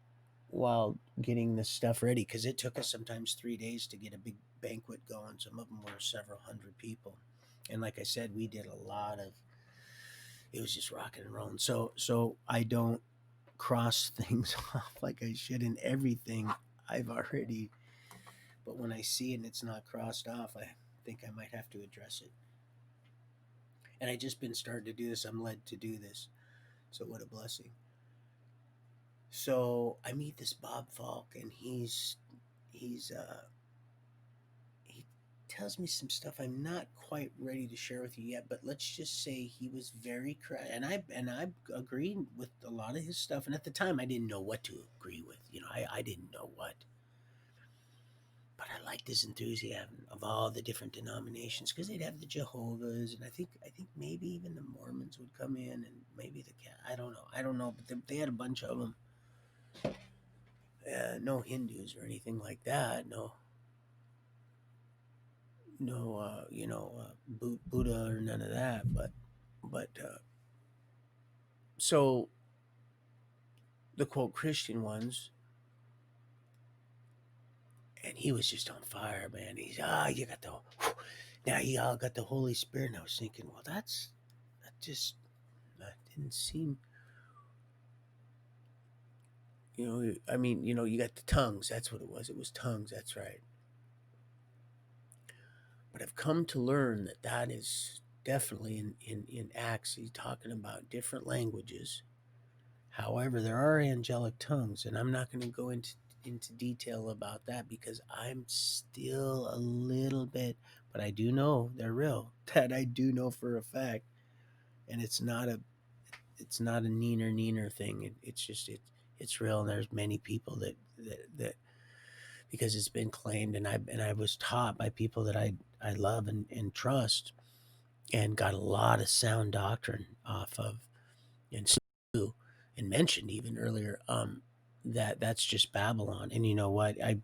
while getting this stuff ready, because it took us sometimes 3 days to get a big banquet going. Some of them were several hundred people, and like I said, we did a lot of. It was just rocking and rolling. So I don't cross things off like I should in everything I've already. But when I see it and it's not crossed off, I think I might have to address it. And I just been starting to do this. I'm led to do this. So what a blessing. So I meet this Bob Falk, and he tells me some stuff I'm not quite ready to share with you yet, but let's just say he was very correct, and I agreed with a lot of his stuff. And at the time, I didn't know what to agree with. I didn't know what, but I liked his enthusiasm of all the different denominations, because they'd have the Jehovah's, and I think maybe even the Mormons would come in, and maybe the cat. I don't know, but they had a bunch of them. No Hindus or anything like that. No, no, Buddha or none of that. But so the quote Christian ones, and he was just on fire, man. He's you got the now you all got the Holy Spirit. And I was thinking, well, that just that didn't seem. I mean, you got the tongues. That's what it was. It was tongues. That's right. But I've come to learn that is definitely in Acts. He's talking about different languages. However, there are angelic tongues, and I'm not going to go into detail about that, because I'm still a little bit, but I do know they're real. That I do know for a fact, and it's not a neener thing. It's just it's real, and there's many people that because it's been claimed, and I was taught by people that I love and trust, and got a lot of sound doctrine off of, and and mentioned even earlier, that's just Babylon. And you know what? I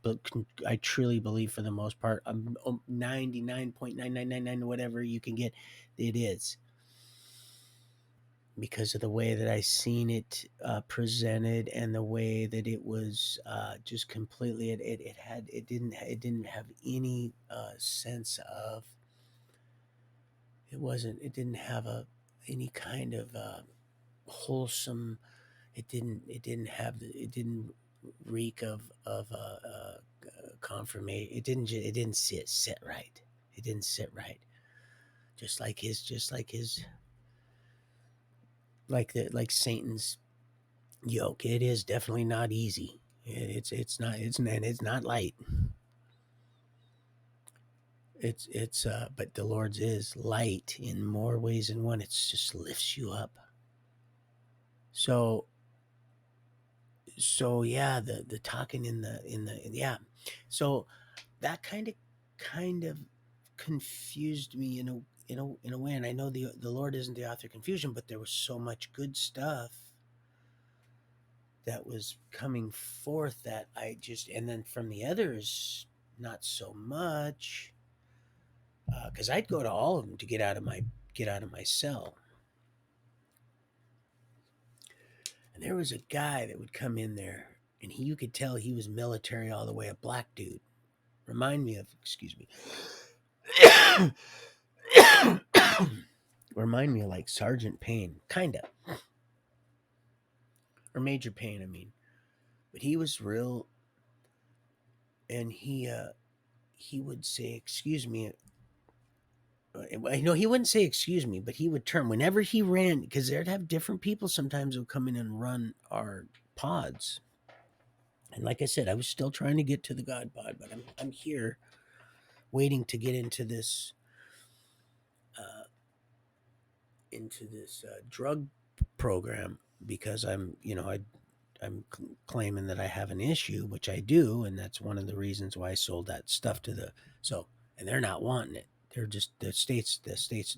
truly believe, for the most part, 99.9999 whatever you can get, it is, because of the way that I seen it presented, and the way that it was just completely. It didn't have any sense of. It wasn't. It didn't have any kind of wholesome. It didn't reek of confirmation. It didn't sit right. It didn't sit right. Just like his like Satan's yoke. It is definitely not easy. It's not light. It's but the Lord's is light in more ways than one. It's just lifts you up. So yeah, the talking in the yeah. So that kind of confused me in a way. And I know the Lord isn't the author of confusion, but there was so much good stuff that was coming forth that I just, and then from the others, not so much, because I'd go to all of them to get out of my cell. And there was a guy that would come in there, and you could tell he was military all the way, a black dude. Remind me of, excuse me, remind me of like Sergeant Payne, kinda, or Major Payne. I mean, but he was real, and he would say, "Excuse me." He wouldn't say "excuse me," but he would turn whenever he ran because they'd have different people sometimes who come in and run our pods. And like I said, I was still trying to get to the God pod, but I'm here waiting to get uh, into this drug program because I'm claiming that I have an issue, which I do, and that's one of the reasons why I sold that stuff to the so. And they're not wanting it. They're just the states.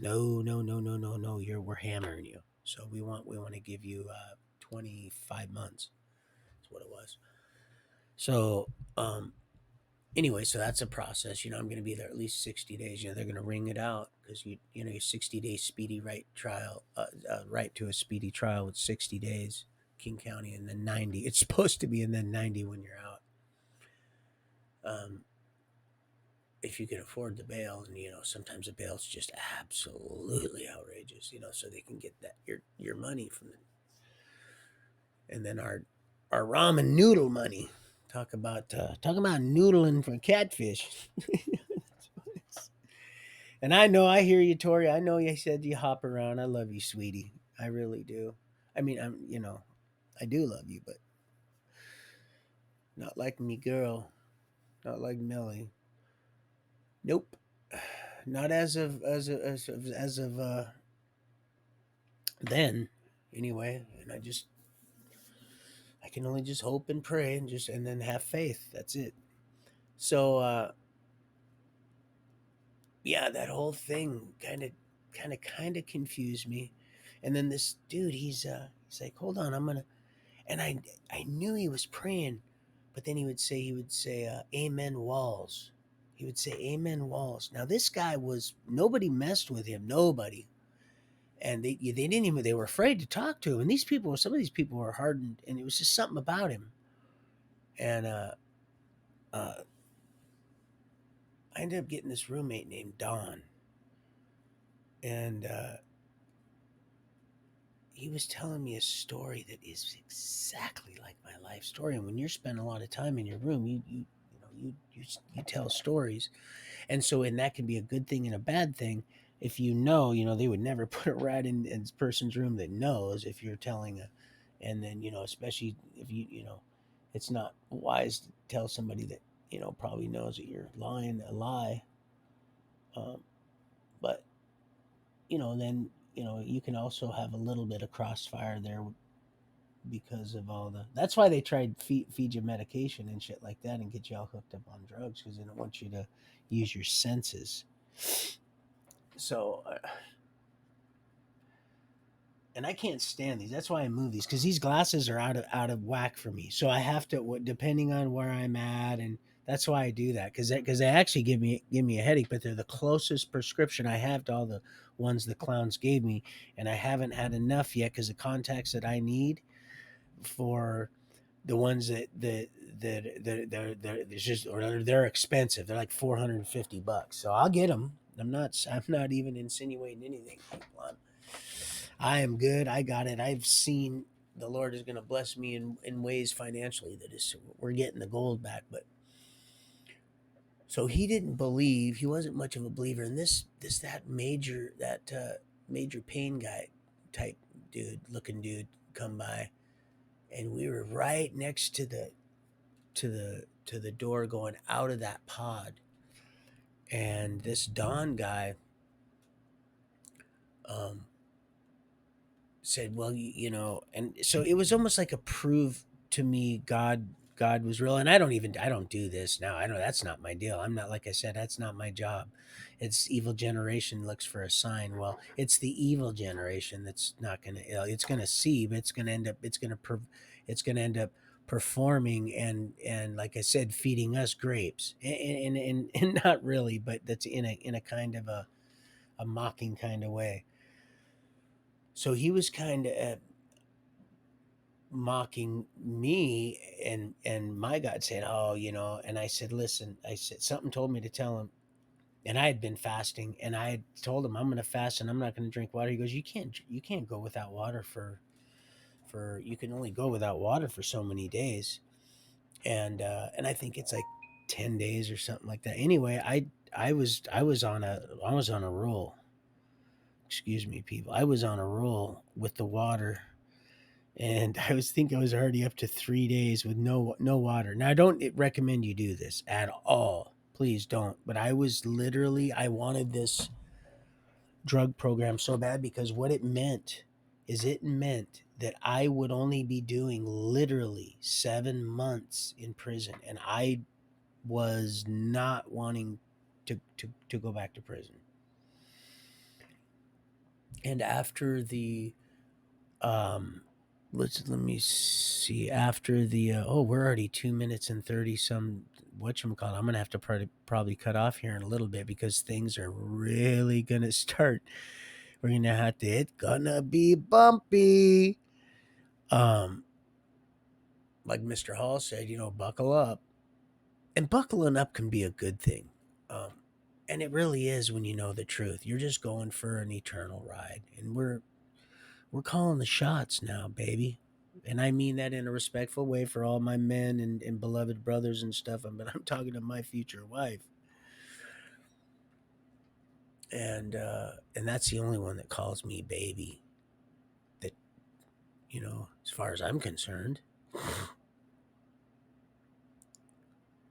No, no, no, no, no, no. We're hammering you. So we want to give you 25 months. That's what it was. So anyway, so that's a process. I'm going to be there at least 60 days. They're going to ring it out because your 60 day speedy right trial, right to a speedy trial with 60 days, King County, and then 90. It's supposed to be, and then 90 when you're out. If you can afford the bail, and sometimes the bail's just absolutely outrageous. So they can get that your money from the, and then our ramen noodle money. Talk about noodling for catfish. And I hear you, Tori. I know you said you hop around. I love you, sweetie. I really do. I mean, I do love you, but not like me, girl. Not like Millie. Nope. Not as of then, anyway. And I can only just hope and pray and then have faith. That's it. So yeah, that whole thing kind of confused me. And then this dude, he's like, hold on, I'm gonna, and I knew he was praying, but then he would say amen walls. He would say amen walls. Now this guy was, nobody messed with him, nobody. And they didn't even, they were afraid to talk to him. And some of these people were hardened, and it was just something about him. And uh I ended up getting this roommate named Don, and he was telling me a story that is exactly like my life story. And when you're spending a lot of time in your room, you tell stories, and so, and that can be a good thing and a bad thing. If they would never put a rat in a person's room that knows if you're telling a, and then especially if it's not wise to tell somebody that probably knows that you're lying a lie. Um, but then you can also have a little bit of crossfire there because of all the, that's why they tried feed you medication and shit like that and get you all hooked up on drugs because they don't want you to use your senses. So and I can't stand these. That's why I move these, because these glasses are out of whack for me. So I have to, depending on where I'm at, and that's why I do that, because they actually give me a headache. But they're the closest prescription I have to all the ones the clowns gave me, and I haven't had enough yet because the contacts that I need for the ones that it's just, or they're expensive. They're like $450. So I'll get them. I'm not even insinuating anything. I am good. I got it. I've seen the Lord is going to bless me in ways financially that is we're getting the gold back. But so he didn't believe. He wasn't much of a believer in this major pain guy type dude looking dude come by, and we were right next to the door going out of that pod, and this Don guy um, said, "Well, and so it was almost like a prove to me God was real." And I don't do this now. I know that's not my deal. I'm not like I said, that's not my job. It's evil generation looks for a sign. Well, it's the evil generation that's not going to. It's going to see, but it's going to end up. It's going to end up performing and like I said, feeding us grapes and not really, but that's in a kind of a mocking kind of way. So he was kind of mocking me and my God saying, "Oh, and I said, "Listen," I said, something told me to tell him, and I had been fasting, and I had told him I'm going to fast and I'm not going to drink water. He goes, "You can't go without water for you can only go without water for so many days." And I think it's like 10 days or something like that. Anyway, I was on a roll. Excuse me, people. I was on a roll with the water, and I was already up to 3 days with no water. Now I don't recommend you do this at all. Please don't. But I wanted this drug program so bad because what it meant is it meant that I would only be doing literally 7 months in prison, and I was not wanting to go back to prison. And after the let me see. After the we're already 2 minutes and 30 some whatchamacallit. I'm gonna have to probably cut off here in a little bit because things are really gonna start. We're gonna have to. It's gonna be bumpy. Um, like Mr. Hall said, buckle up, and buckling up can be a good thing. Um, and it really is when you know the truth. You're just going for an eternal ride, and we're calling the shots now, baby. And I mean that in a respectful way for all my men and beloved brothers and stuff. But I'm talking to my future wife. And that's the only one that calls me baby. That, as far as I'm concerned.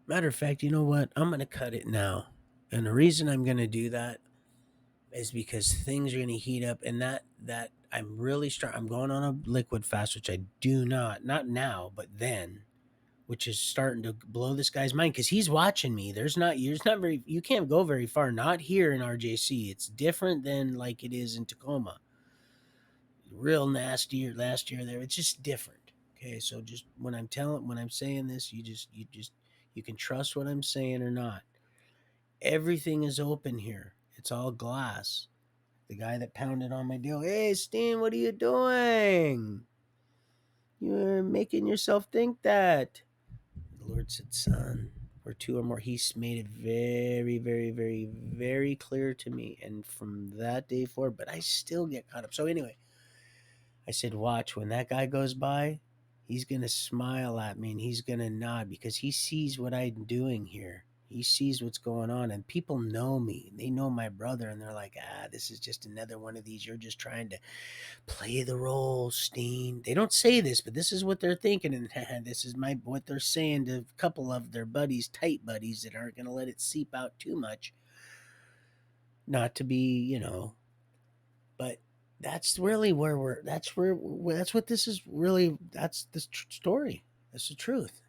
Matter of fact, you know what? I'm gonna cut it now. And the reason I'm gonna do that is because things are gonna heat up, and that I'm going on a liquid fast, which I do not now, but then, which is starting to blow this guy's mind because he's watching me. You can't go very far. Not here in RJC. It's different than like it is in Tacoma. Real nasty year last year there. It's just different. Okay, so just when I'm saying this, you can trust what I'm saying or not. Everything is open here. It's all glass. The guy that pounded on my deal, "Hey, Steen, what are you doing? You're making yourself think that." The Lord said, "Son, where two or more," He's made it very, very, very, very clear to me. And from that day forward, but I still get caught up. So anyway, I said, "Watch, when that guy goes by, he's going to smile at me and he's going to nod because he sees what I'm doing here. He sees what's going on, and people know me. They know my brother, and they're like, this is just another one of these. You're just trying to play the role, Steen." They don't say this, but this is what they're thinking, and this is what they're saying to a couple of their buddies, tight buddies, that aren't going to let it seep out too much. Not to be, but that's really that's what this is really. That's the story. That's the truth.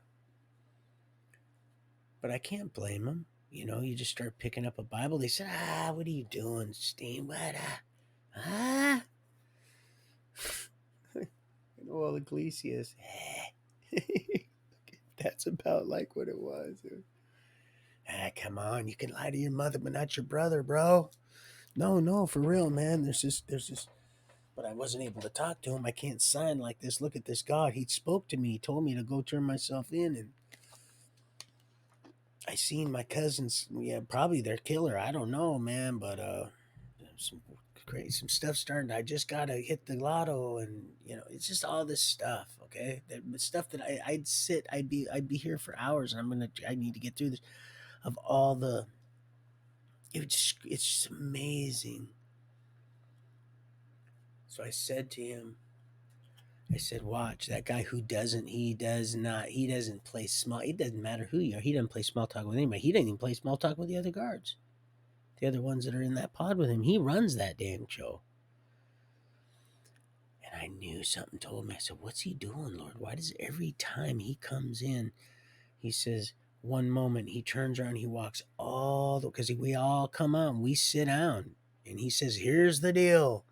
But I can't blame them. You just start picking up a Bible. They said, "What are you doing, Steen? What, ah?" Well, Iglesias. That's about like what it was. Come on, you can lie to your mother, but not your brother, bro. No, no, for real, man. There's this. But I wasn't able to talk to him. I can't sign like this. Look at this God. He spoke to me. He told me to go turn myself in, and I seen my cousins. Yeah, probably their killer. I don't know, man. But some great. Some stuff starting. I just gotta hit the lotto, and it's just all this stuff. Okay, stuff that I'd be here for hours, and I need to get through this. Of all the, it's just amazing. So I said to him, I said, watch that guy who doesn't. He does not. He doesn't play small. It doesn't matter who you are. He doesn't play small talk with anybody. He doesn't even play small talk with the other guards, the other ones that are in that pod with him. He runs that damn show. And I knew something told me. I said, what's he doing, Lord? Why does every time he comes in, he says, one moment he turns around, he walks all the, because we all come out and we sit down. And he says, here's the deal.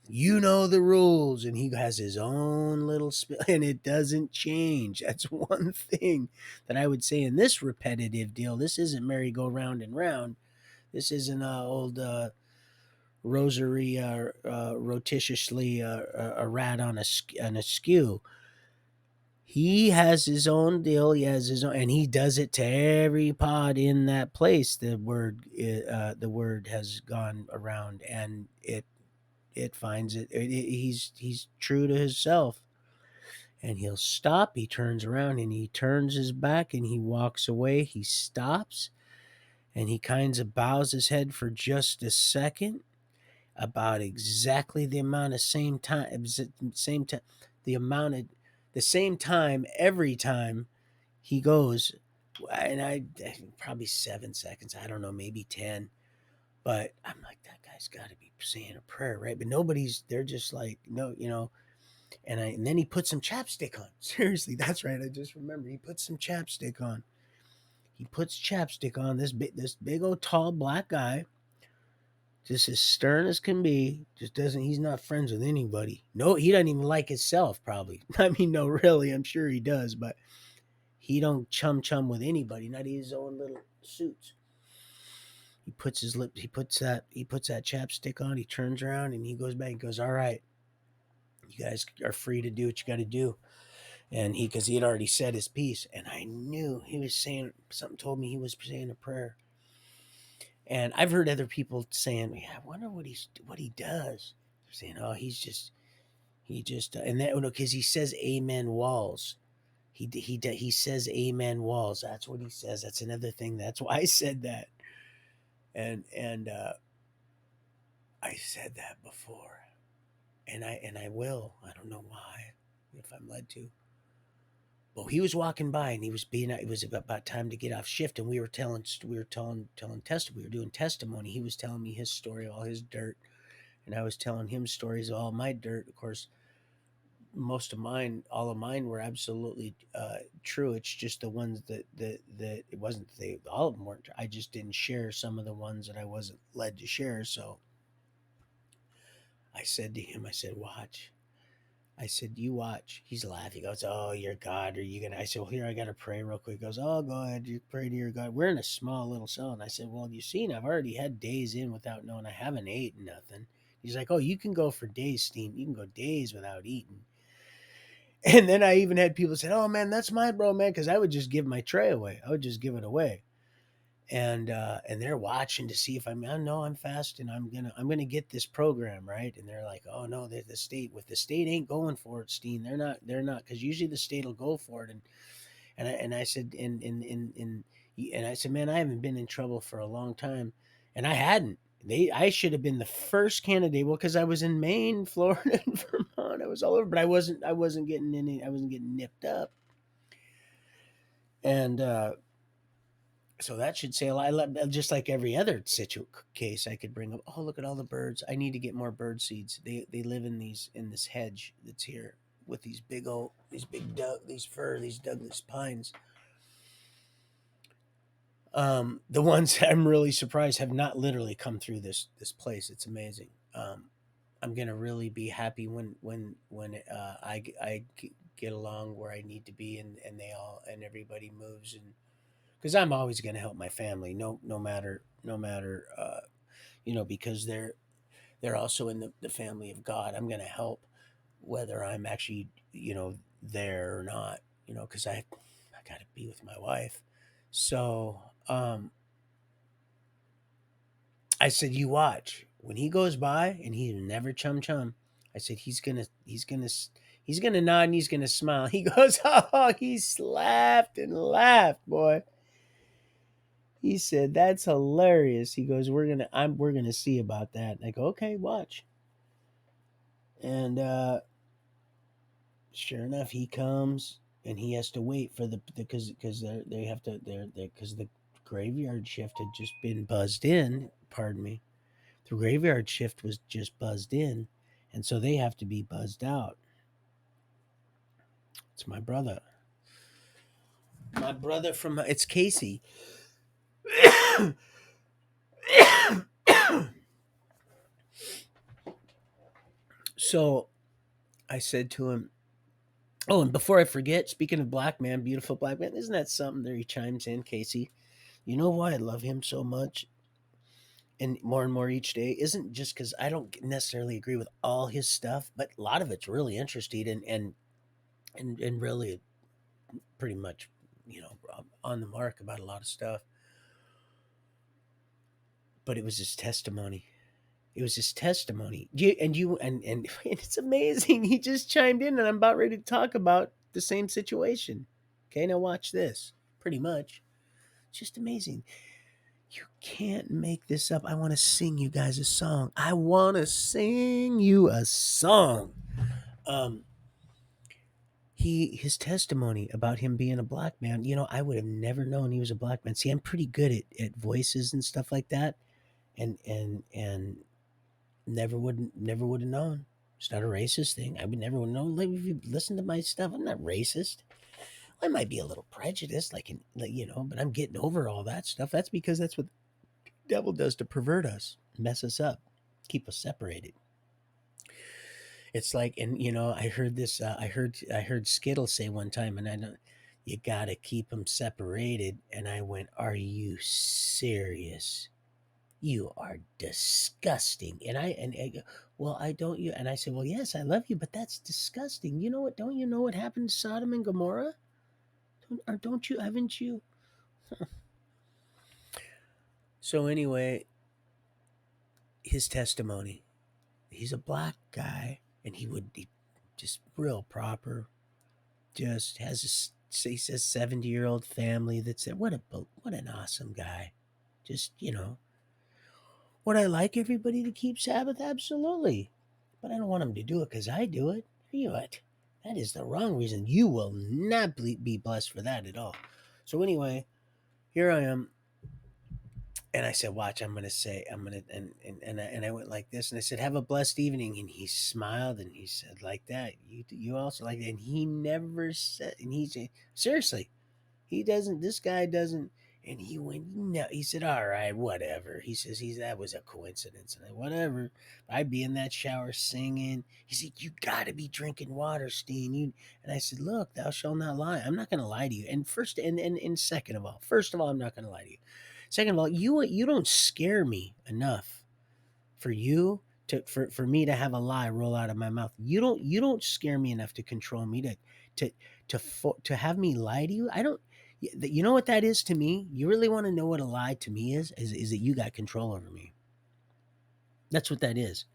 You know the rules. And he has his own little spiel, and it doesn't change. That's one thing that I would say in this repetitive deal. This isn't merry-go-round and round. This isn't old rosary rotisseously a rat on a skew. He has his own deal. He has his own, and he does it to every pod in that place. The word has gone around, and it finds he's true to himself, and he'll stop. He turns around and he turns his back and he walks away. He stops and he kind of bows his head for just a second, about exactly the amount of same time, the amount of the same time every time he goes. And I probably 7 seconds, I don't know, maybe 10. But I'm like, that guy's got to be saying a prayer, right? But nobody's, they're just like, no, and then he put some chapstick on. Seriously, that's right, I just remember he put some chapstick on. He puts chapstick on, this big old tall black guy, just as stern as can be. Just doesn't. He's not friends with anybody. No, he doesn't even like himself. Probably. I mean, no, really. I'm sure he does, but he don't chum with anybody. Not his own little suits. He puts his lip. He puts that chapstick on. He turns around and he goes back. He goes, "All right, you guys are free to do what you got to do." And because he had already said his piece, and I knew he was saying something. Told me he was saying a prayer. And I've heard other people saying, "Yeah, I wonder what he does." They're saying, "Oh, he just and that because he says Amen walls." He says Amen walls. That's what he says. That's another thing. That's why I said that. And I said that before, and I will. I don't know why, if I'm led to. Well, he was walking by and he was being. It was about time to get off shift, and we were telling testimony. We were doing testimony. He was telling me his story, all his dirt, and I was telling him stories of all my dirt. Of course, all of mine were absolutely true. It's just the ones that it wasn't. They all of them weren't. I just didn't share some of the ones that I wasn't led to share. So I said to him, I said, "Watch." I said, "You watch." He's laughing. He goes, "Oh, your God, are you gonna?" I said, "Well, here, I gotta pray real quick." He goes, "Oh, go ahead, you pray to your God." We're in a small little cell, and I said, "Well, you seen, I've already had days in without knowing. I haven't ate nothing." He's like, "Oh, you can go for days, Steam. You can go days without eating." And then I even had people say, "Oh man, that's my bro, man," because I would just give my tray away. I would just give it away, and they're watching to see if I know I'm fasting. I'm gonna get this program right, and they're like, "Oh no, the state ain't going for it, Steen. They're not because usually the state will go for it." And I said and I said, "Man, I haven't been in trouble for a long time," and I hadn't. I should have been the first candidate. Well, because I was in Maine, Florida, and Vermont. I was all over, but I wasn't getting nipped up. And so that should say a lot. Just like every other case, I could bring up. Oh, look at all the birds! I need to get more bird seeds. They live in this hedge that's here with these these Douglas pines. The ones I'm really surprised have not literally come through this place. It's amazing. I'm gonna really be happy when get along where I need to be, and everybody moves, and because I'm always gonna help my family, no matter because they're also in the family of God. I'm gonna help whether I'm actually there or not, because I gotta be with my wife. So I said, "You watch." when he goes by and he's never chum chum, I said he's gonna nod and he's gonna smile. He goes, oh, he laughed and laughed, boy. He said, "That's hilarious." He goes, we're gonna see about that." And I go, "Okay, watch." And sure enough, he comes and he has to wait for the because they have to they because the graveyard shift had just been buzzed in. Pardon me, the graveyard shift was just buzzed in, and so they have to be buzzed out. It's my brother from it's Casey. So I said to him, "Oh, and before I forget, speaking of black man, beautiful black man, isn't that something?" There he chimes in, Casey. You know why I love him so much, and more each day, isn't just because I don't necessarily agree with all his stuff, but a lot of it's really interesting and really pretty much, on the mark about a lot of stuff. But it was his testimony. It was his testimony. And it's amazing. He just chimed in, and I'm about ready to talk about the same situation. Okay, now watch this. Pretty much, it's just amazing. You can't make this up. I want to sing you guys a song. I want to sing you a song. Um, his testimony about him being a black man. I would have never known he was a black man. See, I'm pretty good at voices and stuff like that, and never would have known. It's not a racist thing. I would never would know. Like, if you listen to my stuff, I'm not racist. I might be a little prejudiced, but I'm getting over all that stuff. That's because that's what the devil does to pervert us, mess us up, keep us separated. It's like, and I heard this. I heard Skittle say one time, and I know you gotta keep them separated. And I went, "Are you serious? You are disgusting." And I go, "Well, I don't you." And I said, "Well, yes, I love you, but that's disgusting. You know what? Don't you know what happened to Sodom and Gomorrah? Don't you? Haven't you?" So anyway, his testimony. He's a black guy, and he just real proper. Just has he says 70-year-old family. That's it. What an awesome guy. Just would I like everybody to keep Sabbath? Absolutely, but I don't want them to do it because I do it. You what? That is the wrong reason. You will not be blessed for that at all. So anyway, here I am, and I said, "Watch, I'm gonna say, I'm gonna," and I went like this, and I said, "Have a blessed evening," and he smiled and he said, "Like that, you also like that," and he never said, and he said, "Seriously, he doesn't. This guy doesn't." And he went, "No." He said, "All right, whatever." He says, that was a coincidence." And I, whatever. I'd be in that shower singing. He said, "You got to be drinking water, Steen." And I said, "Look, thou shalt not lie. I'm not going to lie to you." And first, and second of all, first of all, I'm not going to lie to you. Second of all, you don't scare me enough for you for me to have a lie roll out of my mouth. You don't scare me enough to control me to to have me lie to you. I don't. You know what that is to me? You really want to know what a lie to me is that you got control over me. That's what that is.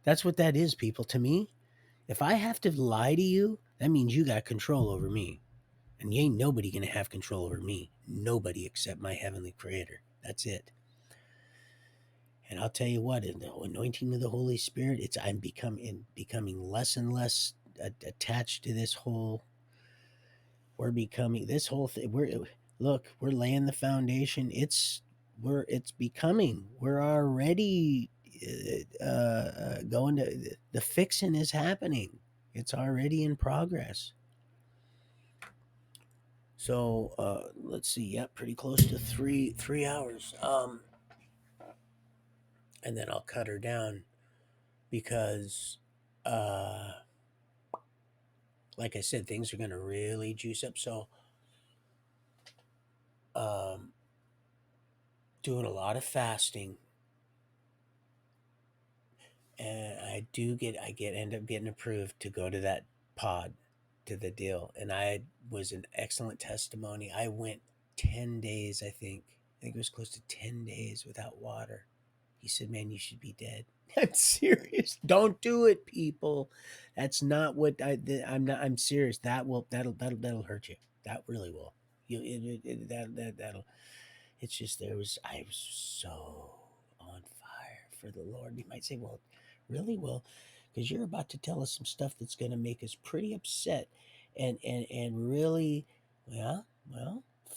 That's what that is, people. To me, if I have to lie to you, that means you got control over me. And you ain't nobody gonna have control over me. Nobody except my heavenly creator. That's it. And I'll tell you what, in the anointing of the Holy Spirit, I'm becoming less and less attached to this whole. We're becoming this whole thing. We're laying the foundation. It's becoming. We're already going to the fixing is happening. It's already in progress. So let's see. Yeah, pretty close to three hours. And then I'll cut her down because, uh, like I said, things are gonna really juice up. So, um, doing a lot of fasting, and end up getting approved to go to that pod, to the deal, and I was an excellent testimony. I went 10 days, I think. I think it was close to 10 days without water. He said, "Man, you should be dead." I'm serious. Don't do it, people. That's not what I'm not. I'm serious. That'll hurt you. That really will. That'll. It's just I was so on fire for the Lord. You might say, "Well, really? Well, because you're about to tell us some stuff that's going to make us pretty upset, and really, well,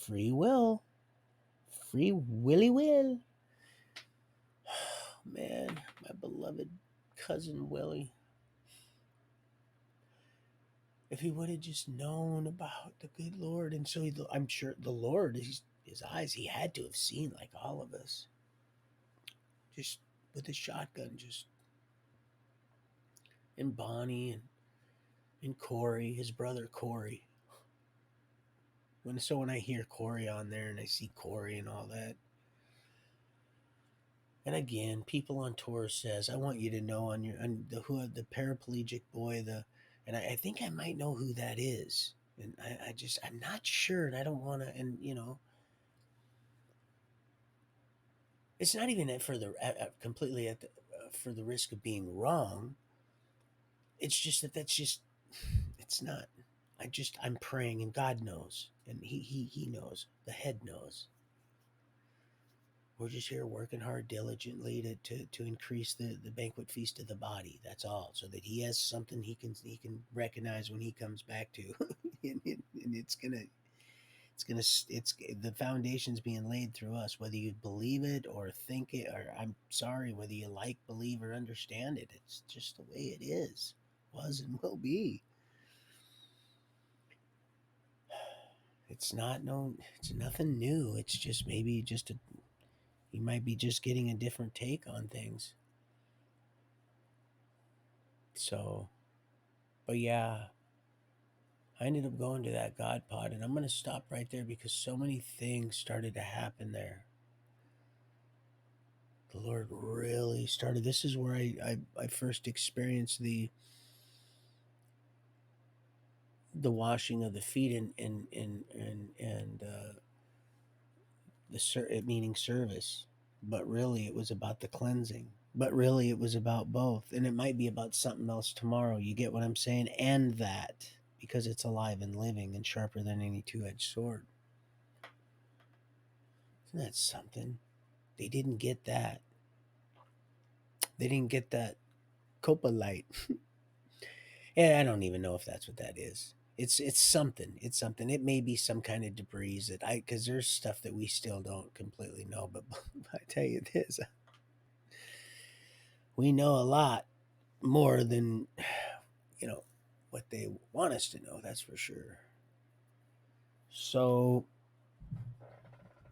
free will, free willy will." Man, my beloved cousin Willie, if he would have just known about the good Lord, and so I'm sure the Lord, his eyes, he had to have seen like all of us, just with a shotgun, just and Bonnie and Corey, his brother Corey. When I hear Corey on there and I see Corey and all that, and again, people on tour says, "I want you to know on the paraplegic boy, and I think I might know who that is." And I'm not sure, and I don't want to. And it's not even for the completely for the risk of being wrong. It's just that's just it's not. I'm praying, and God knows, and he knows. The head knows. We're just here working hard diligently to increase the banquet feast of the body. That's all, so that he has something he can recognize when he comes back to, and it's the foundation's being laid through us, whether you believe it or think it, or I'm sorry, whether you like, believe, or understand it. It's just the way it is, was, and will be. It's not no, it's nothing new. It's just maybe just you might be just getting a different take on things. So, but yeah, I ended up going to that God pod, and I'm going to stop right there because so many things started to happen there. The Lord really started. This is where I first experienced the washing of the feet and meaning service, but really it was about the cleansing. But really it was about both, and it might be about something else tomorrow. You get what I'm saying? And that because it's alive and living and sharper than any two-edged sword. Isn't that something? They didn't get that. They didn't get that copa light. And I don't even know if that's what that is. It's something. It's something. It may be some kind of debris that because there's stuff that we still don't completely know. But I tell you this, we know a lot more than you know what they want us to know. That's for sure. So,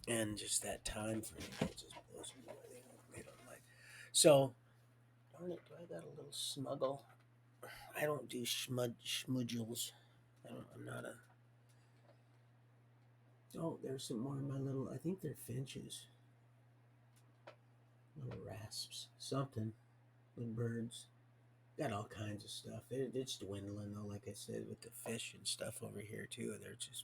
and just that time frame, it just blows me away. They don't like. So, darn it, do I got a little smuggle? I don't do schmudgels. I'm not a. Oh, there's some more in my little. I think they're finches. Little rasps. Something. Little birds. Got all kinds of stuff. It's dwindling though, like I said, with the fish and stuff over here too. They're just.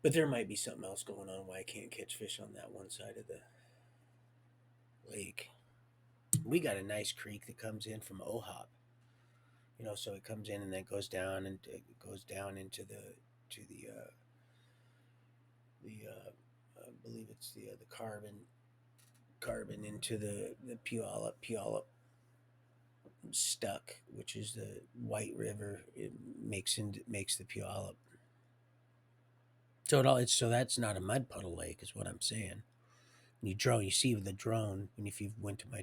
But there might be something else going on why I can't catch fish on that one side of the lake. We got a nice creek that comes in from Ohop. So it comes in and then goes down and it goes down into to the I believe it's the carbon into the Puyallup stuck, which is the White River. It makes the Puyallup. So that's not a mud puddle lake, is what I'm saying. When you see with the drone. And if you went to the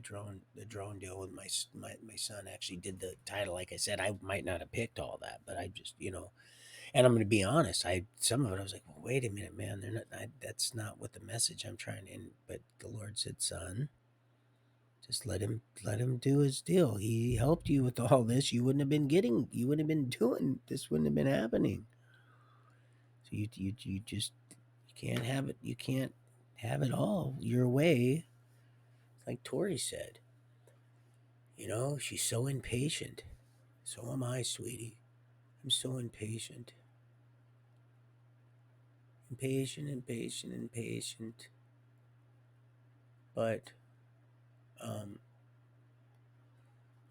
drone deal with my son actually did the title. Like I said, I might not have picked all that, but I just And I'm going to be honest. Some of it I was like, well, wait a minute, man. They're not. That's not what the message I'm trying to. But the Lord said, son, just let him do his deal. He helped you with all this. You wouldn't have been doing this. Wouldn't have been happening. So you just you can't have it. You can't have it all your way. Like Tori said, she's so impatient. So am I, sweetie. I'm so impatient. Impatient, impatient, impatient. But um,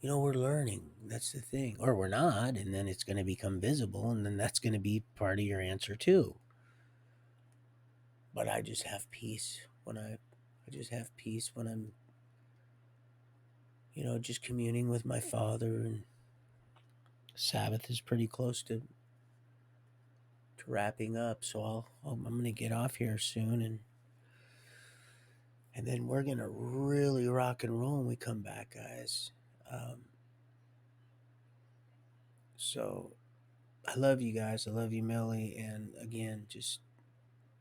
we're learning. That's the thing, or we're not, and then it's going to become visible, and then that's going to be part of your answer too. But I just have peace when I just have peace when I'm, just communing with my Father, and Sabbath is pretty close to wrapping up, so I'm going to get off here soon, and then we're going to really rock and roll when we come back, guys. So I love you guys. I love you, Millie. And again, just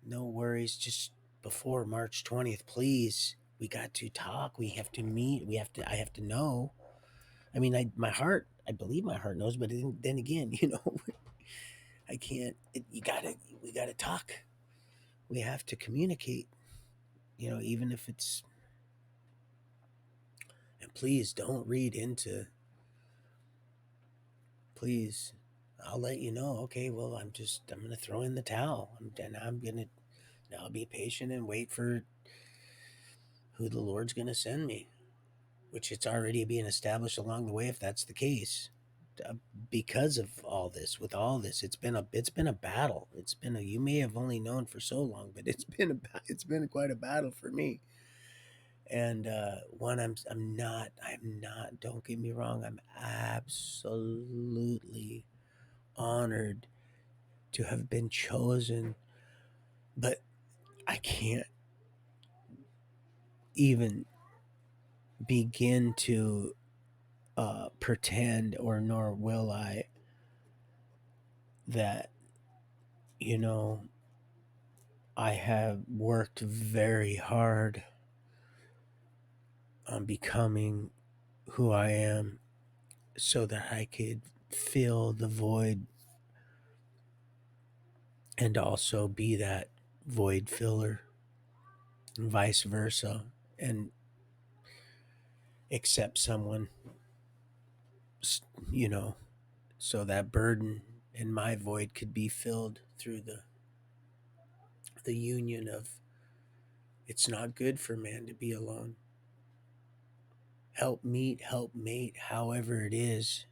no worries. Just before March 20th, please. We got to talk. We have to meet. I have to know. I mean, I believe my heart knows, but then again, I can't. We gotta talk. We have to communicate. Even if it's. And please don't read into. Please, I'll let you know. Okay, well, I'm gonna throw in the towel. I'm gonna. I'll be patient and wait for who the Lord's gonna send me, which it's already being established along the way. If that's the case, because of all this, with all this, it's been a battle. You may have only known for so long, but it's been quite a battle for me. And one, I'm not. Don't get me wrong. I'm absolutely honored to have been chosen, but I can't even begin to pretend, or nor will I, that you know I have worked very hard on becoming who I am so that I could fill the void and also be that void filler, and vice versa, and accept someone, you know, so that burden in my void could be filled through the union of, it's not good for man to be alone. Help meet, help mate, however it is.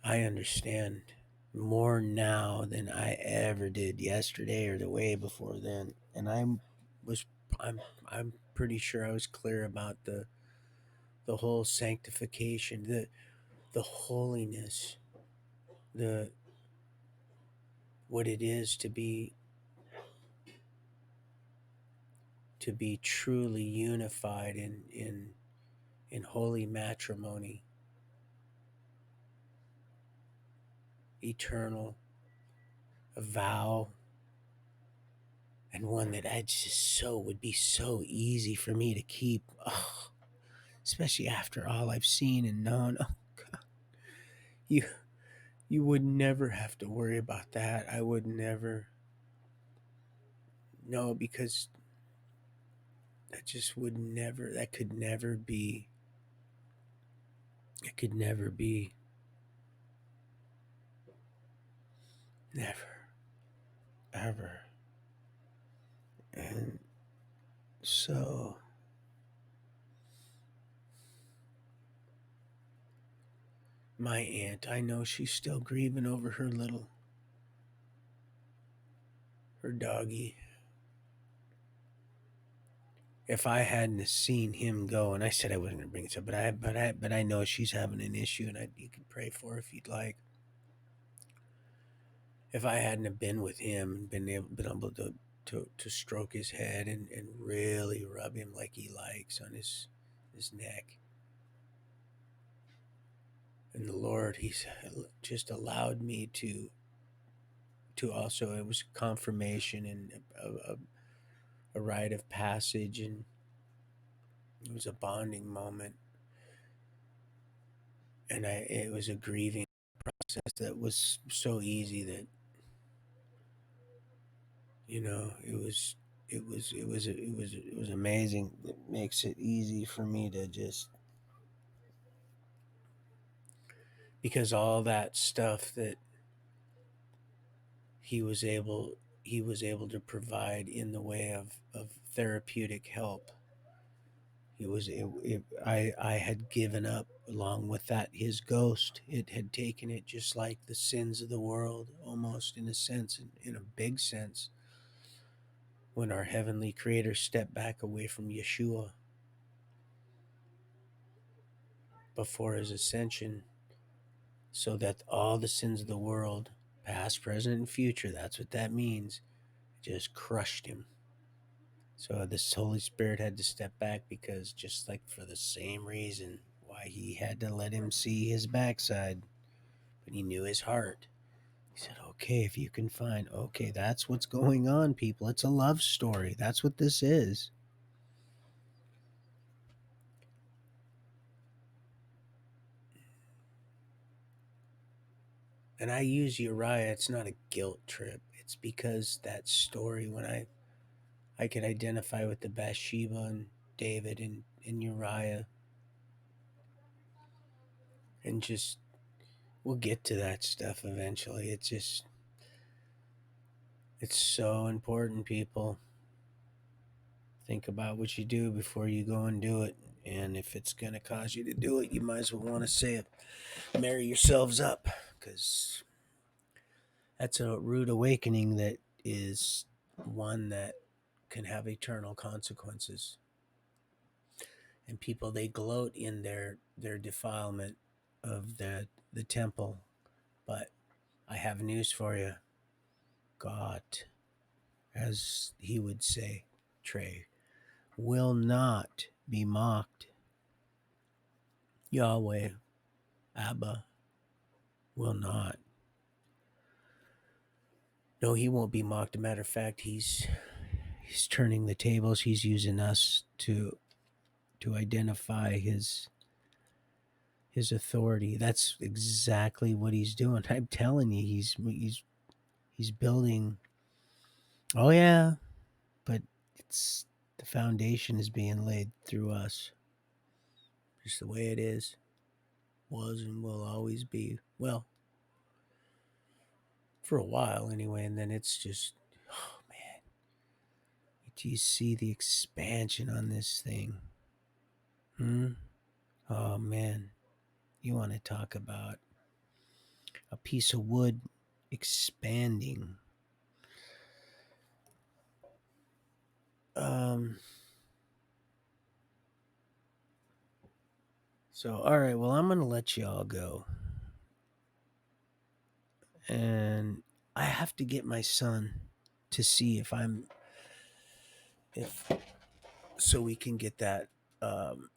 I understand more now than I ever did yesterday or the way before then. And was I'm I'm pretty sure I was clear about the whole sanctification, the holiness, the what it is to be truly unified in holy matrimony, eternal, a vow, and one that I just so would be so easy for me to keep. Oh, especially after all I've seen and known. Oh God, you you would never have to worry about that. I would never. No, because that just would never. That could never be. It could never be. Never, ever. And so my aunt, I know she's still grieving over her doggy. If I hadn't seen him go, and I said I wasn't going to bring it up, but I know she's having an issue, and you can pray for her if you'd like. If I hadn't have been with him and been able to stroke his head and really rub him like he likes on his neck, and the Lord, he's just allowed me to also, it was confirmation and a rite of passage, and it was a bonding moment, and it was a grieving process that was so easy that it was amazing. It makes it easy for me to just, because all that stuff that he was able he was able to provide in the way of therapeutic help. I had given up along with that his ghost. It had taken it, just like the sins of the world, almost in a sense, in a big sense, when our heavenly creator stepped back away from Yeshua before his ascension, so that all the sins of the world, past, present, and future, that's what that means, just crushed him. So this Holy Spirit had to step back, because just like for the same reason why he had to let him see his backside, but he knew his heart. He said, okay, if you can find, okay, that's what's going on, people. It's a love story. That's what this is. And I use Uriah. It's not a guilt trip. It's because that story, when I could identify with the Bathsheba and David and Uriah, and just, we'll get to that stuff eventually. It's so important, people. Think about what you do before you go and do it. And if it's going to cause you to do it, you might as well want to say it. Marry yourselves up, because that's a rude awakening that is one that can have eternal consequences. And people, they gloat in their defilement of the temple. But I have news for you. God, as he would say, Trey, will not be mocked. Yahweh, Abba, will not. No, he won't be mocked. As a matter of fact, he's turning the tables. He's using us to identify his authority. That's exactly what he's doing. I'm telling you, he's building. Oh yeah, but it's the foundation is being laid through us. Just the way it is, was and will always be. Well, for a while anyway, and then it's just, oh man, do you see the expansion on this thing? Oh man, you want to talk about a piece of wood expanding. Um so all right, well, I'm going to let you all go. And I have to get my son to see if so we can get that um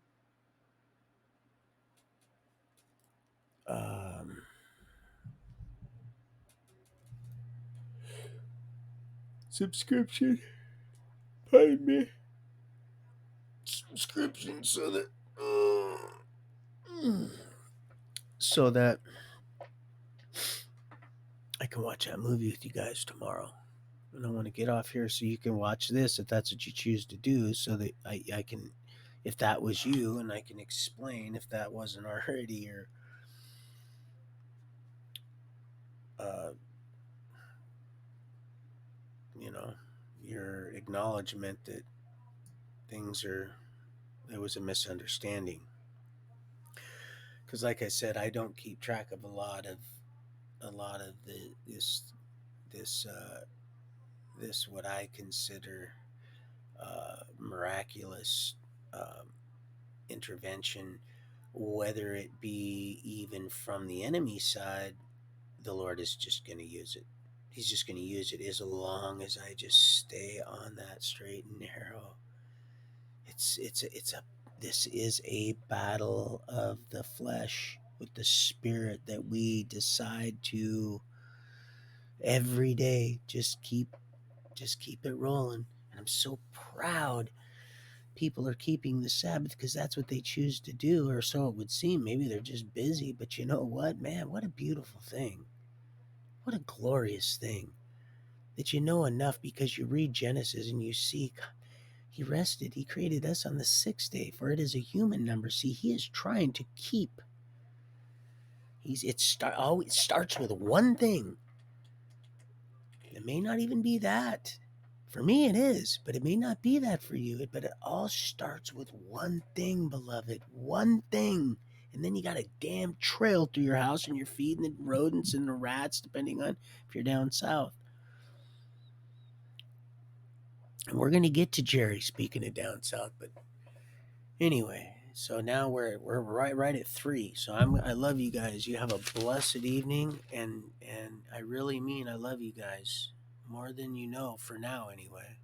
um subscription. Pardon me. Subscription, so that I can watch that movie with you guys tomorrow. And I want to get off here so you can watch this if that's what you choose to do, so that I can, if that was you, and I can explain if that wasn't already, or uh, you know, your acknowledgement that there was a misunderstanding. Because like I said, I don't keep track of a lot of this this what I consider miraculous intervention, whether it be even from the enemy side. The Lord is just going to use it. He's just going to use it as long as I just stay on that straight and narrow. It's a this is a battle of the flesh with the spirit that we decide to every day just keep it rolling. And I'm so proud people are keeping the Sabbath, because that's what they choose to do, or so it would seem. Maybe they're just busy, but you know what, man? What a beautiful thing. What a glorious thing that you know enough, because you read Genesis and you see he rested. He created us on the sixth day, for it is a human number. See, he is trying to keep. Always starts with one thing. It may not even be that. For me, it is, but it may not be that for you. But it all starts with one thing, beloved. One thing. And then you got a damn trail through your house and you're feeding the rodents and the rats, depending on if you're down south. And we're going to get to Jerry, speaking of down south. But anyway, so now we're right at 3. So I love you guys. You have a blessed evening, and I really mean I love you guys more than you know for now anyway.